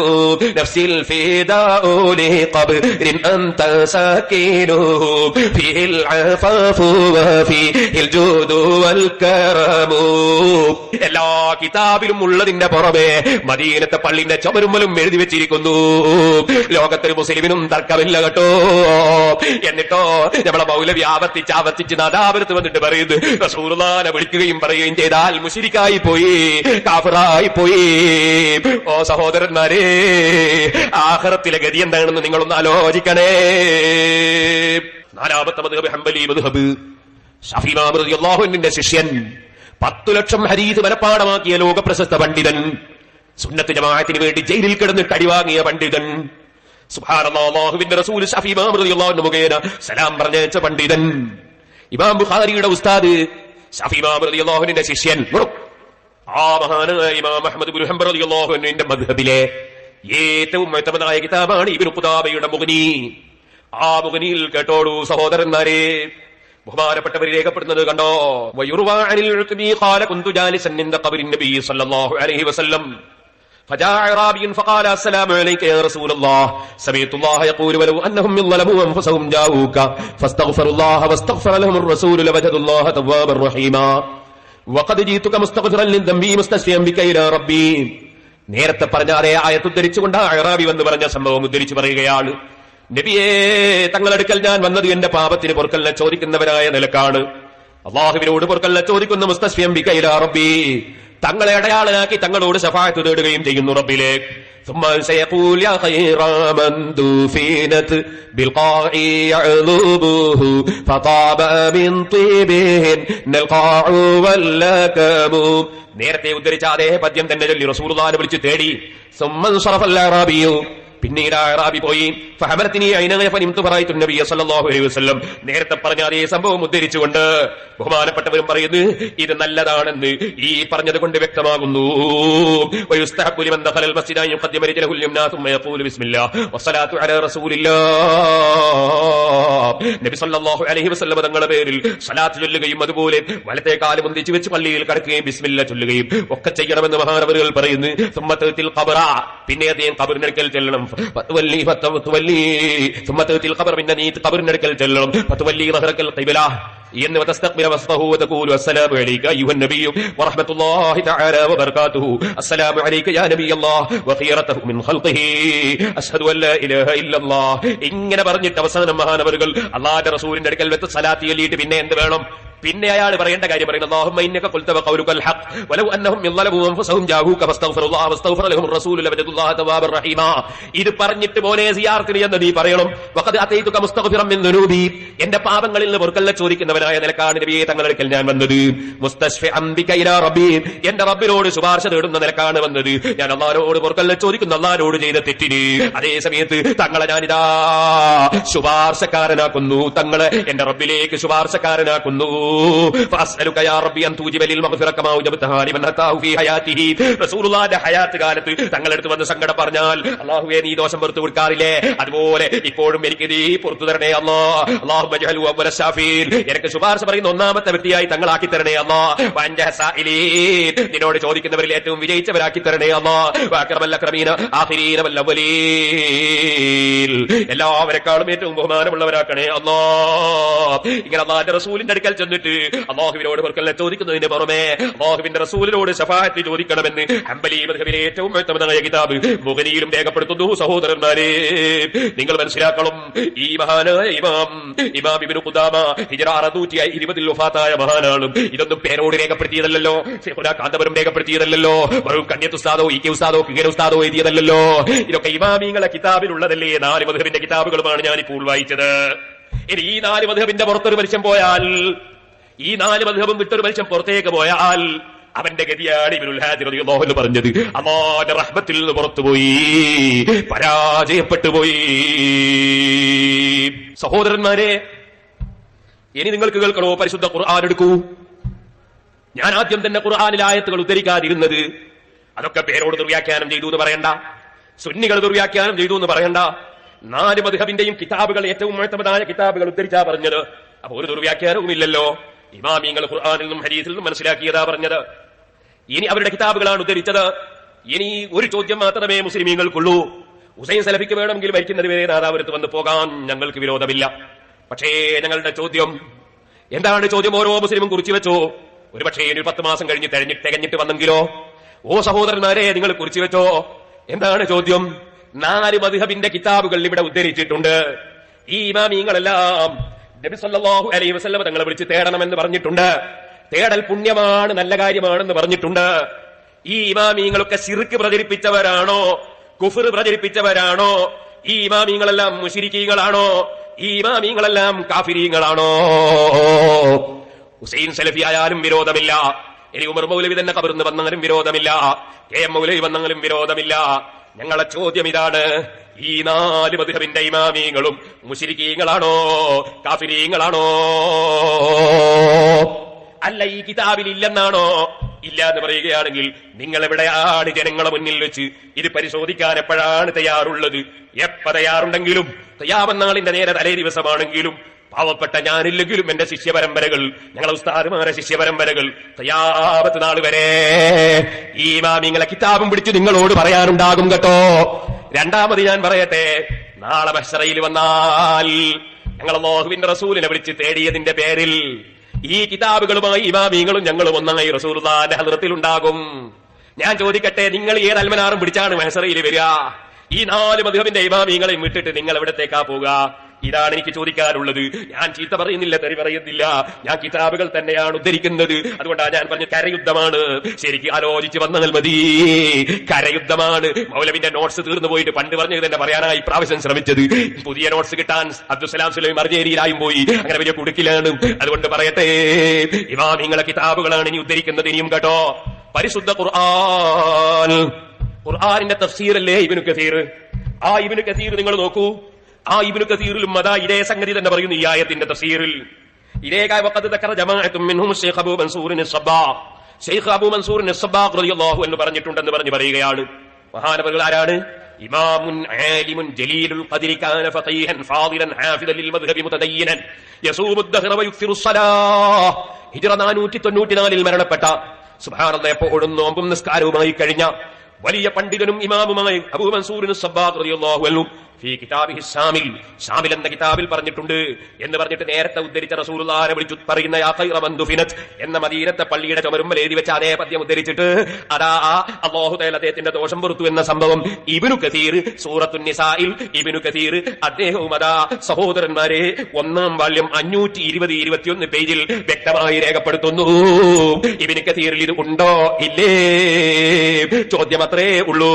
نفس الفداء لقبر أنت ساكنه فيه العفاف وفيه الجود والكرم. എല്ലാ കിതാബിലും ഉള്ളതിന്റെ പുറമെ മദീനത്തെ പള്ളിന്റെ ചുമരുമ്മലും എഴുതി വെച്ചിരിക്കുന്നു. ലോകത്തൊരു മുസ്ലിമിനും തർക്കമില്ല കേട്ടോ. എന്നിട്ടോ നമ്മളെ മൗലവി ആവർത്തിച്ച് നാദാപുരത്ത് വന്നിട്ട് പറയുന്നത് റസൂലുള്ളാഹിനെ വിളിക്കുകയും പറയുകയും ചെയ്താൽ മുശ്രിക്കായി പോയി, കാഫിറായി പോയി. ഓ സഹോദരന്മാരെ, ആഖിറത്തിലെ ഗതി എന്താണെന്ന് നിങ്ങളൊന്ന് ആലോചിക്കണേ. നാലാമത്തെ മദ്ഹബ് ഹംബലി മദ്ഹബ്. ശഫീ ഇമാം റളിയല്ലാഹു അൻഹുവിന്റെ ശിഷ്യൻ, 10 ലക്ഷം ഹദീസ് മനപ്പാഠമാക്കിയ ലോകപ്രശസ്ത പണ്ഡിതൻ, സുന്നത്ത് ജമാഅത്തിന് വേണ്ടി ജയിലിൽ കിടന്നിട്ട് അടിവാങ്ങിയ പണ്ഡിതൻ, സുബ്ഹാനല്ലാഹ്, അല്ലാഹുവിന്റെ റസൂൽ ശഫീ ഇമാം റളിയല്ലാഹു അൻഹു മുഖേന സലാം പറഞ്ഞയച്ച പണ്ഡിതൻ, ഇമാം ബുഖാരിയുടെ ഉസ്താദ്, ശഫീ ഇമാം റളിയല്ലാഹു അൻഹുവിന്റെ ശിഷ്യൻ, ആ മഹാനായ ഇമാം അഹ്മദ് ഇബ്നു ഹംബൽ റളിയല്ലാഹു അൻഹുവിന്റെ മദ്ഹബിലെ ഏറ്റവും മുഅ്തമദായ കിതാബാണ് ഇബ്നു ഖുദാമയുടെ മുഗ്നി. ആ മുഗ്നിയിൽ കേട്ടോളൂ സഹോദരന്മാരെ, ബഹുമാനപ്പെട്ടവർ രേഖപ്പെടുന്നത് കണ്ടോ. വയുർവാ അനിൽ ഉത്ബി ഖാല കുന്തു ജാലിസൻ ഇൻദ ഖബറിൻ നബി സല്ലല്ലാഹു അലൈഹി വസല്ലം فجاء اعرابي فقال السلام عليك يا رسول الله سمعت الله يقول ولو انهم ظلموا انفسهم جاءوك فاستغفروا الله واستغفر لهم الرسول لوجدوا الله توابا رحيما وقد جئتك مستغفرا لذنبي مستشفيا بك الى ربي. നേരത്തെ പറഞ്ഞ അതേ ആയത്ത് ഉദ്ധരിച്ചുകൊണ്ട് അഅറാബി വന്ന് പറഞ്ഞ സംഭവം ഉദ്ധരിച്ചു പറയുകയാണ്. നബിയേ, തങ്ങളടുക്കൽ ഞാൻ വന്നത് എന്റെ പാപത്തിന് പൊറുക്കലിനെ ചോദിക്കുന്നവരായ നിലക്കാണ്. അല്ലാഹുവിനോട് പൊറുക്കലിനെ ചോദിക്കുന്ന മുസ്തശ്ഫിയം ബിക ഇലാ റബ്ബി, തങ്ങളെ അടയാളനാക്കി തങ്ങളോട് ശഫാഅത്ത് തേടുകയും ചെയ്യുന്നു റബ്ബിലേക്ക്. ثم سيقول يا خير من دفنت بالقاع يعذبه فطاب من طيبهن القاع واللكم. നേരത്തെ ഉദ്ധരിച്ച അതേ പദ്യം തന്നെ ചൊല്ലി റസൂലുള്ളാഹിനെ വിളിച്ച് തേടി. ثم انصرف الأعرابي, പിന്നീട് അഅറാബി പോയി. ഫഹമലത്തിനി ഐനഗ ഫനിംതു ഫറൈതു നബിയ സല്ലല്ലാഹു അലൈഹി വസല്ലം, നേരത്തെ പറഞ്ഞ അതേ സംഭവം ഉദ്ധരിച്ചുകൊണ്ട് ബഹുമാനപ്പെട്ടവരും പറയുന്നു ഇത് നല്ലതാണെന്ന് ഈ പറഞ്ഞത് കൊണ്ട് വ്യക്തമാകുന്നു. വയുസ്തഹബ്ബു ലിമൻ ദഖലൽ മസ്ജിദ അൻ യുഖദ്ദിമ റജലഹുൽ യംനാ ثم يقول بسم الله والصلاه على رسول الله. നബി സല്ലല്ലാഹു അലൈഹി വസല്ലം തങ്ങളുടെ പേരിൽ സ്വലാത്ത് ചൊല്ലുകയും അതുപോലെ വലത്തെ കാല് മുന്തിച്ച് വെച്ച് പള്ളിയിൽ കടക്കുകയും ബിസ്മില്ല ചൊല്ലുകയും ഒക്കെ ചെയ്യണമെന്ന് മഹാനവറുകൾ പറയുന്നു. ثم تأتي القبر, പിന്നെ അദ്ദേഹം ഖബറിനടുക്കൽ ചെല്ലണം. ثم تأتي القبر, പിന്നെ നീ ഖബറിനടുക്കൽ ചെല്ലണം. فتولي ظهرك القبلة എന്ന് وتستقبل وسطه وتقول السلام عليك أيها النبي ورحمة الله تعالى وبركاته. السلام عليك يا نبي الله وخيرته من خلقه أشهد أن لا إله إلا الله. ഇങ്ങനെ പറഞ്ഞിട്ട് അവസാനം മഹാനവറുകൾ അല്ലാഹുവിന്റെ റസൂലിന്റെ അടുക്കൽ വെച്ച് സലാത്ത് ചൊല്ലിയിട്ട് പിന്നെ എന്ത് വേണം? പിന്നെ അയാൾ പറയേണ്ട കാര്യം പറയുന്നത് അല്ലാഹുമ്മ ഇന്നക ഖുൽത വഖൗലുകൽ ഹഖ് വലൗ അന്നഹും യളലബു അൻഫുസഹും ജാഊക ഫസ്തഗ്ഫിറുല്ലാഹ വസ്തഗ്ഫറ ലഹുർ റസൂലു ലവജദുല്ലാഹ തവ്വാബർ റഹീമാ. ഇത് പറഞ്ഞിട്ട് മോനെ സിയാറത്തിന് എന്ന് നീ പറയണം. വഖദ് അതൈതുക മുസ്തഗ്ഫിറൻ മിൻ ദുനൂബി, എന്റെ പാപങ്ങളിൽ നിന്ന് പൊറുക്കലിനെ ചോദിക്കുന്നവനായ നിലക്കാണ് നബിയെ തങ്ങളുടെ അടുക്കൽ ഞാൻ വന്നത്. മുസ്തശ്ഫിഅൻ ബിക ഇലാ റബ്ബി, എന്റെ റബ്ബിനോട് ശുപാർശ തേടുന്ന നിലക്കാണ് വന്നത്. ഞാൻ അല്ലാഹുവോട് പൊറുക്കലിനെ ചോദിക്കുന്ന അല്ലാഹുവോട് ചെയ്ത തെറ്റിന്. അതേ സമയത്ത് തങ്ങളെ ഞാനിതാ ശുപാർശക്കാരനാക്കുന്നു, തങ്ങളെ എന്റെ റബ്ബിലേക്ക് ശുപാർശക്കാരനാക്കുന്നു. فأسألك يا ربي أن توجب لي المغفرة كما وجبتها لمن أتاه في حياته. റസൂലുള്ളാഹിന്റെ ഹയാത്ത് കാലത്ത് തങ്ങളെടുത്ത് വന്ന് സങ്കടം പറഞ്ഞാൽ അല്ലാഹുവേ നീ ദോഷം പുറത്തു കൊടുക്കാറില്ലേ, അതുപോലെ ഇപ്പോഴും എനിക്ക് നീ പുറത്തു തരണേ അല്ലാഹ്. അല്ലാഹുമ്മ ജഅൽഹു അവ്വല ശാഫീൻ, എനിക്ക് ശുപാർശ പറയുന്ന ഒന്നാമത്തെ വ്യക്തിയായി തങ്ങളാക്കി തരണേ അല്ലാഹ്. വഅൻജഹ സായിലീൻ, നിന്നോട് ചോദിക്കുന്നവരിൽ ഏറ്റവും വിജയിച്ചവരാക്കി തരണേ അല്ലാഹ്. വഅക്രമൽ അക്രമീന ആഖിരീന വൽ അവ്വലീൻ, എല്ലാവരെക്കാളും ഏറ്റവും ബഹുമാനമുള്ളവരാക്കണേ അല്ലാഹ്. ഇങ്ങനെ അല്ലാഹുവിന്റെ റസൂലിന്റെ അടുക്കൽ ചെന്നിട്ട് അല്ലാഹുവിനോട് പൊറുക്കലിനെ ചോദിക്കുന്നതിന് പുറമെ അല്ലാഹുവിന്റെ റസൂലിനോട് ശഫാഅത്ത് ചോദിക്കണമെന്ന് ഹംബലി മദ്ഹബിലെ ഏറ്റവും മുഅ്തമദായ കിതാബ് മുഗ്നിയിലും രേഖപ്പെടുത്തുന്നു. സഹോദരന്മാരെ, നിങ്ങൾ മനസ്സിലാക്കണം, ഈ മഹാനായ ഇമാം ഇബ്നു ഖുദാമ ഹിജ്റ 620 വഫാത്തായ മഹാനാണ്. ഇതൊന്നും പേരോട് രേഖപ്പെടുത്തിയതല്ലല്ലോ, ശൈഖുനാ കാന്തപുരം രേഖപ്പെടുത്തിയതല്ലല്ലോ, വെറും കണ്യത്ത് ഉസ്താദോ ഇ കെ ഉസ്താദോ കിഗർ ഉസ്താദോ എഴുതിയതല്ലല്ലോ. ഇതൊക്കെ ഇമാമിങ്ങളെ കിതാബിലുള്ളതല്ലേ. 4 മദ്ഹബിന്റെ കിതാബുകളുമാണ് ഞാനിപ്പോൾ വായിച്ചത്. ഇനി ഈ 4 മദ്ഹബിന്റെ പുറത്തൊരു മനുഷ്യൻ പോയാൽ, ഈ 4 മദ്ഹബും വിട്ടൊരു മനുഷ്യൻ പുറത്തേക്ക് പോയാൽ അവന്റെ ഗതിയാണ് ഇബ്നുൽ ഹാദി റളിയല്ലാഹു അൻഹു പറഞ്ഞത്. അല്ലാഹുവിന്റെ റഹ്മത്തിൽ നിന്ന് പുറത്തുപോയി, പരാജയപ്പെട്ടു പോയി. സഹോദരന്മാരെ, ഇനി നിങ്ങൾക്ക് കേൾക്കണോ? പരിശുദ്ധ ഖുർആൻ എടുക്കൂ. ഞാൻ ആദ്യം തന്നെ ഖുർആനിലെ ആയത്തുകൾ ഉദ്ധരിക്കാതിരുന്നത് അതൊക്കെ പേരോട് ദുർവ്യാഖ്യാനം ചെയ്തു എന്ന് പറയണ്ട, സുന്നികൾ ദുർവ്യാഖ്യാനം ചെയ്തു എന്ന് പറയണ്ട. 4 മദ്ഹബിന്റെയും കിതാബുകൾ ഏറ്റവും മുഅ്തമദായ കിതാബുകൾ ഉദ്ധരിച്ചാ പറഞ്ഞത്. അപ്പൊ ഒരു ദുർവ്യാഖ്യാനവും ഇല്ലല്ലോ. ഇമാമിങ്ങൾ ഖുർആനിൽ നിന്നും ഹദീസിൽ നിന്നും മനസ്സിലാക്കിയതാ പറഞ്ഞത്. ഇനി അവരുടെ കിതാബുകളാണ് ഉദ്ധരിച്ചത്. ഇനി ഒരു ചോദ്യം മാത്രമേ മുസ്ലിമീങ്ങൾക്കുള്ളൂ. ഹുസൈൻ സലഫിക്ക് വേണമെങ്കിൽ മരിക്കുന്നത് വരെ നാദാപുരത്ത് വന്ന് പോകാൻ ഞങ്ങൾക്ക് വിരോധമില്ല. പക്ഷേ ഞങ്ങളുടെ ചോദ്യം എന്താണ്? ചോദ്യം ഓരോ മുസ്ലിമും കുറിച്ചു വെച്ചോ. ഒരു പക്ഷേ ഇനി 10 മാസം കഴിഞ്ഞ് തികഞ്ഞിട്ട് വന്നെങ്കിലോ? ഓ സഹോദരന്മാരെ, നിങ്ങൾ കുറിച്ചു വെച്ചോ. എന്താണ് ചോദ്യം? 4 മദ്ഹബിന്റെ കിതാബുകൾ ഇവിടെ ഉദ്ധരിച്ചിട്ടുണ്ട്. ഈ ഇമാമിങ്ങളെല്ലാം നബി സല്ലല്ലാഹു അലൈഹി വസല്ലം തങ്ങളെ വിളിച്ച് തേടണമെന്ന് പറഞ്ഞിട്ടുണ്ട്. തേടൽ പുണ്യമാണ്, നല്ല കാര്യമാണെന്ന് പറഞ്ഞിട്ടുണ്ട്. ഈ ഇമാമിങ്ങളൊക്കെ ശിർക്ക് പ്രചരിപ്പിച്ചവരാണോ? കുഫ്ർ പ്രചരിപ്പിച്ചവരാണോ? ഈ ഇമാമിങ്ങളെല്ലാം മുശ്രിക്കീങ്ങളാണോ? ഈ ഇമാമിങ്ങളെല്ലാം കാഫിരീങ്ങളാണോ? ഹുസൈൻ സലഫി ആയാലും വിരോധമില്ല, ഇനി ഉമർ മൗലവി തന്നെ ഖബറിന്ന് വന്നാലും വിരോധമില്ല, കെ എം മൗലവി വന്നാലും വിരോധമില്ല. ഞങ്ങളെ ചോദ്യം ഇതാണ്, ഈ 4 മദ്ഹബിന്റെ ഇമാമിങ്ങളും മുശ്രിക്കീങ്ങളാണോ കാഫിരീങ്ങളാണോ? അല്ല ഈ കിതാബിൽ ഇല്ലെന്നാണോ? ഇല്ല എന്ന് പറയുകയാണെങ്കിൽ നിങ്ങൾ എവിടെയാണ് ജനങ്ങളെ മുന്നിൽ വെച്ച് ഇത് പരിശോധിക്കാൻ എപ്പോഴാണ് തയ്യാറുള്ളത്? എപ്പ തയ്യാറുണ്ടെങ്കിലും തയ്യാവെന്നാളിന്റെ നേരെ തലേ ദിവസമാണെങ്കിലും പാവപ്പെട്ട ഞാനില്ലെങ്കിലും എന്റെ ശിഷ്യപരമ്പരകൾ, ഞങ്ങളെ ഉസ്താദുമാരെ ശിഷ്യപരമ്പരകൾ തയ്യാറത്ത് നാൾ വരെ ഈ ഇമാമിങ്ങളെ കിതാബും പിടിച്ച് നിങ്ങളോട് പറയാനുണ്ടാകും കേട്ടോ. രണ്ടാമത് ഞാൻ പറയട്ടെ, നാളെ മഹ്ശറയിൽ വന്നാൽ ഞങ്ങൾ അല്ലാഹുവിന്റെ റസൂലിനെ വിളിച്ച് തേടിയതിന്റെ പേരിൽ ഈ കിതാബുകളുമായി ഇമാമിങ്ങളും ഞങ്ങളും ഒന്നായി റസൂലുള്ളാഹിന്റെ ഹദ്റത്തിൽ ഉണ്ടാകും. ഞാൻ ചോദിക്കട്ടെ, നിങ്ങൾ ഏത് അൽമനാറും പിടിച്ചാണ് മഹ്ശറയിൽ വരിക? ഈ 4 മദ്ഹബിന്റെ ഇമാമിങ്ങളെയും വിട്ടിട്ട് നിങ്ങൾ എവിടത്തേക്കാ പോവുക? ഇതാണ് എനിക്ക് ചോദിക്കാനുള്ളത്. ഞാൻ ചീത്ത പറയുന്നില്ല, തെറി പറയുന്നില്ല, ഞാൻ കിതാബുകൾ തന്നെയാണ് ഉദ്ധരിക്കുന്നത്. അതുകൊണ്ടാണ് ഞാൻ പറഞ്ഞു കരയുദ്ധമാണ്. ശരിക്കും ആലോചിച്ച് വന്നാൽ മതി, കരയുദ്ധമാണ്. മൗലവിന്റെ നോട്ട്സ് തീർന്നു പോയിട്ട് പണ്ട് പറഞ്ഞത് തന്നെ പറയാനായി പ്രാവശ്യം ശ്രമിച്ചത്. പുതിയ നോട്ട്സ് കിട്ടാൻ അബ്ദുസലാം സുലൈം അർജേരിയിലായും പോയി, അങ്ങനെ വലിയ കുടുക്കിലാണ്. അതുകൊണ്ട് പറയട്ടെ, ഇമാമിങ്ങളെ കിതാബുകളാണ് ഇനി ഉദ്ധരിക്കുന്നത്. ഇനിയും കേട്ടോ, പരിശുദ്ധ ഖുർആനിന്റെ തഫ്സീറല്ലേ ഇബ്നു കസീർ. ആ ഇബ്നു കസീർ നിങ്ങൾ നോക്കൂ, ആ ഇബ്നു കസീറിലും അതാ ഇതേ സംഗതി തന്നെ പറയുന്നു. ഈ ആയത്തിന്റെ തഫ്സീറിൽ ഇതേ വഖദ് ദക്കറ ജമാഅത്തും മിൻഹും ശൈഖ് അബൂ മൻസൂർ അസ്-സബ്ബാഖ്, ശൈഖ് അബൂ മൻസൂർ അസ്-സബ്ബാഖ് റളിയല്ലാഹു അൻഹു പറഞ്ഞിട്ടുണ്ടെന്ന് പറയുകയാണ്. മഹാനവറുകൾ ആരാണ്? ഇമാമുൻ ആലിമുൻ ജലീലുൽ ഖദ്രി കാന ഫഖീഹൻ ഫാദിലൻ ഹാഫിദൻ ലിൽ മദ്ഹബി മുതദയ്യിനൻ യസൂമു അദ്ദഹ്റ വയുക്സിറു സ്വലാഹ്. ഹിജ്റ 494 മരണപ്പെട്ട, സുബ്ഹാനല്ലാഹ്, എപ്പോഴും നോമ്പും നിസ്കാരവുമായി കഴിഞ്ഞ വലിയ പണ്ഡിതനും ഇമാമുമായി അബൂ മൻസൂർ അസ്-സബ്ബാഖ് റളിയല്ലാഹു അൻഹു ഫീ കിതാബിഹി ശാമിൽ, ശാമിൽ എന്ന കിതാബിൽ പറഞ്ഞിട്ടുണ്ട് എന്ന് പറഞ്ഞിട്ട് നേരത്തെ ഉദ്ധരിച്ച റസൂലുള്ളാഹിനെ വിളിച്ചു പറയുന്ന യാ ഖൈറ മൻ ദുഫിനത് എന്ന മദീനത്തെ പള്ളിയുടെ ചുമരുമ്മൽ എഴുതി വെച്ച അതേ പദ്യം ഉദ്ധരിച്ചിട്ട് അതാ അല്ലാഹു തആല അദ്ദേഹത്തിന്റെ ദോഷം പൊറുത്തു എന്ന സംഭവം ഇബ്നു കസീർ സൂറത്തുൻ നിസായിൽ, ഇബ്നു കസീർ അദ്ദേഹവും അതാ സഹോദരന്മാരെ 1-ാം വാല്യം 520-21 പേജിൽ വ്യക്തമായി രേഖപ്പെടുത്തുന്നു. ഇബ്നു കസീറിൽ ഇത് ഉണ്ടോ ഇല്ലേ? ചോദ്യം അത്രേ ഉള്ളൂ.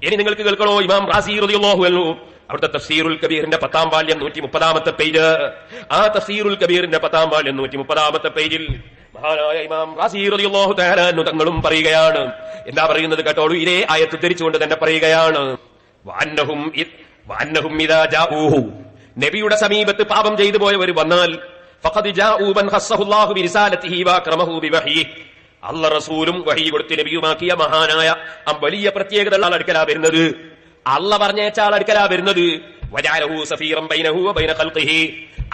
ഇനി നിങ്ങൾക്ക് കേൾക്കണോ? ഇമാം റാസി റളിയല്ലാഹു അൻഹു അവിടുത്തെ തഫ്സീറുൽ കബീറിന്റെ 10-ാം വാല്യം 130-ാമത്തെ പേജ്, ആ തഫ്സീറുൽ കബീറിന്റെ 10-ാം വാല്യം 130-ാമത്തെ പേജിൽ മഹാനായ ഇമാം റാസി റളിയല്ലാഹു തആല അൻഹു തങ്ങളും പറയുകയാണ്. എന്താ പറയുന്നത് കേട്ടോളൂ. ഇതേ ആയത്ത് ഉദ്ധരിച്ചുകൊണ്ട് തന്നെ പറയുകയാണ്, വഅന്നഹും ഇദാ ജാഊഹു, നബിയുടെ സമീപത്ത് പാപം ചെയ്തു പോയവർ വന്നാൽ ഫഖദ് ജാഊ മൻ ഖസ്സഹുല്ലാഹു ബിരിസാലതിഹി വഅക്രമഹു ബിവഹ്യിഹി, അല്ലാഹു റസൂലും വഹി കൊടുത്ത് നബിയുമാക്കിയ മഹാനായ ആ വലിയ പ്രത്യേകത അടുക്കലാ വരുന്നത്. അല്ലാഹു പറഞ്ഞേച്ച അടുക്കലാ വരുന്നത്. വജഅലഹു സഫീറൻ ബൈനഹു വബൈന ഖൽഖിഹി,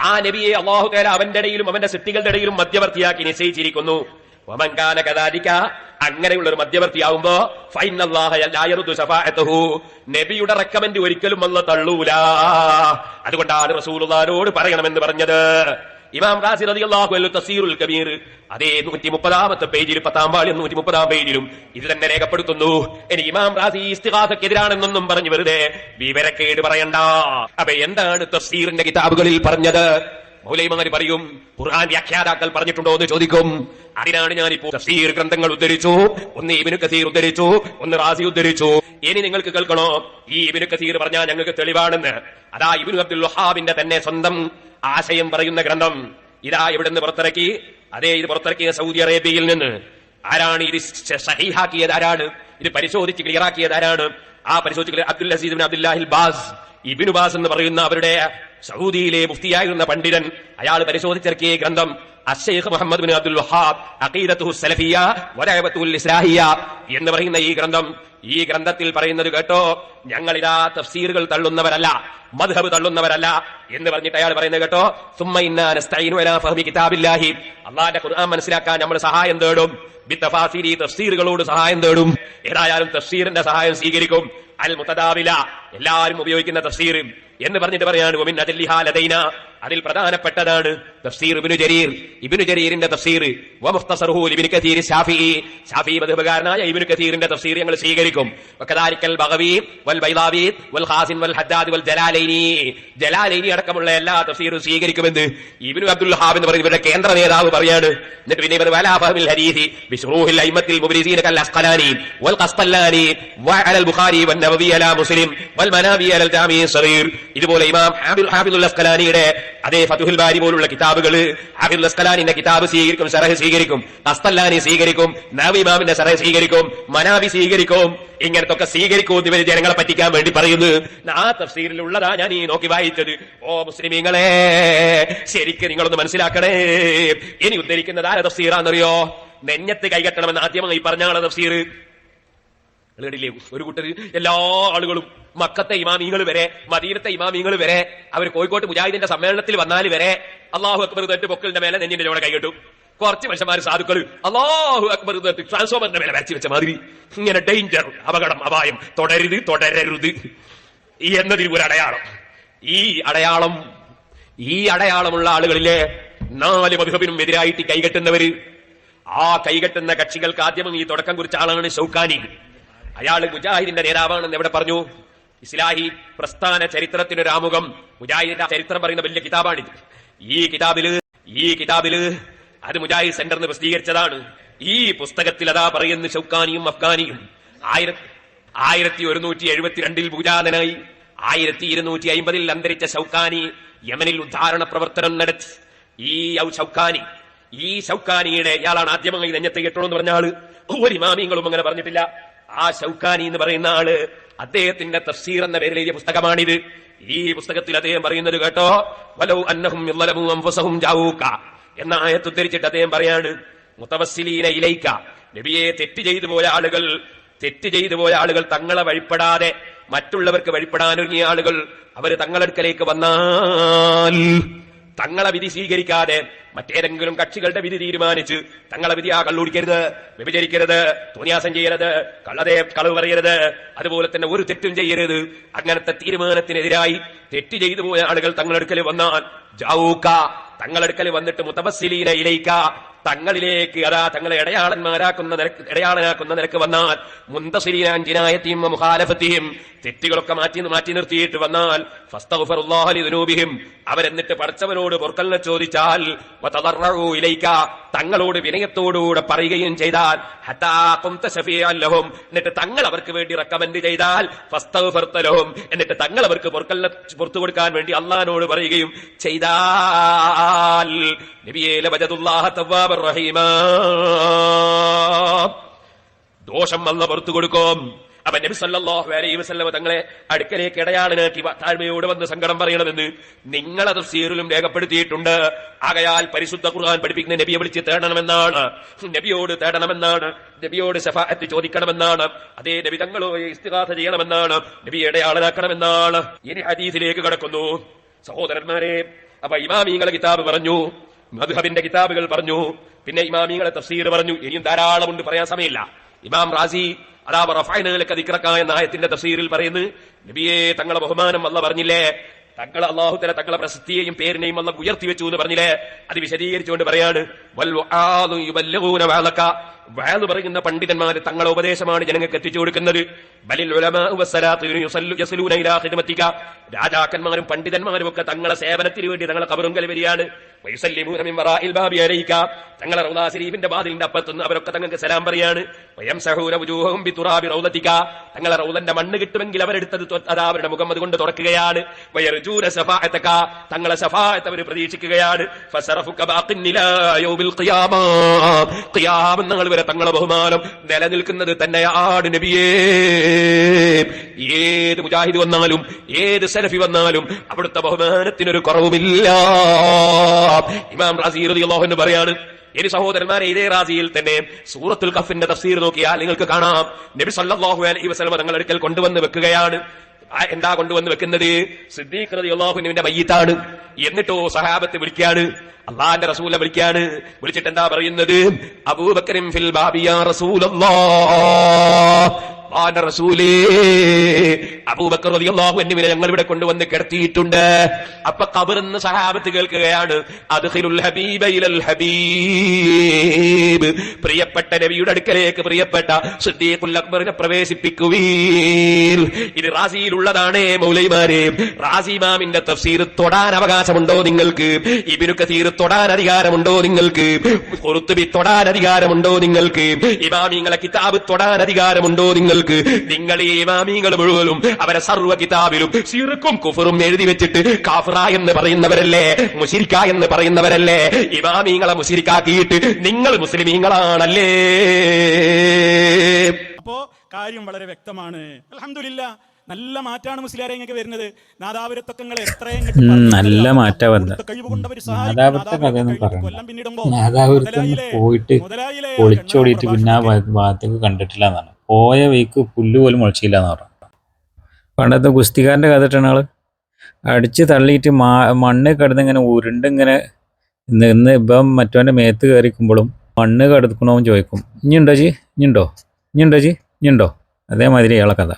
ആ നബിയെ അല്ലാഹു തആല അവന്റെ ഇടയിലും അവന്റെ സൃഷ്ടികളുടെ ഇടയിലും മധ്യവർത്തിയാക്കി നിശ്ചയിച്ചിരിക്കുന്നു. വമൻ കാന കദാലിക, അങ്ങനെയുള്ള ഒരു മധ്യവർത്തിയാവുമ്പോ ഫൈനല്ലാഹ ലാ യറുദു ശഫാഅതഹു, നബിയുടെ റെക്കമെൻഡ് ഒരിക്കലും അല്ലാഹു തള്ളൂല. അതുകൊണ്ടാണ് റസൂലുള്ളാഹിനോട് പറയണമെന്ന് പറഞ്ഞത്. ഇമാം റാസി റളിയല്ലാഹു അൻഹു തഫ്സീറുൽ കബീർ അതേ 130-ാമത്തെ പേജിൽ 10-ാം വാല്യം 130-ാം പേജിലും ഇത് തന്നെ രേഖപ്പെടുത്തുന്നു. ഇനി ഇമാം റാസി ഇസ്തിഗാസക്കെതിരാണെന്നൊന്നും പറഞ്ഞു വെറുതെ വിവരക്കേട് പറയണ്ട. അപ്പൊ എന്താണ് തഫ്സീറിന്റെ കിതാബുകളിൽ പറഞ്ഞത്? മൗലവിമാർ പറയും, ഖുർആൻ വ്യാഖ്യാതാക്കൾ പറഞ്ഞിട്ടുണ്ടോ എന്ന് ചോദിക്കും. അതിനാണ് ഞാനിപ്പോ തഫ്സീർ ഗ്രന്ഥങ്ങൾ ഉദ്ധരിച്ചു. ഒന്ന് ഇബ്നു കസീർ ഉദ്ധരിച്ചു, ഒന്ന് റാസി ഉദ്ധരിച്ചു. ഇനി നിങ്ങൾക്ക് കേൾക്കണോ? ഈ ഇബ്നു കസീർ പറഞ്ഞാൽ ഞങ്ങൾക്ക് തെളിവാണെന്ന്. അതാ ഇബ്നു അബ്ദുൽ വഹാബിന്റെ തന്നെ സ്വന്തം ആശയം പറയുന്ന ഗ്രന്ഥം ഇതാ ഇവിടുന്ന് പുറത്തിറക്കി. അതേ ഇത് പുറത്തിറക്കിയ സൗദി അറേബ്യയിൽ നിന്ന്. ആരാണ് ഇത് സഹീഹാക്കിയത്? ആരാണ് ഇത് പരിശോധിച്ച് ക്ലിയറാക്കിയത്? ആരാണ്? ആ പരിശോധിച്ച് അബ്ദുൽ അസീസ് ഇബ്നു അബ്ദുല്ലാഹിൽ ബാസ്, ഇബ്നു ബാസ് എന്ന് പറയുന്ന അവരുടെ സൗദിയിലെ മുഫ്തിയായിരുന്ന പണ്ഡിതൻ, അയാൾ പരിശോധിച്ചിറക്കിയ ഗ്രന്ഥം അശ്ശൈഖ് മുഹമ്മദ് ബിൻ അബ്ദുൽ വഹാബ് അഖീദത്തുഹു സലഫിയ്യ വദഅവത്തുൽ ഇസ്ലാഹിയ്യ എന്ന് പറയുന്ന ഈ ഗ്രന്ഥം. ഈ ഗ്രന്ഥത്തിൽ പറയുന്നത് കേട്ടോ, ഞങ്ങളിതാ തഫ്സീറുകൾ തള്ളുന്നവരല്ല, മദ്ഹബ് തള്ളുന്നവരല്ല എന്ന് പറഞ്ഞിട്ട് അയാൾ പറയുന്നത് കേട്ടോ, സുമ്മ ഇന്നാ നസ്തഈനു അലാ ഫഹ്മി കിതാബില്ലാഹി, അല്ലാഹുവിന്റെ ഖുർആൻ മനസ്സിലാക്കാൻ നമ്മൾ സഹായം തേടും. ബിത്തഫാസീരി, തഫ്സീറുകളോട് സഹായം തേടും. ഏതായാലും തഫ്സീറിന്റെ സഹായം സ്വീകരിക്കും. അൽ മുതദാവില, എല്ലാവരും ഉപയോഗിക്കുന്ന തഫ്സീർ എന്ന് പറഞ്ഞിട്ട് പറയാണ്, വമിൻ അജല്ലിഹാ ലദൈന, അതിൽ പ്രധാനപ്പെട്ടതാണ് തഫ്സീർ ഇബ്നു ജരീറിന്റെ തഫ്സീർ വമുഖ്തസറുഹു ഇബ്നു കസീർ ശാഫിഈ മദ്ഹബുകാരനായ ഇബ്നു കസീറിന്റെ തഫ്സീർ ഞങ്ങൾ സ്വീകരിക്കും. വകദാലിക്കൽ ബഗവി വൽ ബൈദാവി വൽ ഖാസിൻ വൽ ഹദ്ദാദ് വൽ ജലാലൈനി അടക്കമുള്ള എല്ലാ തഫ്സീറും സ്വീകരിക്കുമെന്ന് ഇബ്നു അബ്ദുൽ വഹാബ് എന്ന് പറയുന്ന ഇവരുടെ കേന്ദ്ര നേതാവ് പറയാണ്. എന്നിട്ട് പിന്നെ വലാ ഫഹ്മിൽ ഹദീസ് ബിശുറൂഹിൽ അയിമ്മത്തിൽ മുബ്രിസീന കൽ അസ്ഖലാനി വൽ ഖസ്തല്ലാനി വഅലൽ ബുഖാരി വൻ നവവി അലാ മുസ്ലിം വൽ മനാവി അലൽ ജാമി സഗീർ. ഇതുപോലെ ഇമാം ഹാഫിദുൽ അസ്ഖലാനിയുടെ അതേ ഫതുഹുൽ ബാരി പോലുള്ള കിതാബുകൾ, ഹാഫിദുൽ അസ്ഖലാനിന്റെ കിതാബ് സ്വീകരിക്കും, ശറഹ് സ്വീകരിക്കും, ഖസ്തല്ലാനി സ്വീകരിക്കും, നവവി ഇമാമിന്റെ ശറഹ് സ്വീകരിക്കും, മനാവി സ്വീകരിക്കും. ഇങ്ങനത്തെ ഒക്കെ സ്വീകരിക്കും ഇവർ ജനങ്ങളെ പറ്റിക്കാൻ വേണ്ടി പറയുന്നു. ആ തഫ്സീറിലുള്ളതാ ഞാൻ ഈ നോക്കി വായിച്ചത്. ഓ മുസ്ലിമീങ്ങളെ, ശരിക്കും നിങ്ങളൊന്ന് മനസ്സിലാക്കണേ. ഇനി ഉദ്ധരിക്കുന്നത് ആരെ തഫ്സീറാന്നറിയോ? നെഞ്ഞത്ത് കൈകെട്ടണമെന്ന് ആദ്യമായി പറഞ്ഞാണ് തഫ്സീർ. കേട്ടില്ലേ? ഒരു കൂട്ടർ എല്ലാ ആളുകളും മക്കത്തെ ഇമാമിങ്ങൾ വരെ മദീനത്തെ ഇമാമിങ്ങൾ വരെ അവർ കോഴിക്കോട്ട് മുജാഹിദിന്റെ സമ്മേളനത്തിൽ വന്നാൽ വരെ അല്ലാഹു അക്ബർ തെറ്റ് പൊക്കലിന്റെ മേലെ നെഞ്ഞിന്റെ ചോടെ കൈകെട്ടും. കുറച്ച് മനുഷ്യന്മാർ സാധുക്കൾ അല്ലാഹു അക്ബർ തെറ്റ് ട്രാൻസ്ഫോമറിന്റെ മേലെ വരച്ചു വെച്ച മാതിരി ഇങ്ങനെ ഡേഞ്ചർ, അപകടം, അപായം, തുടരരുത് എന്നതിൽ ഒരു അടയാളം. ഈ അടയാളമുള്ള ആളുകളിലെ 4 മദ്ഹബിനും എതിരായിട്ട് കൈകെട്ടുന്നവര്, ആ കൈകെട്ടുന്ന കക്ഷികൾക്ക് ആദ്യം ഈ തുടക്കം കുറിച്ച ആളാണ് ഷൗക്കാനി. അയാൾ മുജാഹിദിന്റെ നേതാവാണെന്ന് എവിടെ പറഞ്ഞു? ഇസ്ലാഹി പ്രസ്ഥാന ചരിത്രത്തിനൊരാമുഖം, മുജാഹിദിന്റെ ചരിത്രം പറയുന്ന വലിയ കിതാബാണിത്. ഈ കിതാബില് അത് മുജാഹിദ് സെന്ററിന് പ്രസിദ്ധീകരിച്ചതാണ്. ഈ പുസ്തകത്തിൽ അതാ പറയുന്ന ഷൗക്കാനിയും അഫ്ഗാനിയും 1172 പൂജാതനായി 1250 അന്തരിച്ച ഷൗക്കാനി യമനിൽ ഉദ്ധാരണ പ്രവർത്തനം നടത്തി. ഈ ഷൗക്കാനിയുടെ ഇയാളാണ് ആദ്യമായി നെഞ്ഞത്തെ കെട്ടണം എന്ന് പറഞ്ഞ ആള്. ഒരു ഇമാമിങ്ങളും അങ്ങനെ പറഞ്ഞിട്ടില്ല. ആ ഷൗക്കാനി എന്ന് പറയുന്ന ആള് അദ്ദേഹത്തിന്റെ തഫ്സീർ എന്ന പേരിൽ എഴുതിയ പുസ്തകമാണിത്. ഈ പുസ്തകത്തിൽ അദ്ദേഹം പറയുന്നത് കേട്ടോ, വലൗ അന്നഹും യളമു അൻഫുസഹും ജാഊക എന്ന ആയത്ത് ഉദ്ധരിച്ചിട്ട് അദ്ദേഹം പറയാണ്, മുതവസ്സിലീന ഇലൈക, നബിയെ തെറ്റ് ചെയ്തു പോയ ആളുകൾ തങ്ങളെ വഴിപ്പെടാതെ മറ്റുള്ളവർക്ക് വഴിപ്പെടാനൊരുങ്ങിയ ആളുകൾ അവർ തങ്ങളടുക്കലേക്ക് വന്നാൽ തങ്ങളെ വിധി സ്വീകരിക്കാതെ മറ്റേതെങ്കിലും കക്ഷികളുടെ വിധി തീരുമാനിച്ച് തങ്ങളെ വിധി കള്ളുടിക്കരുത്, വ്യഭിചരിക്കരുത്, തോന്നിയാസം ചെയ്യരുത്, കളവ് പറയരുത്, അതുപോലെ തന്നെ ഒരു തെറ്റും ചെയ്യരുത്. അങ്ങനത്തെ തീരുമാനത്തിനെതിരായി തെറ്റ് ചെയ്തു പോയ ആളുകൾ തങ്ങളടുക്കൽ വന്നാൽ ജാഊക, തങ്ങളടുക്കൽ വന്നിട്ട് മുതവസ്സിലീന ഇലൈക, തങ്ങളിലേക്ക് അതാ തങ്ങളെ ഇടയാളനാക്കുന്ന നിരക്ക് വന്നാൽ മുന്തസിലീന ജിനായത്തിയും മുഖാലഫത്തിയും തെറ്റുകളൊക്കെ മാറ്റി നിർത്തിയിട്ട് വന്നാൽ ഫസ്തഗ്ഫിറുല്ലാഹ ലിദുനൂബിഹിം, അവരെന്നിട്ട് പടച്ചവനോട് പൊറുക്കലിനെ ചോദിച്ചാൽ വതദറഉ ഇലൈക, തങ്ങളോട് വിനയത്തോടുകൂടെ പറയുകയും ചെയ്താൽ ഹത്താ ഖുംത ശഫീഅൻ ലഹും, എന്നിട്ട് തങ്ങൾ അവർക്ക് വേണ്ടി റെക്കമെൻഡ് ചെയ്താൽ ഫസ്തഗ്ഫിർത ലഹും, എന്നിട്ട് തങ്ങൾ അവർക്ക് പൊറുക്കലിനെ പുറത്തു കൊടുക്കാൻ വേണ്ടി അല്ലാഹുവോട് പറയുകയും ചെയ്താൽ നബിയേ ലവജദുല്ലാഹ തവ്വാബർ റഹീമാ, ദോഷം അല്ലാഹു പുറത്തു കൊടുക്കും. അപ്പൊ നബി സല്ലല്ലാഹു അലൈഹി വസല്ലം തങ്ങളെ അടുക്കലേക്ക് ഇടയാളനാക്കി താഴ്മയോട് വന്ന് സങ്കടം പറയണമെന്ന് നിങ്ങളെ തഫ്സീറിലും രേഖപ്പെടുത്തിയിട്ടുണ്ട്. ആകയാൽ പരിശുദ്ധ ഖുർആൻ പഠിപ്പിക്കുന്ന നബിയെ വിളിച്ച് തേടണമെന്നാണ്, നബിയോട് ശഫാഅത്ത് ചോദിക്കണമെന്നാണ്, അതേ നബി തങ്ങളോട് ഇസ്തിഗാസ ചെയ്യണമെന്നാണ്, നബിയെ ഇടയാളനാക്കണമെന്നാണ്. ഇനി ഹദീസിലേക്ക് കടക്കുന്നു സഹോദരന്മാരെ. അപ്പൊ ഇമാമിങ്ങളെ കിതാബ് പറഞ്ഞു, മദ്ഹബിന്റെ കിതാബുകൾ പറഞ്ഞു, പിന്നെ ഇമാമിങ്ങളെ തഫ്സീർ പറഞ്ഞു. ഇനിയും ധാരാളമുണ്ട്, പറയാൻ സമയമില്ല. ഇമാം റാസി അതാ റഫഅന ലക ദിക്റക എന്ന ആയത്തിന്റെ തഫ്സീറിൽ പറയുന്നു, നബിയെ തങ്ങളെ ബഹുമാനം അല്ലാഹു പറഞ്ഞില്ലേ, തങ്ങളെ അല്ലാഹു തആല തങ്ങളെ പ്രസിദ്ധിയെയും പേരിനെയും അല്ലാഹു ഉയർത്തി വെച്ചു എന്ന് പറഞ്ഞില്ലേ, അത് വിശദീകരിച്ചുകൊണ്ട് പറയാണ് വൽ വആദു യുബല്ലിഗൂന വഅലക, വഅദ് പറയുന്ന പണ്ഡിതന്മാർ തങ്ങളെ ഉപദേശമാണ് ജനങ്ങൾക്ക് എത്തിച്ചു കൊടുക്കുന്നത്. ബലിൽ ഉലമാഉ വസ്സലാത്തു യസ്ലൂന ഇലാ ഖിദ്മതിക, രാജാക്കന്മാരും പണ്ഡിതന്മാരും ഒക്കെ തങ്ങളെ സേവനത്തിന് വേണ്ടി തങ്ങളെ ഖബറുങ്കൽ വരികയാണ്. വയസല്ലിമൂന മിൻ വറാഇൽ ബാബി അലൈക, തങ്ങളെ റൗളാ ശരീഫിന്റെ വാതിലിന്റെ അപ്പുറത്തുനിന്ന് അവരൊക്കെ തങ്ങൾക്ക് സലാം പറയാണ്. വയംസഹൂന വുജൂഹും ബിതുറാബി റൗളതിക, തങ്ങളെ റൗളന്റെ മണ്ണ് കിട്ടുമെങ്കിൽ അവരെടുത്തത് അതാ അവരുടെ മുഖം അതുകൊണ്ട് തുറക്കുകയാണ്. വയർജൂന ശഫാഅതക, തങ്ങളെ ശഫാഅത്ത് അവർ പ്രതീക്ഷിക്കുകയാണ്. ഫസറഫുക ബാഖിൻ ഇലാ യൗമിൽ ഖിയാമ, ഖിയാമത്ത് നാൾ വരെ തങ്ങളെ ബഹുമാനം നിലനിൽക്കുന്നത് തന്നെയാണ് നബിയേ. ഏത് മുജാഹിദ് വന്നാലും ഏത് സലഫി വന്നാലും അവിടുത്തെ ബഹുമാനത്തിനൊരു കുറവുമില്ല. ഇമാം റാസി റളിയല്ലാഹു അൻഹു പറയാണ്. ഇനി സഹോദരന്മാരെ, ഇതേ റാസിയിൽ തന്നെ സൂറത്തുൽ കഹ്ഫിന്റെ തഫ്സീർ നോക്കിയാൽ നിങ്ങൾക്ക് കാണാം, നബി സല്ലല്ലാഹു അലൈഹി വസല്ലം തങ്ങളുടെ അടുക്കൽ കൊണ്ടുവന്ന് വെക്കുകയാണ്. എന്താ കൊണ്ടുവന്ന് വെക്കുന്നത്? സിദ്ദീഖ് റളിയല്ലാഹു അൻഹുവിന്റെ മയ്യിത്താണ്. എന്നിട്ടോ സഹാബത്ത് വിളിക്കാണ്, അള്ളാന്റെ റസൂലെ വിളിക്കാണ്. വിളിച്ചിട്ട് എന്താ പറയുന്നത്? അബൂബക്കറിൻ ഫിൽ ബാബി യാ റസൂലല്ലാഹ്, അല്ലാഹുവിന്റെ റസൂലേ, അബൂബക്കർ റളിയല്ലാഹു അൻഹുവിനെ ഞങ്ങൾ ഇവിടെ കൊണ്ടുവന്ന് കിടത്തിയിട്ടുണ്ട്. അപ്പൊ ഖബറിന്ന് സഹാബത്ത് കേൾക്കുകയാണ്, അദ്ഖിലുൽ ഹബീബ ഇലൽ ഹബീബ്, പ്രിയപ്പെട്ട നബിയുടെ അടുക്കലേക്ക് പ്രിയപ്പെട്ട സിദ്ദീഖുൽ അക്ബറിനെ പ്രവേശിപ്പിക്കുവീൻ. ഇത് റാസിയിലുള്ളതാണേ മൗലൈമാരെ. റാസി ഇമാമിന്റെ തഫ്സീർ തൊടാൻ അവകാശമുണ്ടോ നിങ്ങൾക്ക്? ഇബ്നു കസീർ തൊടാൻ അധികാരമുണ്ടോ നിങ്ങൾക്ക്? ഖുർത്തുബി തൊടാൻ അധികാരമുണ്ടോ നിങ്ങൾക്ക്? ഇമാമിങ്ങളെ കിതാബ് തൊടാൻ അധികാരമുണ്ടോ നിങ്ങൾക്ക്? നിങ്ങൾ ഈ ഇമാമിങ്ങൾ മുഴുവനും അവരെ സർവ്വ കിതാബിലും ശിർക്കും കുഫറും എഴുതി വെച്ചിട്ട് കാഫിറ എന്ന് പറയുന്നവരല്ലേ, മുശ്രിക്ക എന്ന് പറയുന്നവരല്ലേ? ഇമാമിങ്ങളെ മുശ്രിക്കാക്കിയിട്ട് നിങ്ങൾ മുസ്ലിമീങ്ങളാണല്ലേ? അപ്പോ കാര്യം വളരെ വ്യക്തമാണ്. അൽഹംദുലില്ലാ, നല്ല മാറ്റാണ് മുസ്ലിയാരെ ഇങ്ങനെ വരുന്നത്. നാദാപുരത്തൊക്കെ എത്രയും നല്ല മാറ്റാ വന്നത്. നാദാപുരത്തെ കഥയൊന്നും പറഞ്ഞു. നാദാപുരത്ത് പോയിട്ട് ഒളിച്ചോടിയിട്ട് പിന്നെ ആ ഭാഗത്തേക്ക് കണ്ടിട്ടില്ല എന്നാണ്. പോയ വഴിക്ക് പുല്ല് പോലും മുളച്ചില്ല എന്ന് പറഞ്ഞു. പണ്ടത്തെ ഗുസ്തിക്കാരൻ്റെ കഥ ഇട്ടാണ് ആള് അടിച്ച് തള്ളിയിട്ട് മണ്ണ് കിടന്നിങ്ങനെ ഉരുണ്ടിങ്ങനെ നിന്ന് ഇപ്പം മറ്റവൻ്റെ മേത്ത് കയറിക്കുമ്പോഴും മണ്ണ് കിടക്കണോന്ന് ചോദിക്കും, ഇനിയുണ്ടോ ജി, ഇനിയുണ്ടോ, ഇനിയുണ്ടോ ജി, ഇനിയുണ്ടോ? അതേമാതിരി ഇയാളെ കഥ.